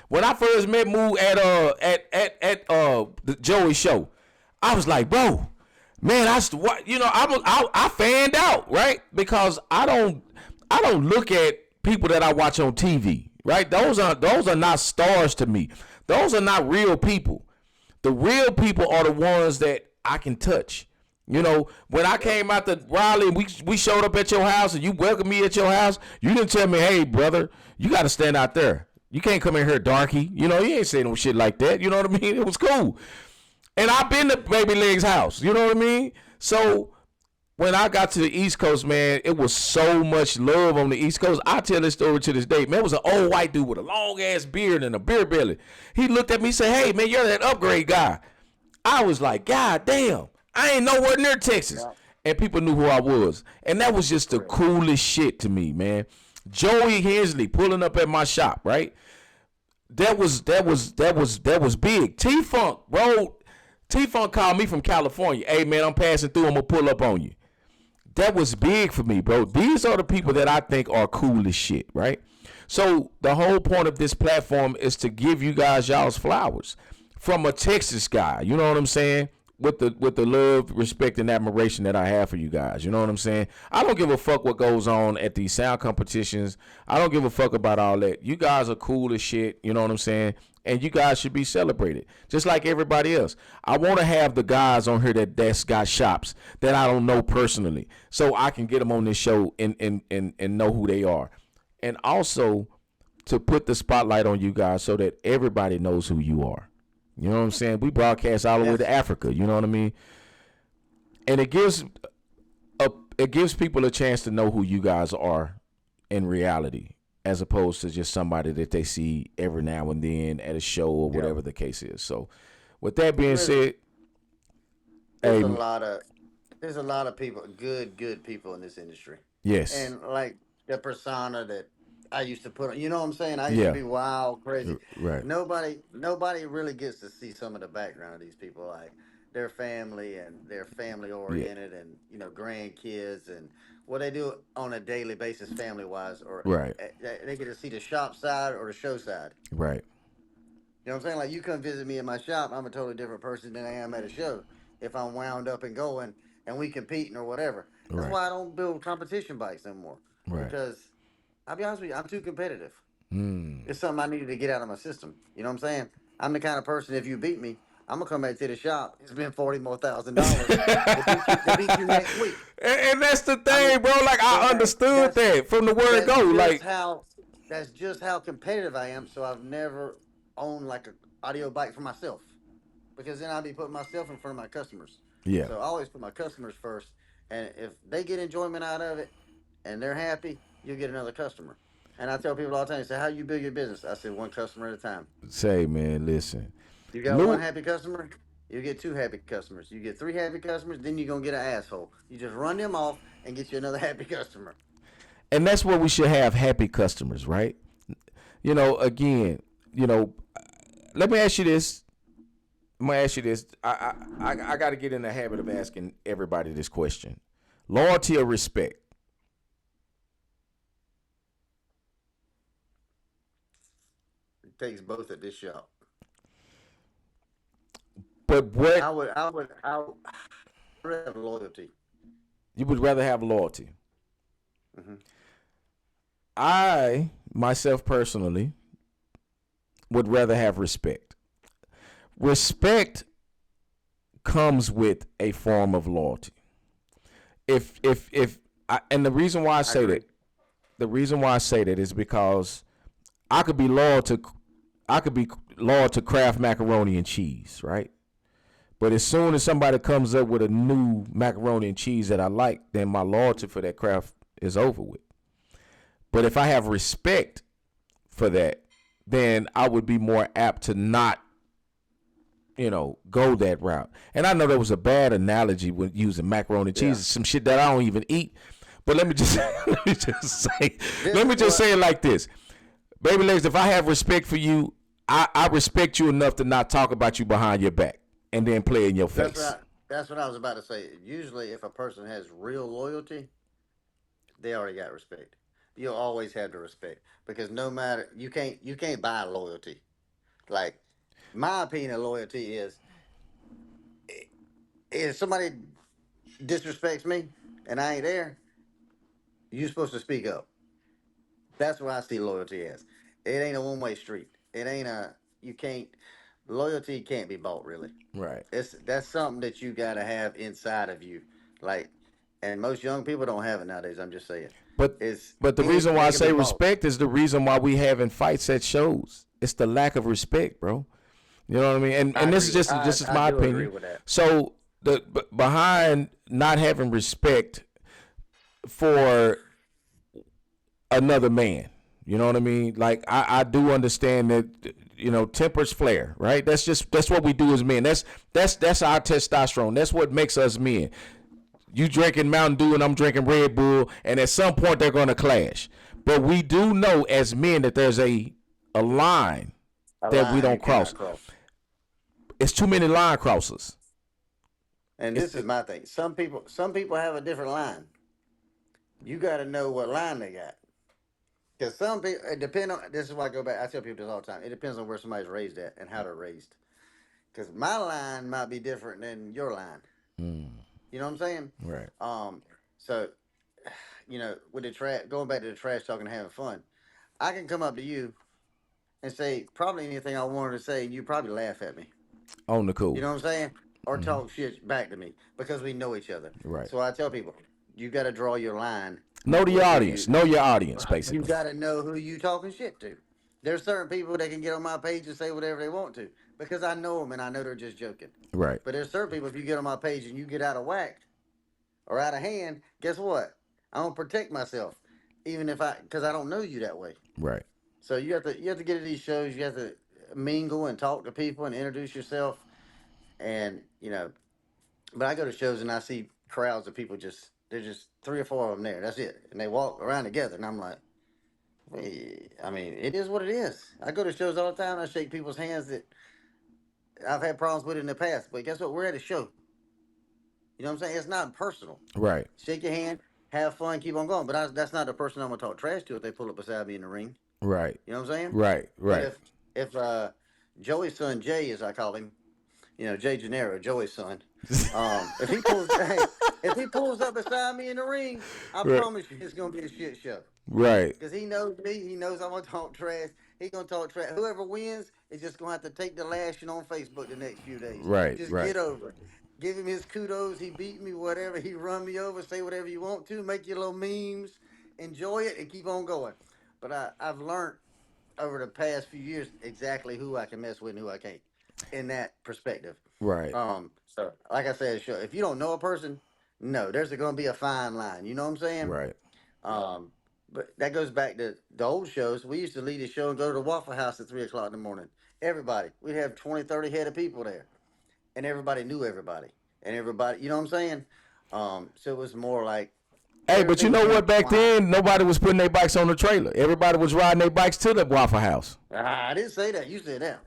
When I first met Moo at the Joey show, I was like, bro. Man, I fanned out, right? Because I don't look at people that I watch on TV, right? Those are not stars to me. Those are not real people. The real people are the ones that I can touch. When I came out to Raleigh, we showed up at your house and you welcomed me at your house. You didn't tell me, "Hey, brother, you got to stand out there. You can't come in here, darky." You ain't saying no shit like that. You know what I mean? It was cool. And I've been to Baby Legs' house. You know what I mean? So when I got to the East Coast, man, it was so much love on the East Coast. I tell this story to this day. Man, it was an old white dude with a long-ass beard and a beer belly. He looked at me and said, "Hey, man, you're that Upgrade guy." I was like, God damn, I ain't nowhere near Texas. Yeah. And people knew who I was. And that was just the coolest shit to me, man. Joey Hensley pulling up at my shop, right? That was big. T-Funk, bro. T-Funk called me from California. "Hey, man, I'm passing through. I'm going to pull up on you." That was big for me, bro. These are the people that I think are cool as shit, right? So the whole point of this platform is to give you guys y'all's flowers from a Texas guy. You know what I'm saying? With the love, respect, and admiration that I have for you guys. You know what I'm saying? I don't give a fuck what goes on at these sound competitions. I don't give a fuck about all that. You guys are cool as shit. You know what I'm saying? And you guys should be celebrated, just like everybody else. I want to have the guys on here that's got shops that I don't know personally, so I can get them on this show and know who they are. And also to put the spotlight on you guys so that everybody knows who you are. You know what I'm saying? We broadcast all the way to Africa. You know what I mean? And it gives people a chance to know who you guys are in reality, as opposed to just somebody that they see every now and then at a show or whatever the case is. So, with that being said, there's hey, a lot of there's a lot of people, good people in this industry, yes, and like the persona that I used to put on. You know what I'm saying? I used to yeah, be wild, crazy. right, Nobody really gets to see some of the background of these people, like their family and their family yeah, oriented, and grandkids and what they do on a daily basis, family wise, or right, they get to see the shop side or the show side. right, You know what I'm saying? Like you come visit me in my shop, I'm a totally different person than I am at a show. If I'm wound up and going and we competing or whatever. That's right, why I don't build competition bikes anymore. right. Because I'll be honest with you, I'm too competitive. Mm. It's something I needed to get out of my system. You know what I'm saying? I'm the kind of person if you beat me, I'm gonna come back to the shop. It's been $40,000 to beat you next week. And that's the I mean, thing, bro. Like I understood that's that from the word that's go. just Like, how that's just how competitive I am. So I've never owned like a audio bike for myself because then I'll be putting myself in front of my customers. yeah, So I always put my customers first, and if they get enjoyment out of it and they're happy, you'll get another customer. And I tell people all the time, they say, "How you build your business?" I said, "One customer at a time." say, man, listen, You got one Lou, happy customer, you get two happy customers. You get three happy customers, then you're gonna get an asshole. You just run them off and get you another happy customer. and that's what we should have, happy customers, right? Again, you know, let me ask you this. I'm gonna ask you this. I got to get in the habit of asking everybody this question: loyalty or respect? It takes both at this shop. But what I would have loyalty. you would rather have loyalty? Hmm. I myself personally would rather have respect. Respect comes with a form of loyalty. If and the reason why I I say agree. that, the reason why I say that is because I could be loyal to I could be loyal to Kraft macaroni and cheese, right? But as soon as somebody comes up with a new macaroni and cheese that I like, then my loyalty for that Kraft is over with. But if I have respect for that, then I would be more apt to not, go that route. And I know that was a bad analogy when using macaroni and cheese. Yeah. It's some shit that I don't even eat. But let me just let me just say This let me is just what say it like this. Baby legs, if I have respect for you, I respect you enough to not talk about you behind your back and then play in your that's face. what that's what I was about to say. Usually, if a person has real loyalty, they already got respect. You'll always have the respect because no matter you can't buy loyalty. Like my opinion of loyalty is if somebody disrespects me and I ain't there, you're supposed to speak up. That's what I see loyalty as. It ain't a one way street. It ain't a you can't loyalty can't be bought really. Right. That's something that you gotta have inside of you. Like and most young people don't have it nowadays, I'm just saying. But It's but the any reason why I it can be say bought. respect is the reason why we having fights at shows. It's the lack of respect, bro. You know what I mean? And I and this agree is with just this is I my do agree opinion. with that. So behind not having respect for another man, you know what I mean? Like I do understand that tempers flare, right? That's what we do as men. That's our testosterone. That's what makes us men. You drinking Mountain Dew and I'm drinking Red Bull, and at some point they're going to clash. But we do know as men that there's a line A that we line you don't cross. cannot cross. It's too many line crossers. And It's this is my thing. Some people have a different line. You gotta know what line they got. Because some people it depend on this is why I go back. I tell people this all the time. It depends on where somebody's raised at and how they're raised. Because my line might be different than your line. mm, You know what I'm saying? right, Um, so with the trash, going back to the trash talking and having fun, I can come up to you and say probably anything I wanted to say, and you probably laugh at me. on the You cool, know what I'm saying? Or talk shit back to me because we know each other. right. So I tell people, you got to draw your line Know the with who audience. Know your audience, you basically. got to know who you talking shit to. There's certain people that can get on my page and say whatever they want to because I know them and I know they're just joking. Right. But there's certain people, if you get on my page and you get out of whack or out of hand, guess what? I don't protect myself, even if because I don't know you that way. Right. So you have to get to these shows. You have to mingle and talk to people and introduce yourself, and But I go to shows and I see crowds of people there's just three or four of them there. That's it, and they walk around together, and I'm like, I mean, it is what it is. I go to shows all the time. I shake people's hands that I've had problems with in the past, but guess what? We're at a show. You know what I'm saying? It's not personal. Right. Shake your hand, have fun, keep on going. But that's not the person I'm gonna talk trash to if they pull up beside me in the ring. Right. You know what I'm saying? Right. But Right. if Joey's son Jay, as I call him, Jay Gennaro, Joey's son, if he pulls hey, if he pulls up beside me in the ring, I Right. promise you it's gonna be a shit show. Right. Because he knows me, he knows I'm gonna talk trash. He gonna talk trash. Whoever wins is just gonna have to take the lashing on Facebook the next few days. Right. Just Right. get over it. Give him his kudos. He beat me, whatever. He run me over. Say whatever you want to. Make your little memes. Enjoy it and keep on going. But I've learned over the past few years exactly who I can mess with and who I can't in that perspective. Right. So like I said, sure, if you don't know a person, no, there's going to be a fine line. You know what I'm saying? Right. Um, but that goes back to the old shows. We used to lead a show and go to the Waffle House at 3 o'clock in the morning. Everybody, we'd have 20, 30 head of people there, and everybody knew everybody, and everybody, you know what I'm saying? So it was more like, Hey, but you know what? Back then, nobody was putting their bikes on the trailer. Everybody was riding their bikes to the Waffle House. I didn't say that. You said that.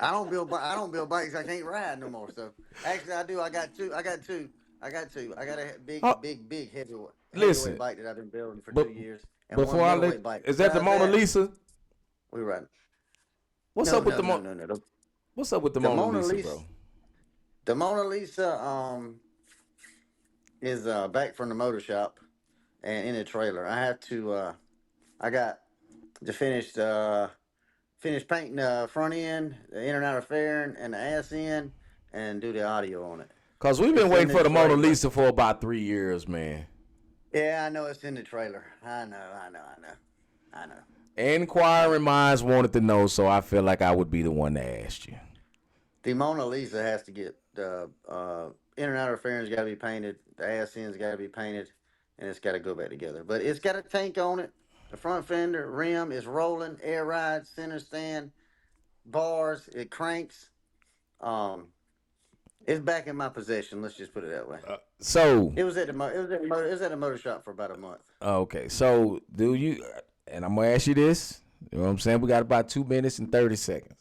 I don't build bikes I can't ride no more. So actually, I do. I got two. I got a big Listen, heavyweight bike that I've been building for but 2 years, and before one I middleweight let, bike. is that the Besides Mona Lisa? We riding. What's No, up with no, the no, Mona? no, no. What's up with the The Mona Mona Lisa, Lisa, bro? the Mona Lisa, is back from the motor shop and in a trailer. I got to finish painting the front end, the inner and outer fairing, and the ass end, and do the audio on it. Cause we've been It's in waiting the for the Mona trailer. Lisa for about 3 years, man. Yeah, I know it's in the trailer. I know. Inquiring minds wanted to know, so I feel like I would be the one to ask you. The Mona Lisa has to get the inner and outer fairings got to be painted, the ass ends got to be painted, and it's got to go back together. But it's got a tank on it. The front fender rim is rolling, air ride, center stand, bars. It cranks. Um, it's back in my possession. Let's just put it that way. So, It was at the motor shop for about a month. okay, so do you? And I'm gonna ask you this. You know what I'm saying? We got about 2 minutes and 30 seconds.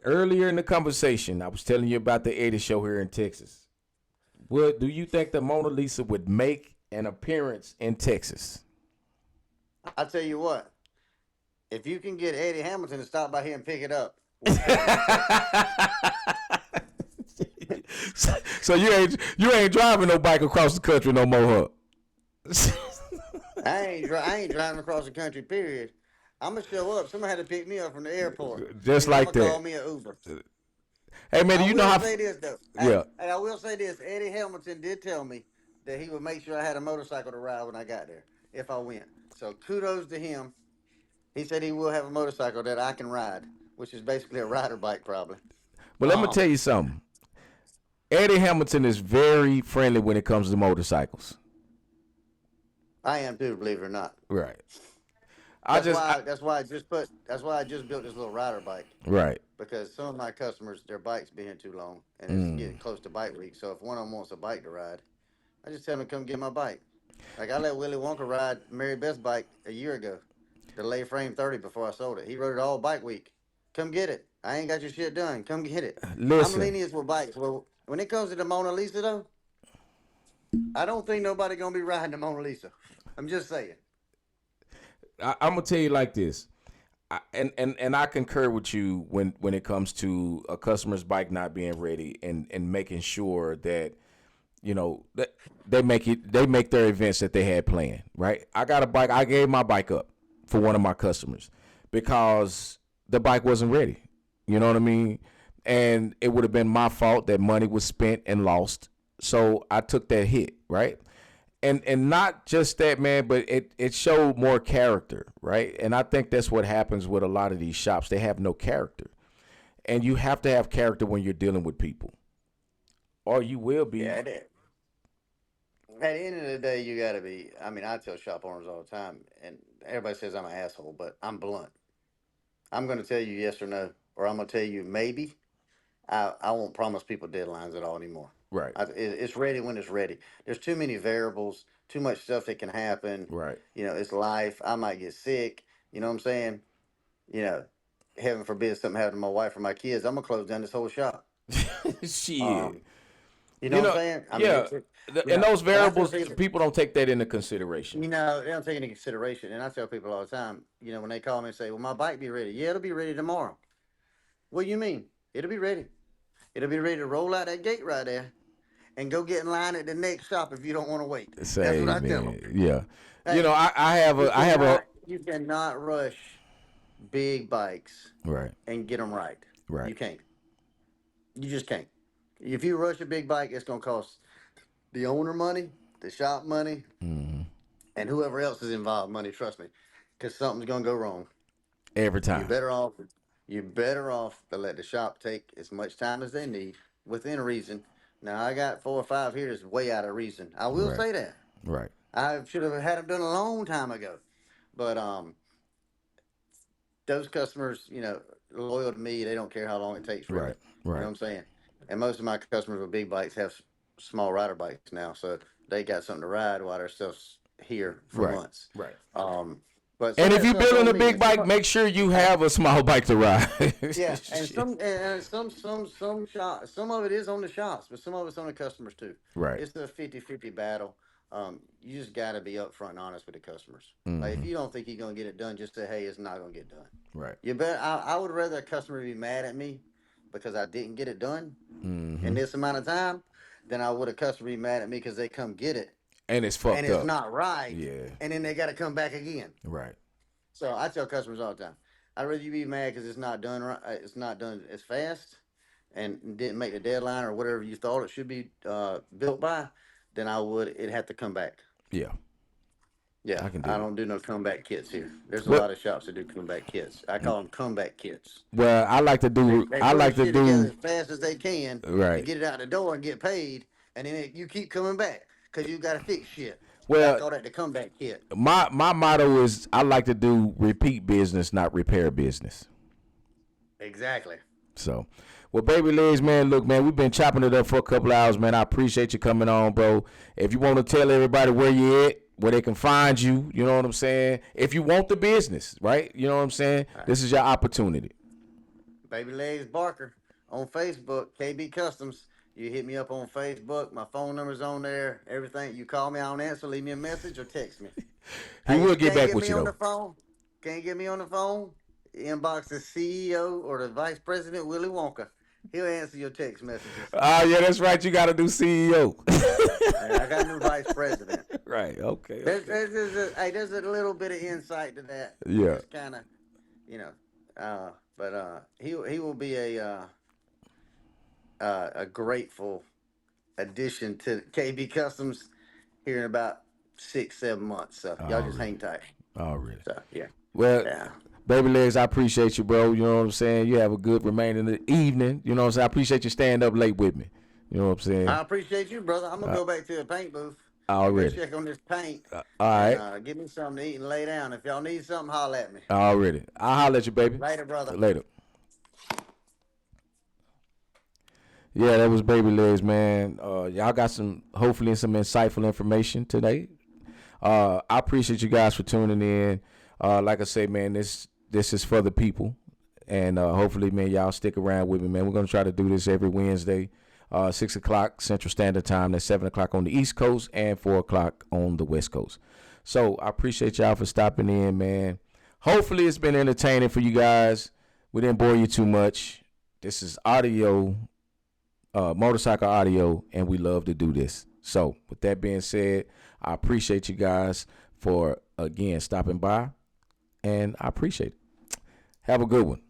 Earlier in the conversation, I was telling you about the Eddie show here in Texas. Do you think the Mona Lisa would make an appearance in Texas? I tell you what, if you can get Eddie Hamilton to stop by here and pick it up. So you ain't driving no bike across the country no more, huh? I ain't driving across the country. Period. I'm gonna show up. Somebody had to pick me up from the airport. Just And like I'm gonna that. call me an Uber. Hey man, do you know how? Say this though. Yeah. Hey, I will say this. Eddie Hamilton did tell me that he would make sure I had a motorcycle to ride when I got there if I went. So kudos to him. He said he will have a motorcycle that I can ride, which is basically a rider bike probably. But let me tell you something. Eddie Hamilton is very friendly when it comes to motorcycles. I am too, believe it or not. Right. That's why I just built this little rider bike. Right. Because some of my customers, their bikes being too long, and it's getting close to bike week. So if one of them wants a bike to ride, I just tell them to come get my bike. Like I let Willie Wonka ride Mary Beth's bike a year ago, the Lay Frame 30 before I sold it. He rode it all bike week. Come get it. I ain't got your shit done. Come get it. Listen. I'm lenient with bikes. Well, when it comes to the Mona Lisa though, I don't think nobody gonna be riding the Mona Lisa. I'm just saying. I'm gonna tell you like this, and I concur with you when it comes to a customer's bike not being ready and making sure that that they make their events that they had planned. Right. I got a bike. I gave my bike up for one of my customers because the bike wasn't ready. You know what I mean? And it would have been my fault that money was spent and lost. So I took that hit. Right. and not just that, man, but it showed more character, right? And I think that's what happens with a lot of these shops. They have no character, and you have to have character when you're dealing with people, or you will be. Yeah, at the end of the day, you got to be. I mean, I tell shop owners all the time, and everybody says I'm an asshole, but I'm blunt. I'm going to tell you yes or no, or I'm going to tell you maybe. I won't promise people deadlines at all anymore. Right, It's ready when it's ready. There's too many variables, too much stuff that can happen. right. It's life. I might get sick. You know what I'm saying? You know, heaven forbid something happened to my wife or my kids. I'm gonna close down this whole shop. Shit. Um, you know what I'm saying? I mean, Yeah. And those but I tell variables, people, people don't take that into consideration. they don't take into consideration. And I tell people all the time, when they call me and say, "Well, my bike be ready," yeah, it'll be ready tomorrow. What do you mean? It'll be ready. It'll be ready to roll out that gate right there and go get in line at the next shop if you don't want to wait. That's Say, what I tell them. man, yeah. Hey, I have a you cannot rush big bikes right, and get them right. right, You can't. You just can't. If you rush a big bike, it's gonna cost the owner money, the shop money, mm-hmm. and whoever else is involved money. Trust me, because something's gonna go wrong. Every You're time. better off. You're better off to let the shop take as much time as they need within reason. Now I got 4 or 5 here that's way out of reason. I will Right, say that. right, I should have had them done a long time ago. But those customers, loyal to me, they don't care how long it takes, really. right, You know right, what I'm saying? And most of my customers with big bikes have small rider bikes now, so they got something to ride while their stuff's here for right, months. right. But some And of if that you're stuff building on a me, big bike, make sure you have a small bike to ride. yeah, and Shit. some of it is on the shops, but some of it's on the customers too. Right. It's a 50-50 battle. You just got to be upfront and honest with the customers. Like Mm-hmm. if you don't think you're gonna get it done, just say, "Hey, it's not gonna get done." Right. You bet. I would rather a customer be mad at me because I didn't get it done in Mm-hmm. this amount of time than I would a customer be mad at me because they come get it And it's and fucked it's up. not right, Yeah. and then they got to come back again. Right. So I tell customers all the time, I'd rather you be mad because it's not done right, it's not done as fast, and didn't make the deadline or whatever you thought it should be built by, than I would it have to come back. Yeah. Yeah, I can I dig it. don't do no comeback kits here. There's a Well, lot of shops that do comeback kits. I call them comeback kits. well, I like to do. They I put the like to shit together do. as fast as they can to Right. get it out the door and get paid, and then you keep coming back because you got to fix shit. I Well, call that the comeback kit. my motto is I like to do repeat business, not repair business. Exactly. So, well, baby legs, man. Look, man, we've been chopping it up for a couple hours, man. I appreciate you coming on, bro. If you want to tell everybody where you at, where they can find you, you know what I'm saying. If you want the business, right? You know what I'm saying. Right. This is your opportunity. Baby Legs Barker on Facebook, KB Customs. You hit me up on Facebook. My phone number's on there. Everything. You call me, I don't answer. Leave me a message or text me. He will get back with you on though. the phone. Can't get me on the phone. Inbox the CEO or the Vice President Willie Wonka. He'll answer your text messages. Oh yeah, that's right. You got to do CEO. And I got a new Vice President. Right. Okay. There's a little bit of insight to that. Yeah. It's kind of, but he will be a grateful addition to KB Customs here in about 6-7 months. So y'all just hang tight. Oh really? So yeah. Well, Yeah. baby legs, I appreciate you, bro. You know what I'm saying? You have a good remaining of the evening. You know what I'm saying? I appreciate you staying up late with me. You know what I'm saying? I appreciate you, brother. I'm gonna go back to the paint booth. Already. Check on this paint. All right. And, give me something to eat and lay down. If y'all need something, holler at me. Already. I'll holler at you, baby. Later, brother. Later. Yeah, that was baby legs, man. Y'all got hopefully some insightful information today. I appreciate you guys for tuning in. Like I say, man, this is for the people, and hopefully, man, y'all stick around with me, man. We're gonna try to do this every Wednesday, 6 o'clock Central Standard Time. That's 7 o'clock on the East Coast and 4 o'clock on the West Coast. So I appreciate y'all for stopping in, man. Hopefully, it's been entertaining for you guys. We didn't bore you too much. This is audio. Motorcycle audio, and we love to do this. So with that being said, I appreciate you guys for again stopping by, and I appreciate it. Have a good one.